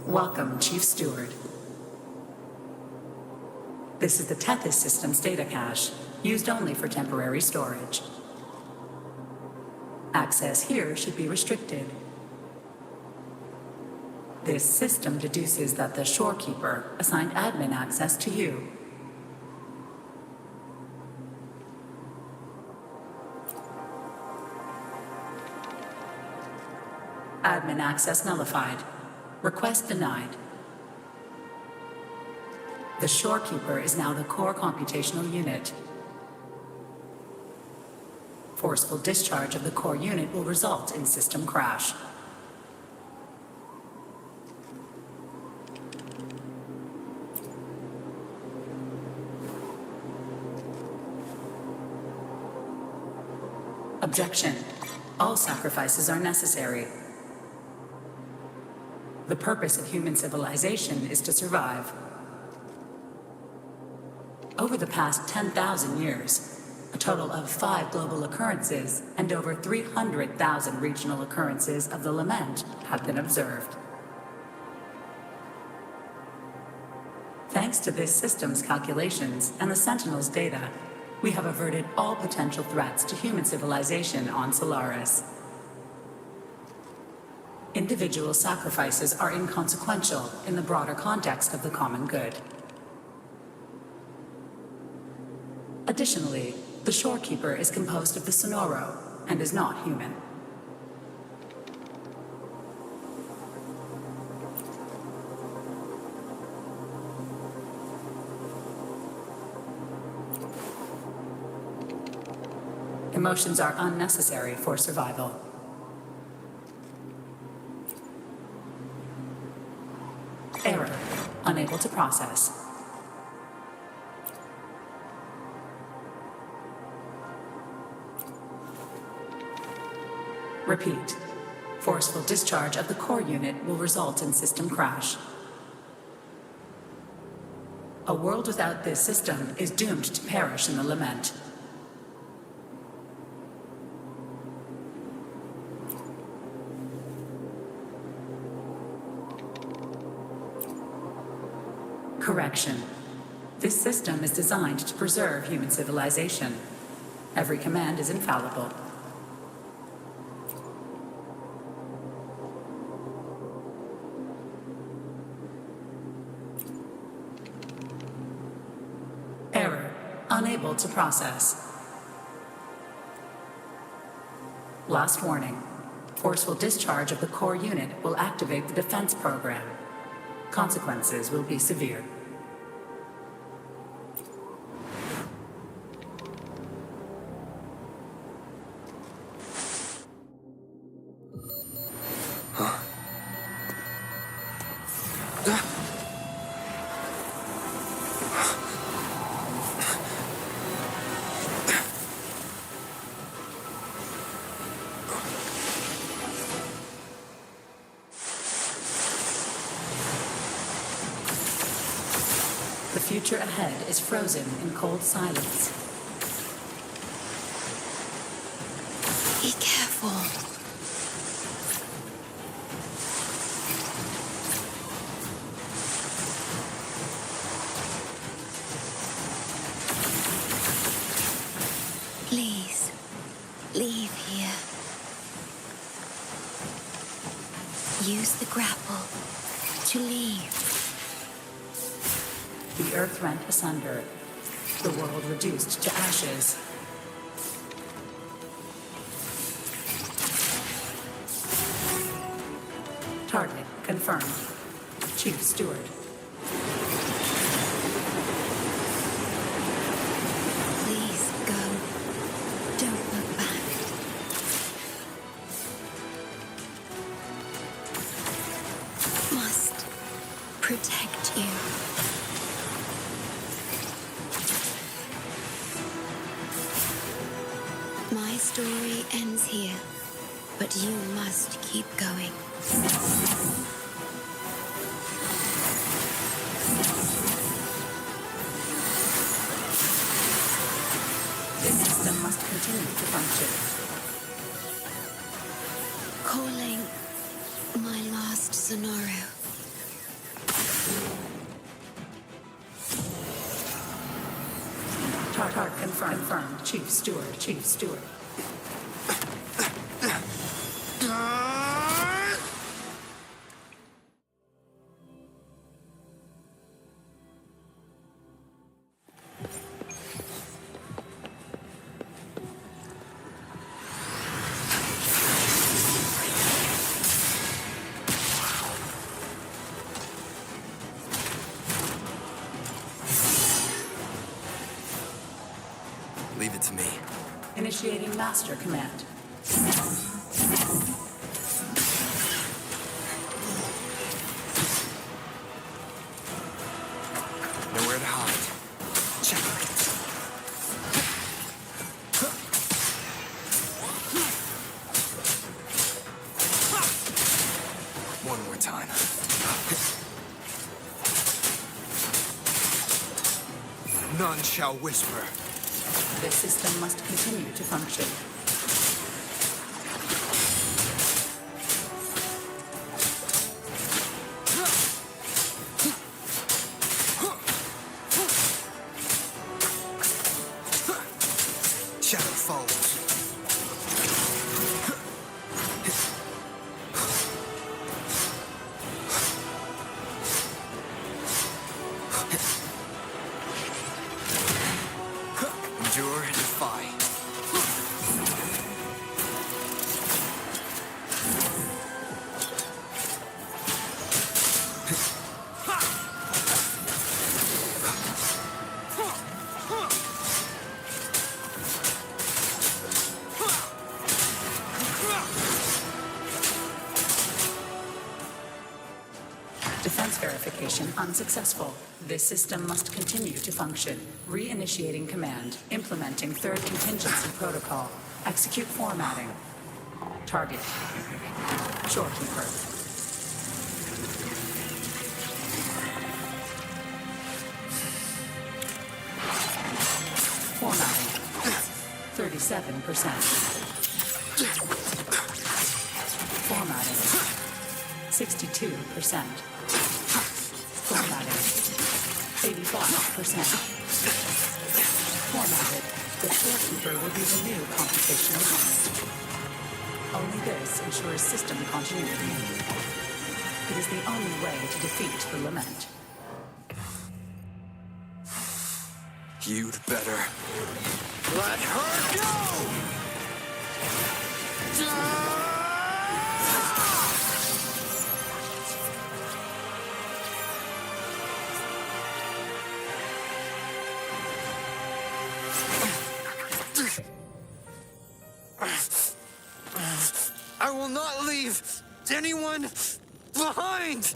Welcome, Chief Steward. This is the Tethys System's data cache. Used only for temporary storage. Access here should be restricted. This system deduces that the ShoreKeeper assigned admin access to you. Admin access nullified. Request denied. The ShoreKeeper is now the core computational unit. Forceful discharge of the core unit will result in system crash. Objection. All sacrifices are necessary. The purpose of human civilization is to survive. Over the past 10,000 years, a total of 5 global occurrences and over 300,000 regional occurrences of the lament have been observed. Thanks to this system's calculations and the Sentinel's data, we have averted all potential threats to human civilization on Solaris. Individual sacrifices are inconsequential in the broader context of the common good. Additionally, the ShoreKeeper is composed of the Sonoro and is not human. Emotions are unnecessary for survival. Error. Unable to process. Repeat. Forceful discharge of the core unit will result in system crash. A world without this system is doomed to perish in the lament. Correction. This system is designed to preserve human civilization. Every command is infallible. Error. Unable to process. Last warning. Forceful discharge of the core unit will activate the defense program. Consequences will be severe. The future ahead is frozen in cold silence. Be careful. Please, leave here. Use the grapple to leave. The earth rent asunder. The world reduced to ashes. Target confirmed. Chief Steward. Please go. Don't look back. Must protect you. My story ends here, but you must keep going. This system must continue to function. Calling my last Sonoro. Target confirmed. Chief Steward, Chief Steward. Leave it to me. Initiating Master Command. Nowhere to hide. Check it. One more time. None shall whisper. This system must continue to function. Shadow falls. Endure and defy. Defense verification unsuccessful. This system must continue to function. Reinitiating command. Implementing third contingency protocol. Execute formatting. Target. ShoreKeeper. Formatting. 37%. Formatting. 62%. Formatted. 85%. Formatted. The ShoreKeeper will be the new computational unit. Only this ensures system continuity. It is the only way to defeat the Lament. You'd better let her go! I will not leave anyone behind!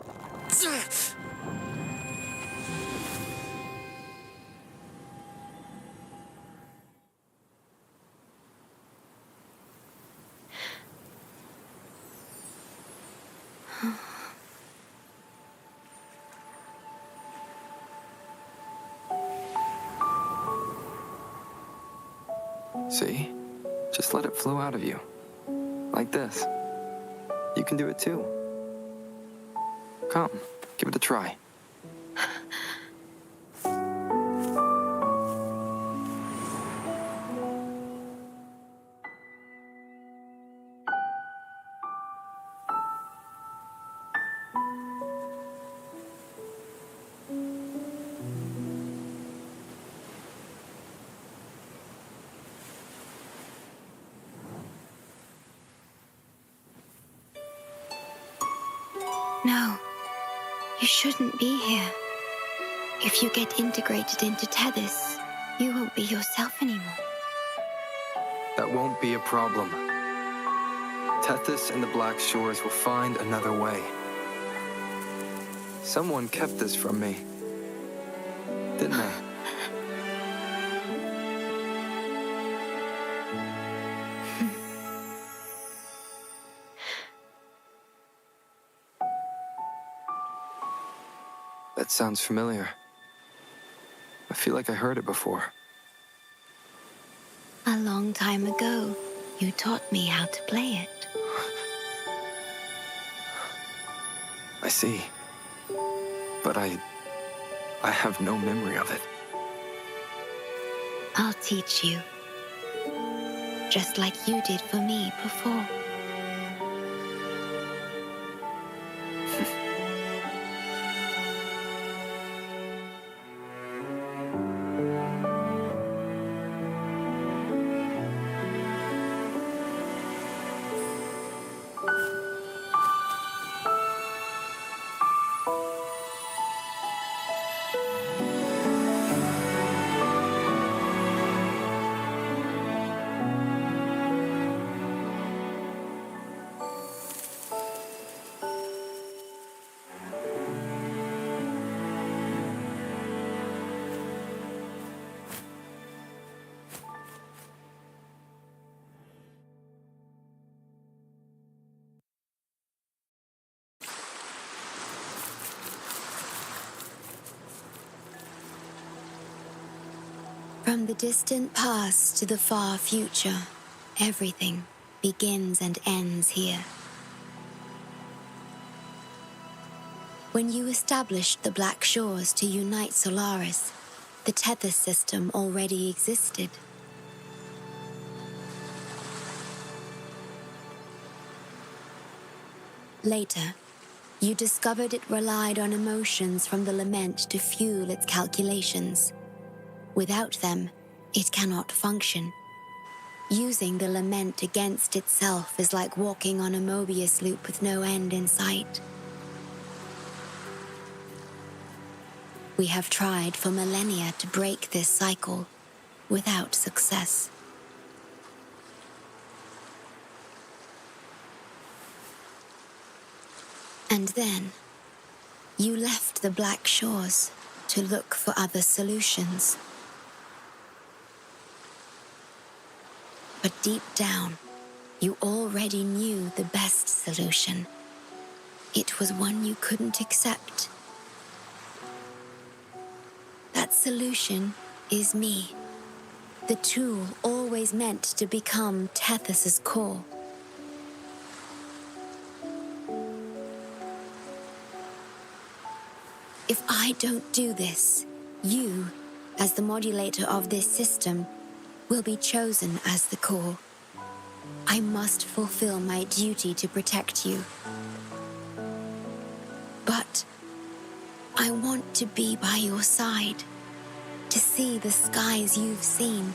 See? Just let it flow out of you. Like this. You can do it too. Come, give it a try. No, you shouldn't be here. If you get integrated into Tethys, you won't be yourself anymore. That won't be a problem. Tethys and the Black Shores will find another way. Someone kept this from me, didn't they? That sounds familiar. I feel like I heard it before. A long time ago, you taught me how to play it. I see. But I have no memory of it. I'll teach you. Just like you did for me before. From the distant past to the far future, everything begins and ends here. When you established the Black Shores to unite Solaris, the Tethys system already existed. Later, you discovered it relied on emotions from the lament to fuel its calculations. Without them, it cannot function. Using the lament against itself is like walking on a Mobius loop with no end in sight. We have tried for millennia to break this cycle, without success. And then, you left the Black Shores to look for other solutions. But deep down, you already knew the best solution. It was one you couldn't accept. That solution is me, the tool always meant to become Tethys's core. If I don't do this, you, as the modulator of this system, will be chosen as the core. I must fulfill my duty to protect you. But I want to be by your side, to see the skies you've seen,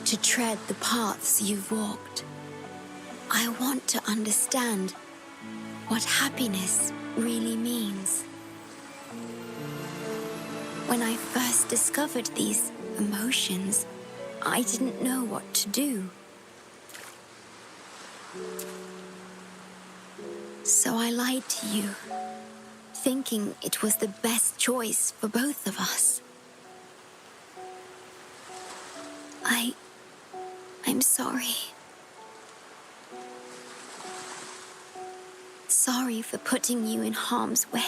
to tread the paths you've walked. I want to understand what happiness really means. When I first discovered these emotions, I didn't know what to do. So I lied to you, thinking it was the best choice for both of us. I'm sorry. Sorry for putting you in harm's way.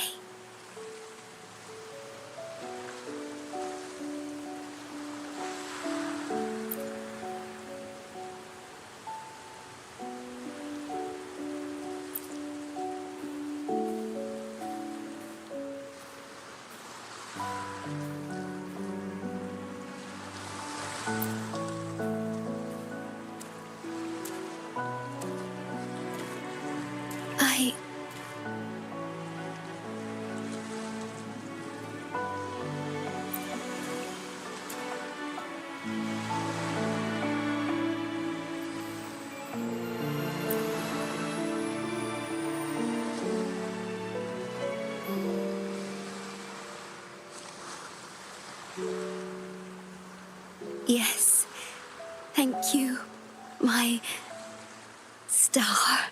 Yes, thank you, my star.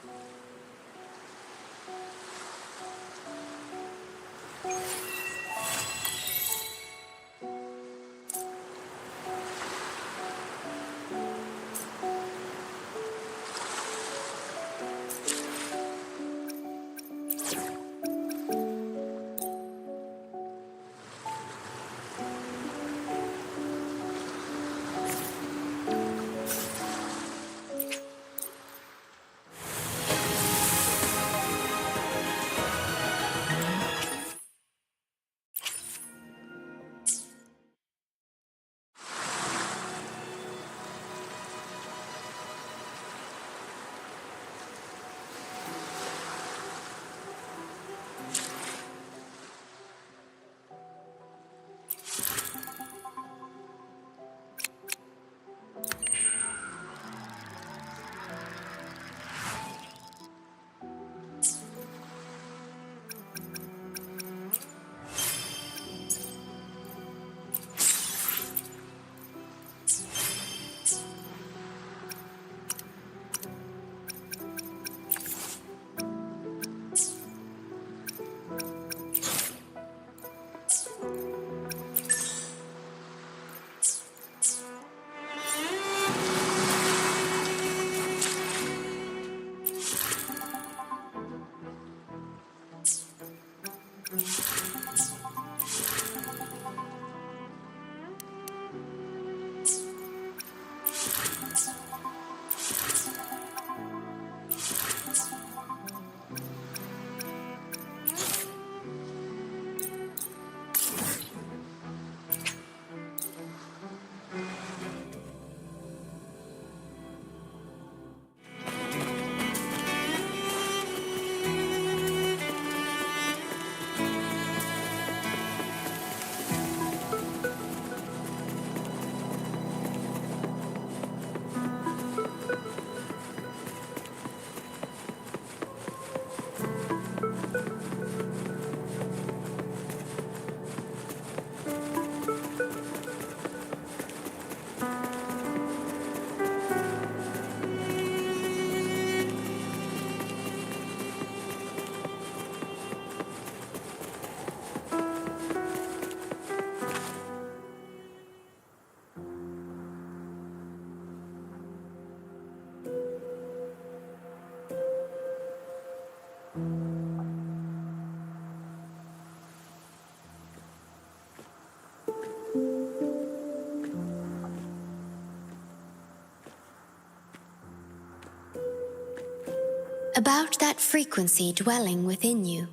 About that frequency dwelling within you.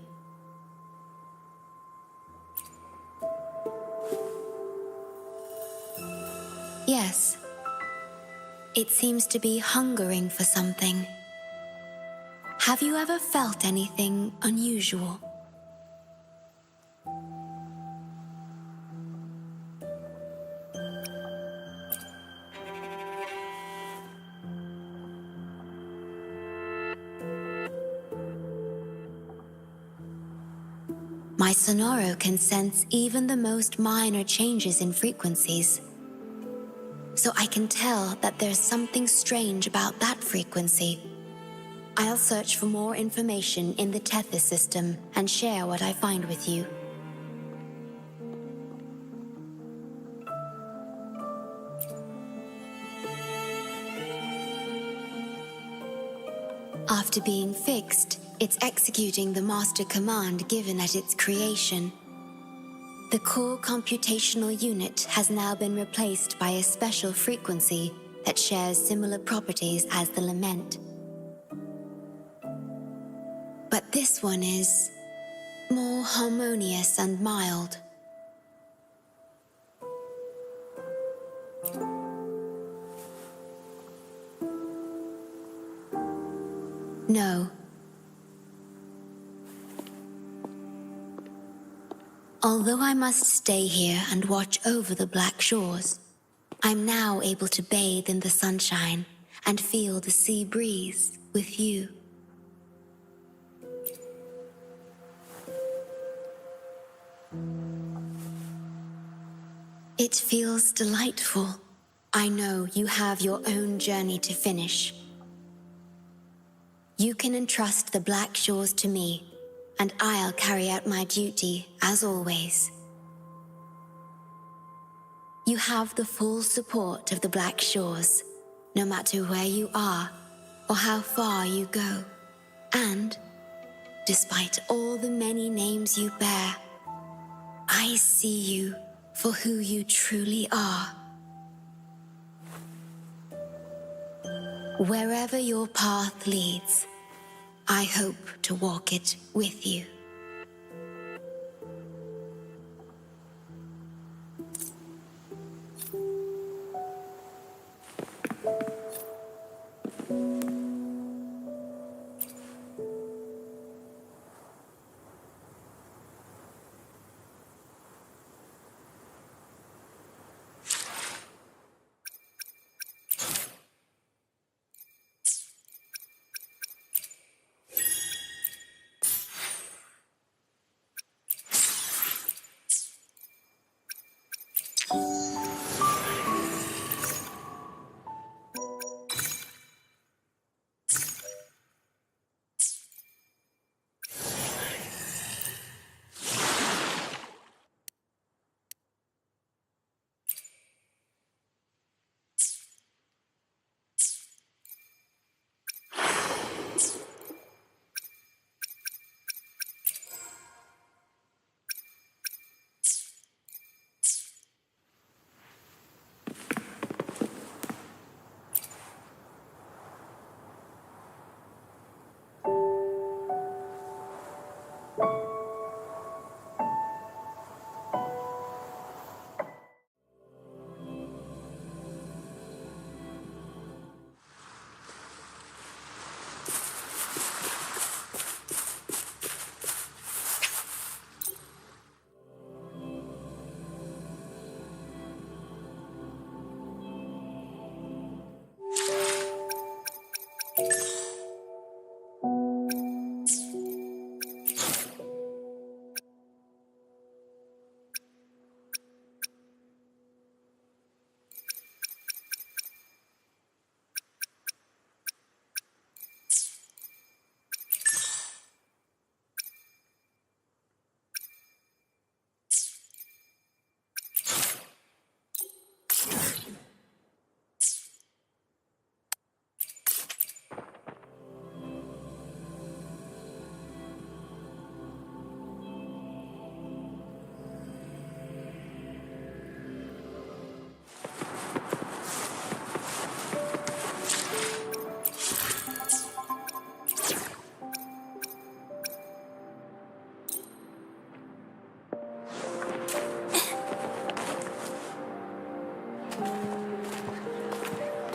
Yes. It seems to be hungering for something. Have you ever felt anything unusual? My Sonoro can sense even the most minor changes in frequencies. So I can tell that there's something strange about that frequency. I'll search for more information in the Tethys system and share what I find with you. After being fixed, it's executing the master command given at its creation. The core computational unit has now been replaced by a special frequency that shares similar properties as the lament. But this one is more harmonious and mild. No. Although I must stay here and watch over the Black Shores, I'm now able to bathe in the sunshine and feel the sea breeze with you. It feels delightful. I know you have your own journey to finish. You can entrust the Black Shores to me, and I'll carry out my duty as always. You have the full support of the Black Shores, no matter where you are or how far you go. And, despite all the many names you bear, I see you for who you truly are. Wherever your path leads, I hope to walk it with you.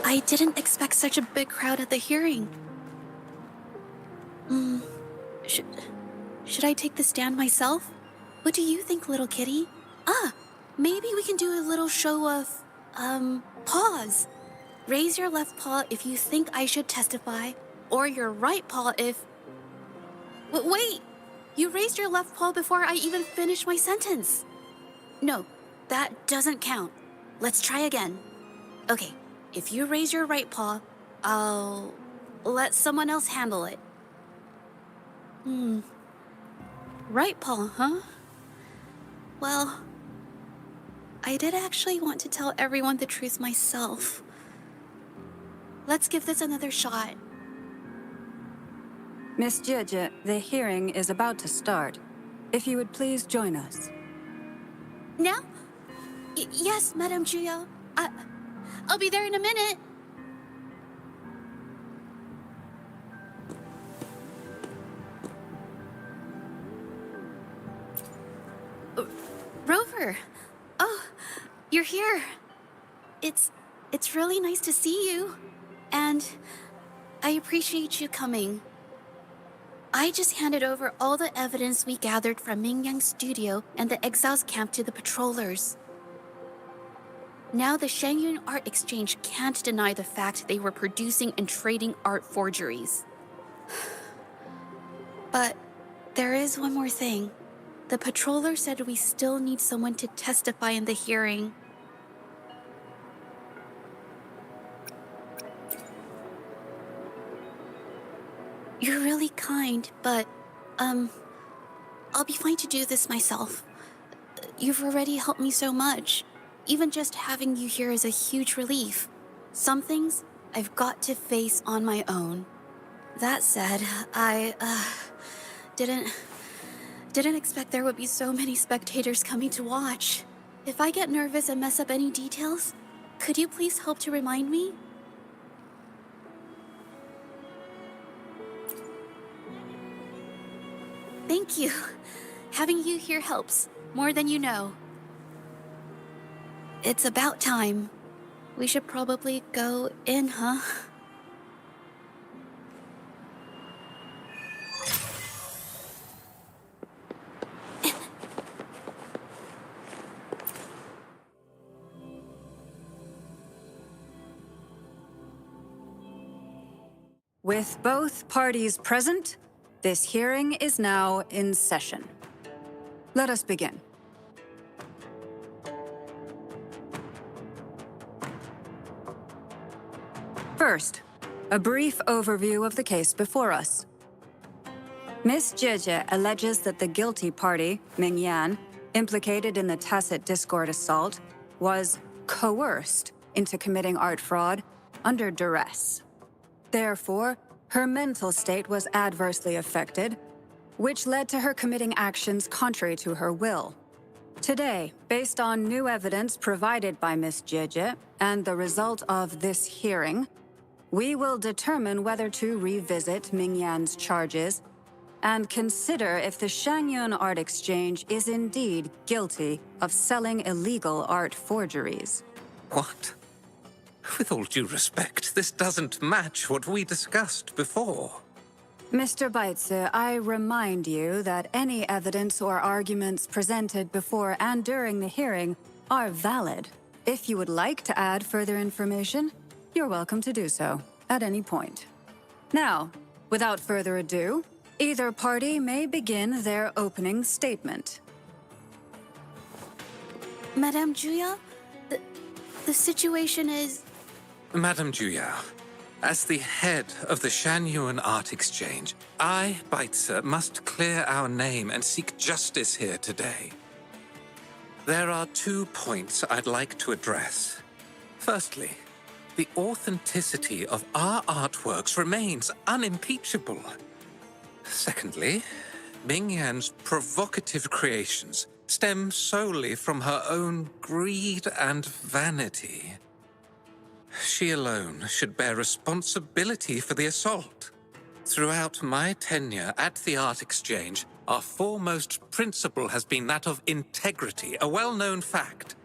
I didn't expect such a big crowd at the hearing. Should I take the stand myself? What do you think, little kitty? Maybe we can do a little show of, paws. Raise your left paw if you think I should testify, or your right paw if... Wait! You raised your left paw before I even finished my sentence. No, that doesn't count. Let's try again. Okay, if you raise your right paw, I'll let someone else handle it. Right paw, huh? Well, I did actually want to tell everyone the truth myself. Let's give this another shot. Miss Jeje, the hearing is about to start. If you would please join us. Now? Yes, Madame Juya. I'll be there in a minute. Rover. Oh, you're here. It's really nice to see you. And I appreciate you coming. I just handed over all the evidence we gathered from Mingyang's studio and the exiles camp to the patrollers. Now the Shangyun Art Exchange can't deny the fact they were producing and trading art forgeries. But there is one more thing. The patroller said we still need someone to testify in the hearing. You're really kind, but, I'll be fine to do this myself. You've already helped me so much. Even just having you here is a huge relief. Some things I've got to face on my own. That said, I, didn't expect there would be so many spectators coming to watch. If I get nervous and mess up any details, could you please help to remind me? Thank you. Having you here helps, more than you know. It's about time. We should probably go in, huh? With both parties present, this hearing is now in session. Let us begin. First, a brief overview of the case before us. Miss Jeje alleges that the guilty party, Mingyan, implicated in the tacit discord assault, was coerced into committing art fraud under duress. Therefore, her mental state was adversely affected, which led to her committing actions contrary to her will. Today, based on new evidence provided by Miss Jeje and the result of this hearing, we will determine whether to revisit Mingyan's charges and consider if the Shangyun Art Exchange is indeed guilty of selling illegal art forgeries. What? With all due respect, this doesn't match what we discussed before. Mr. Baitze, I remind you that any evidence or arguments presented before and during the hearing are valid. If you would like to add further information, you're welcome to do so at any point. Now, without further ado, either party may begin their opening statement. Madame Juya, the situation is... Madame Juya, as the head of the Shangyun Art Exchange, I, Baitze, must clear our name and seek justice here today. There are 2 points I'd like to address. Firstly, the authenticity of our artworks remains unimpeachable. Secondly, Mingyan's provocative creations stem solely from her own greed and vanity. She alone should bear responsibility for the assault. Throughout my tenure at the Art Exchange, our foremost principle has been that of integrity, a well-known fact.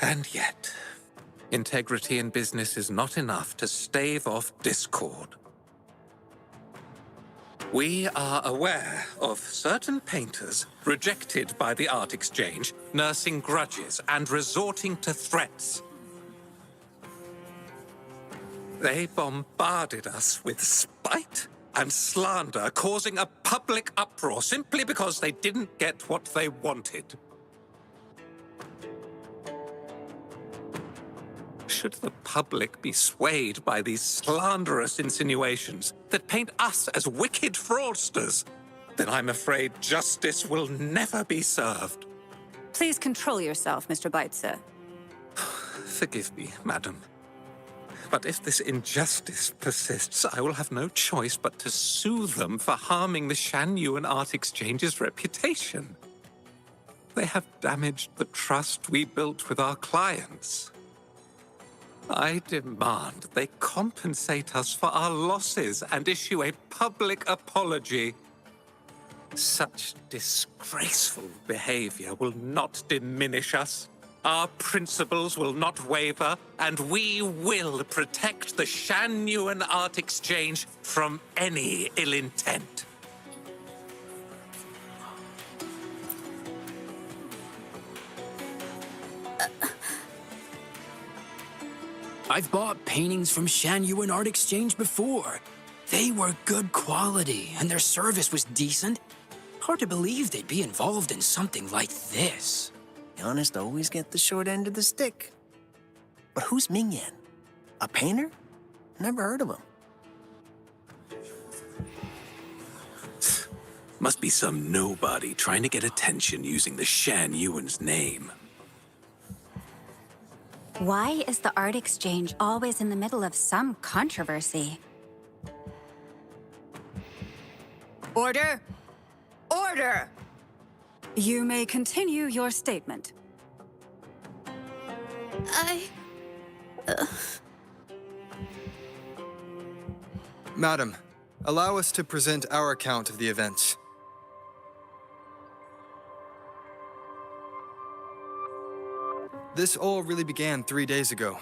And yet, Integrity in business is not enough to stave off discord. We are aware of certain painters rejected by the art exchange, nursing grudges and resorting to threats. They bombarded us with spite and slander, causing a public uproar simply because they didn't get what they wanted. Should the public be swayed by these slanderous insinuations that paint us as wicked fraudsters, then I'm afraid justice will never be served. Please control yourself, Mr. Beitzer. Forgive me, madam. But if this injustice persists, I will have no choice but to sue them for harming the Shan Yuan Art Exchange's reputation. They have damaged the trust we built with our clients. I demand they compensate us for our losses and issue a public apology. Such disgraceful behavior will not diminish us. Our principles will not waver, and we will protect the Shan Yuan Art Exchange from any ill intent. I've bought paintings from Shan Yuan Art Exchange before. They were good quality, and their service was decent. Hard to believe they'd be involved in something like this. The honest always get the short end of the stick. But who's Ming Yan? A painter? Never heard of him. Must be some nobody trying to get attention using the Shan Yuan's name. Why is the art exchange always in the middle of some controversy? Order! Order! You may continue your statement. Madam, allow us to present our account of the events. This all really began 3 days ago.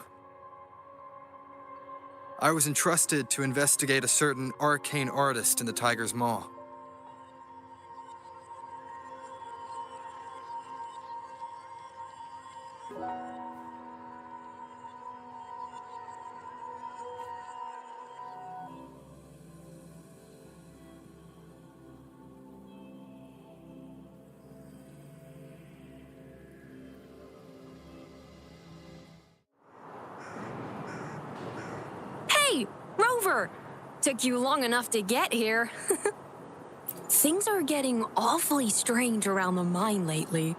I was entrusted to investigate a certain arcane artist in the Tiger's Maw. Hey, Rover! Took you long enough to get here. Things are getting awfully strange around the mine lately.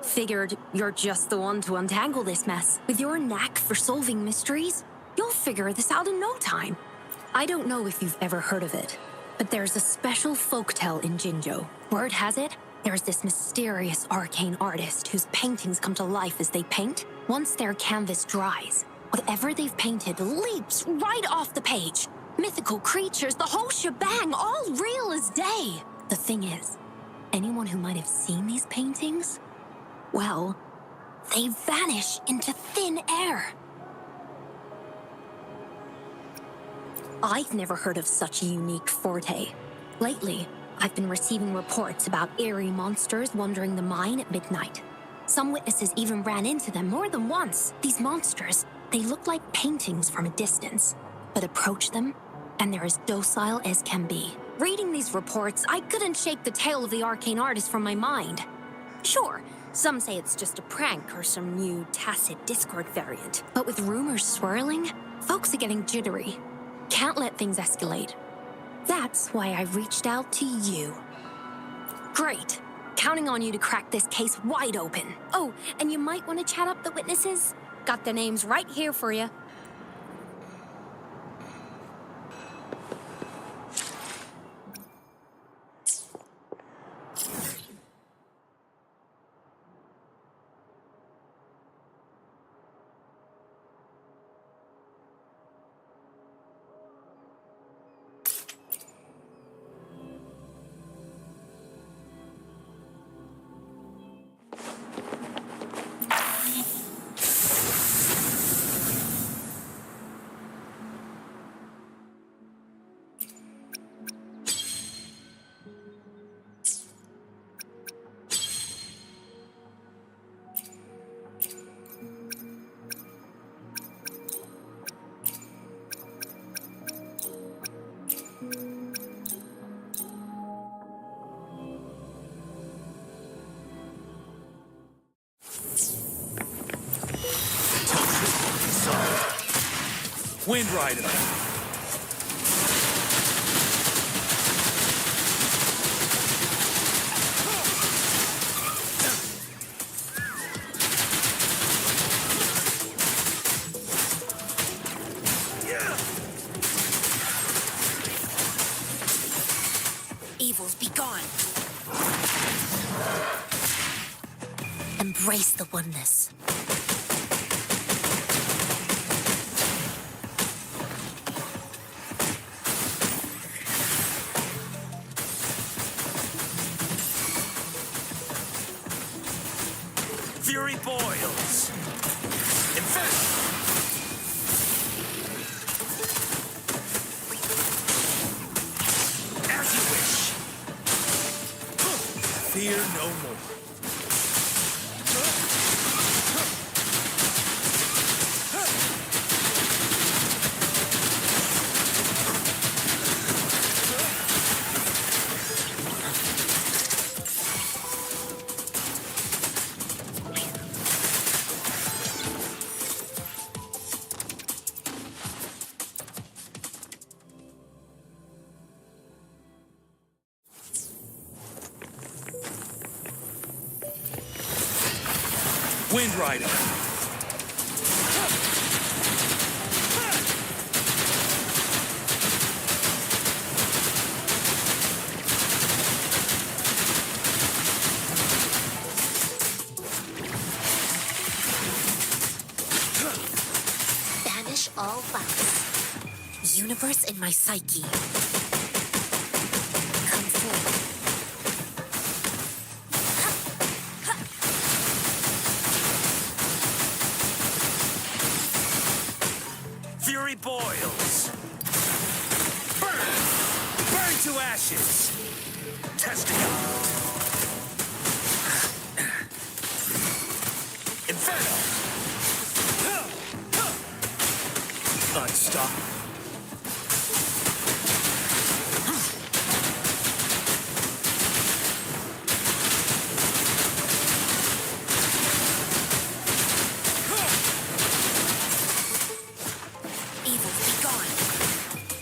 Figured you're just the one to untangle this mess. With your knack for solving mysteries, you'll figure this out in no time. I don't know if you've ever heard of it, but there's a special folktale in Jinzhou. Word has it, there's this mysterious arcane artist whose paintings come to life as they paint. Once their canvas dries, whatever they've painted leaps right off the page. Mythical creatures, the whole shebang, all real as day. The thing is, anyone who might have seen these paintings, well, they vanish into thin air. I've never heard of such a unique forte. Lately, I've been receiving reports about eerie monsters wandering the mine at midnight. Some witnesses even ran into them more than once. These monsters, they look like paintings from a distance, but approach them, and they're as docile as can be. Reading these reports, I couldn't shake the tale of the arcane artist from my mind. Sure, some say it's just a prank or some new tacit Discord variant, but with rumors swirling, folks are getting jittery. Can't let things escalate. That's why I reached out to you. Great. Counting on you to crack this case wide open. Oh, and you might want to chat up the witnesses. Got their names right here for you. Wind Rider. Evils, be gone. Embrace the oneness. Fury boils. Inferno. As you wish. Fear no more. Wind Rider. Banish all vice. Universe in my psyche. Come forward. Fury boils. Burn! Burn to ashes! Testing out. Inferno! Unstoppable.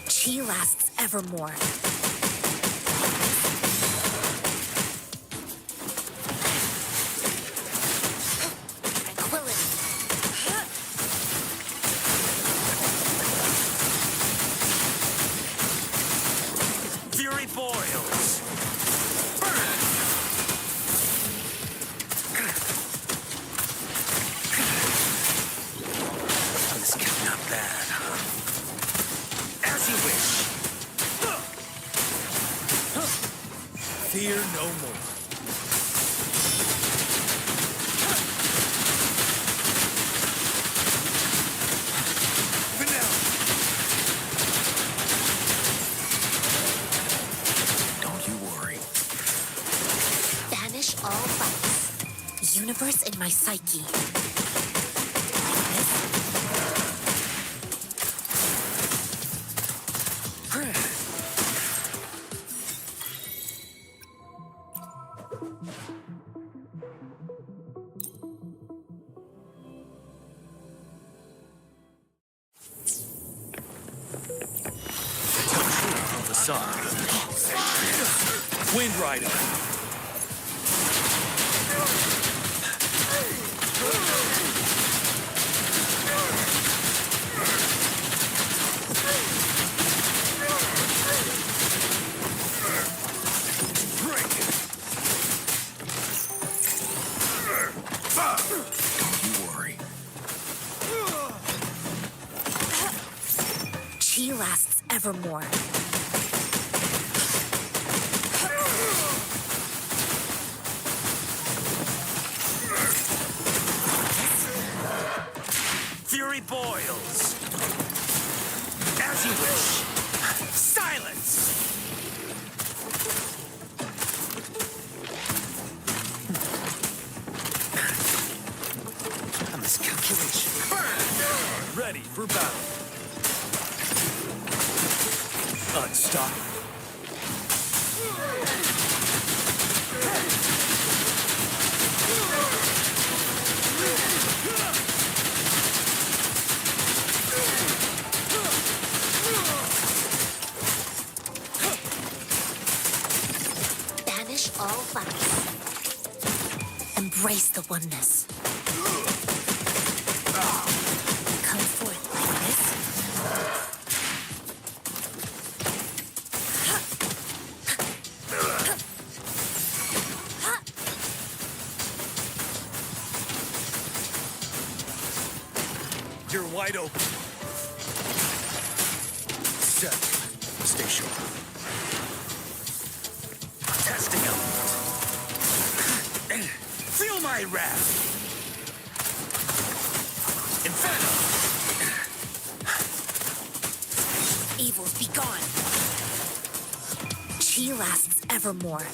Chi lasts evermore. Tranquility. Fury boils. Burn! This is not bad, huh? As you wish. Fear no more. Vanilla. Don't you worry. Banish all vice. Universe in my psyche. Wind Rider. Don't you worry. Chi lasts evermore. Fury boils. As you wish. Silence! A miscalculation. Burn! Ready for battle. Unstoppable. flaps. Embrace the oneness. Come forth like this. You're wide open. Set. Stay sharp. Testing out. Feel my wrath. Inferno. Evils be gone. Chi lasts evermore.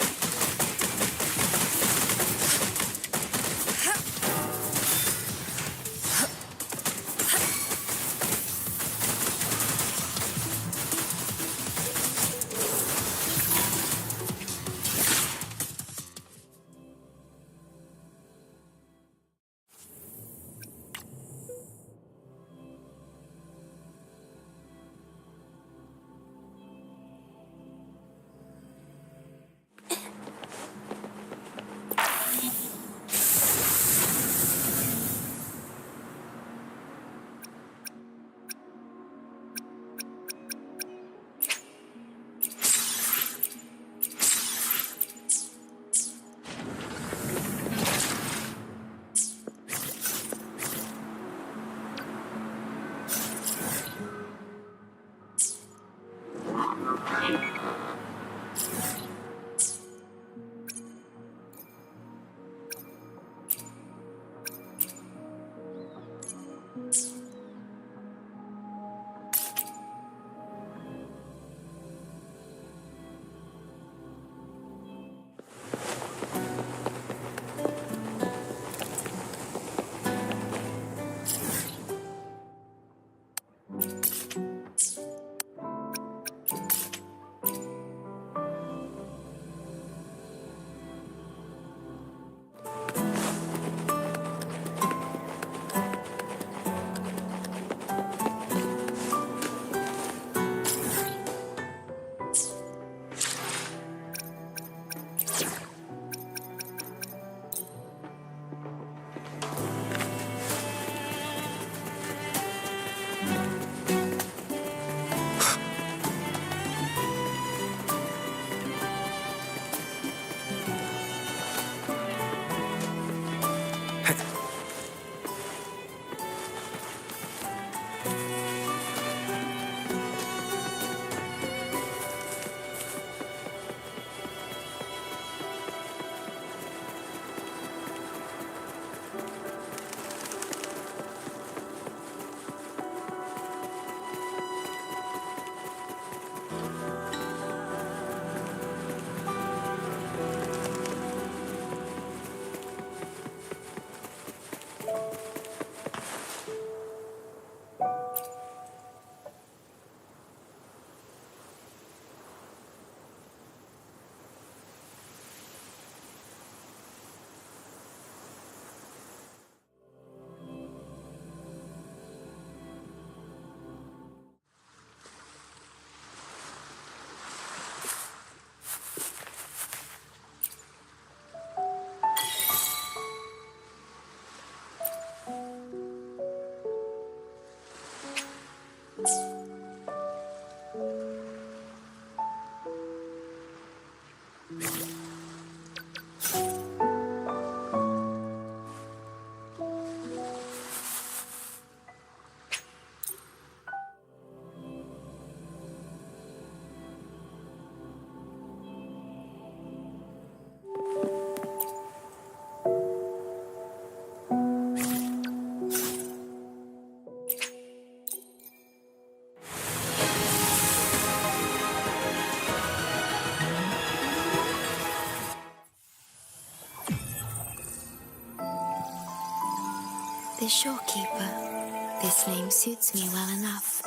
The ShoreKeeper. This name suits me well enough.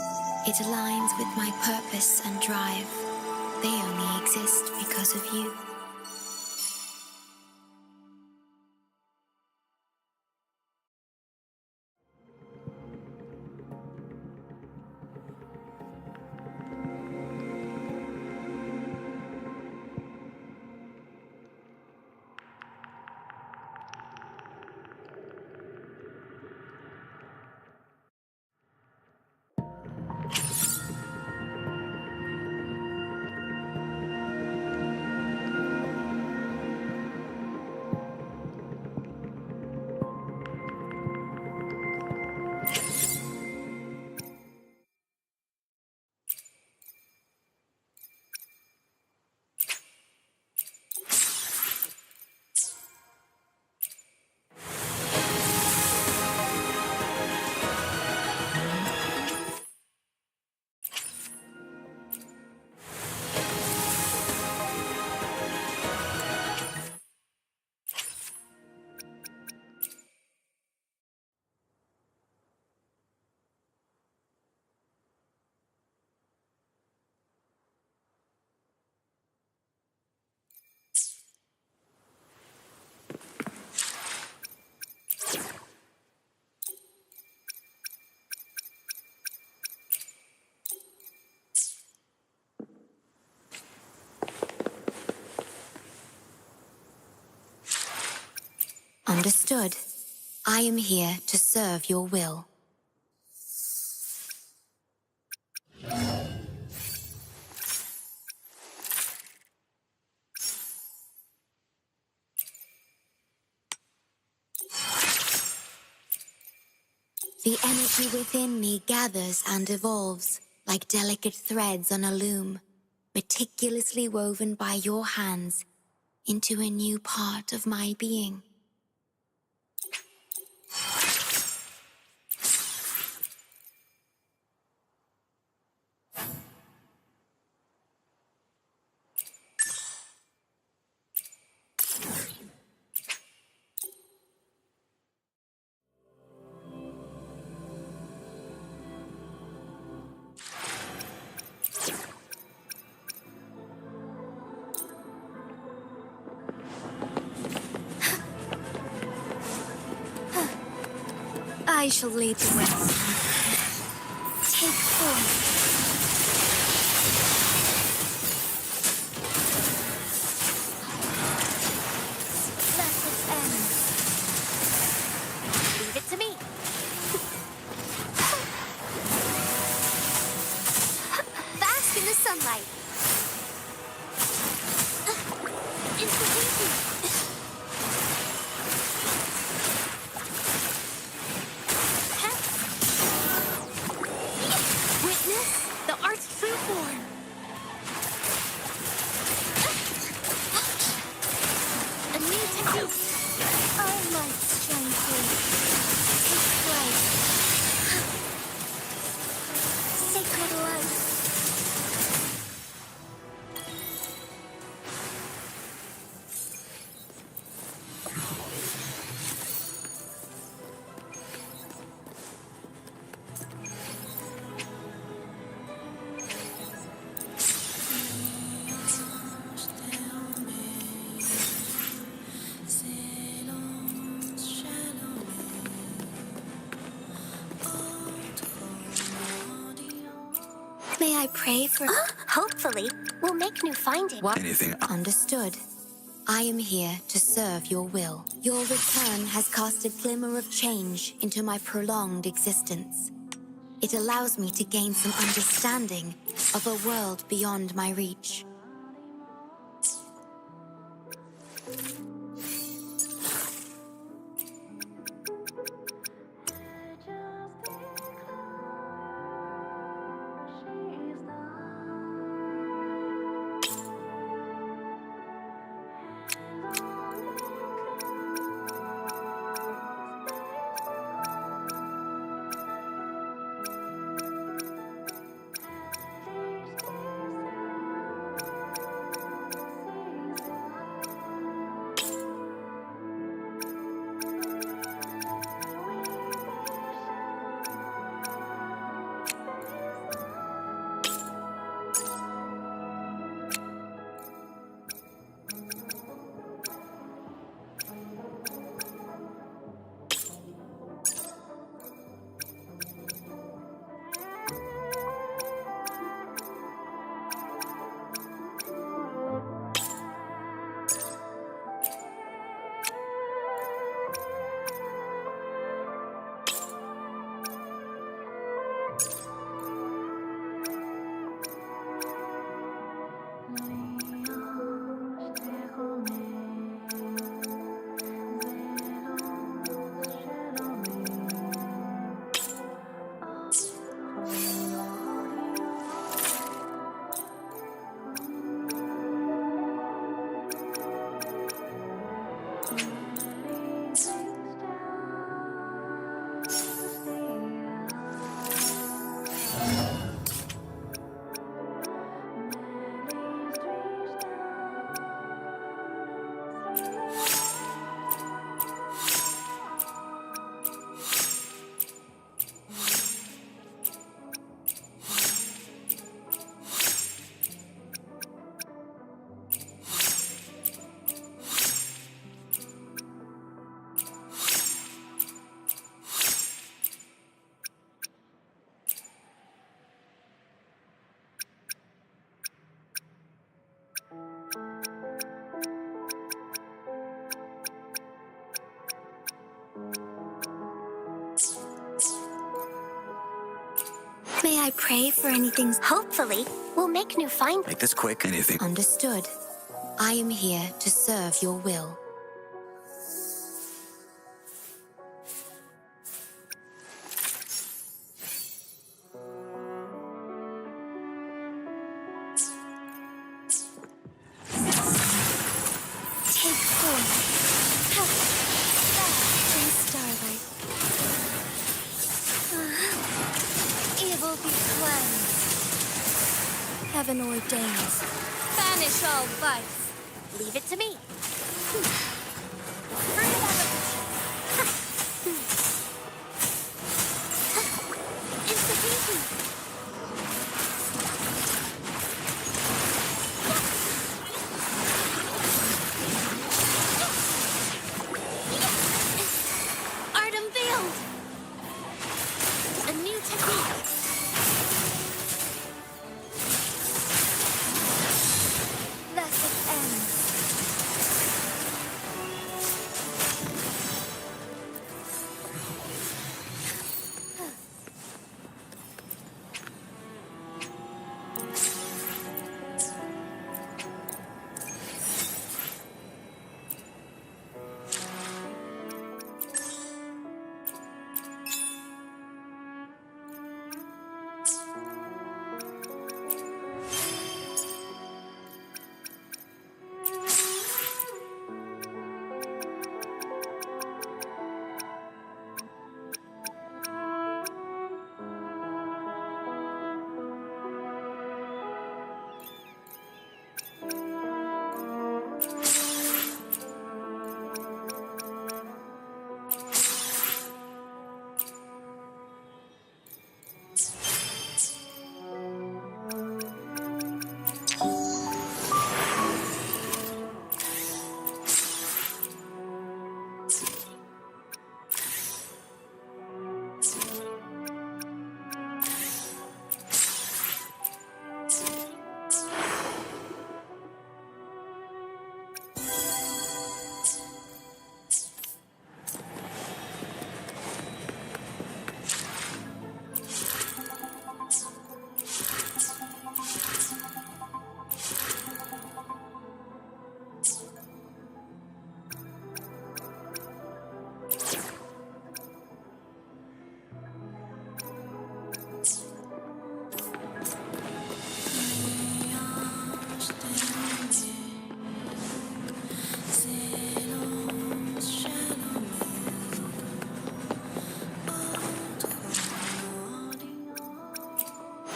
It aligns with my purpose and drive. They only exist because of you. Understood. I am here to serve your will. The energy within me gathers and evolves like delicate threads on a loom, meticulously woven by your hands into a new part of my being. I shall lead the way. Take form. Let it end. Leave it to me. Bask in the sunlight. Instantaneously. Witness the art's true form. A new technique. Our lights shine through. Take flight. Sacred light. May I pray for... Hopefully, we'll make new findings. What? Understood. I am here to serve your will. Your return has cast a glimmer of change into my prolonged existence. It allows me to gain some understanding of a world beyond my reach. May I pray for anything? Hopefully, we'll make new finds. Make this quick. Anything. Understood. I am here to serve your will. Take forth. Health, fast, and starlight. Evil be cleansed. Heaven ordains. Banish all vice. Leave it to me. Art unveiled. A new technique. Thus it ends.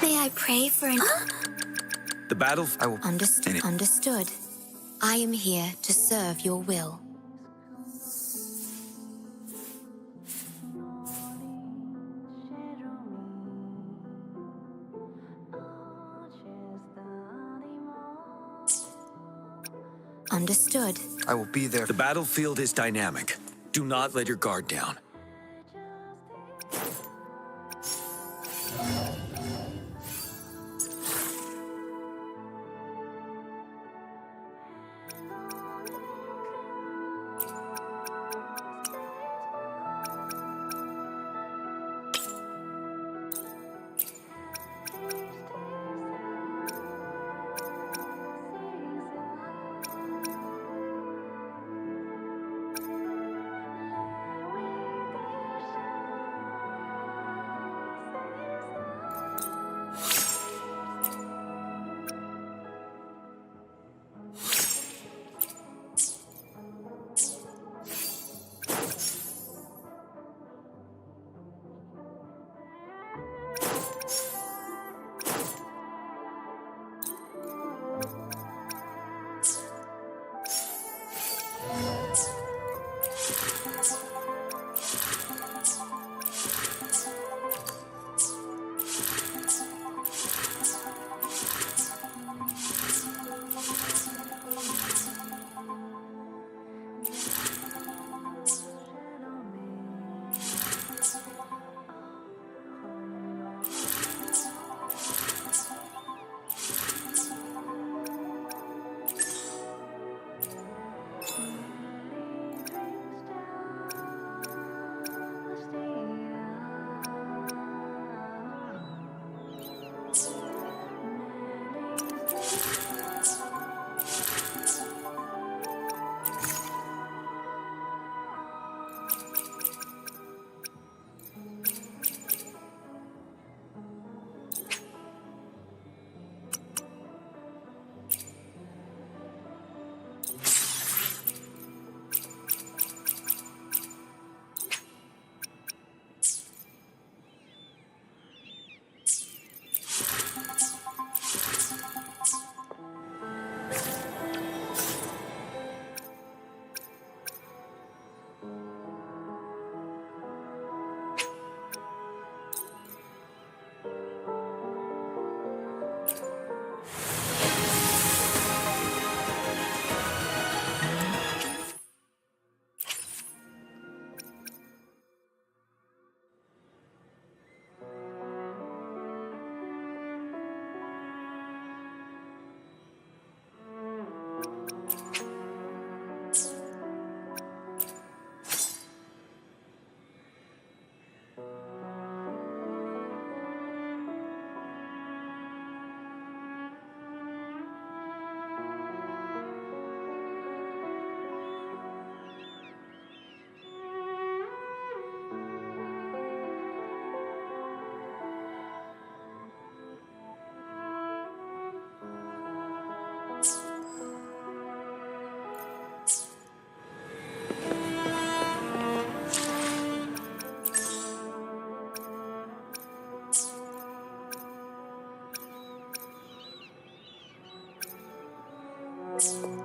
May I pray for an... The battle. I will. Understood. I am here to serve your will. Understood. I will be there. The battlefield is dynamic. Do not let your guard down. Thank you.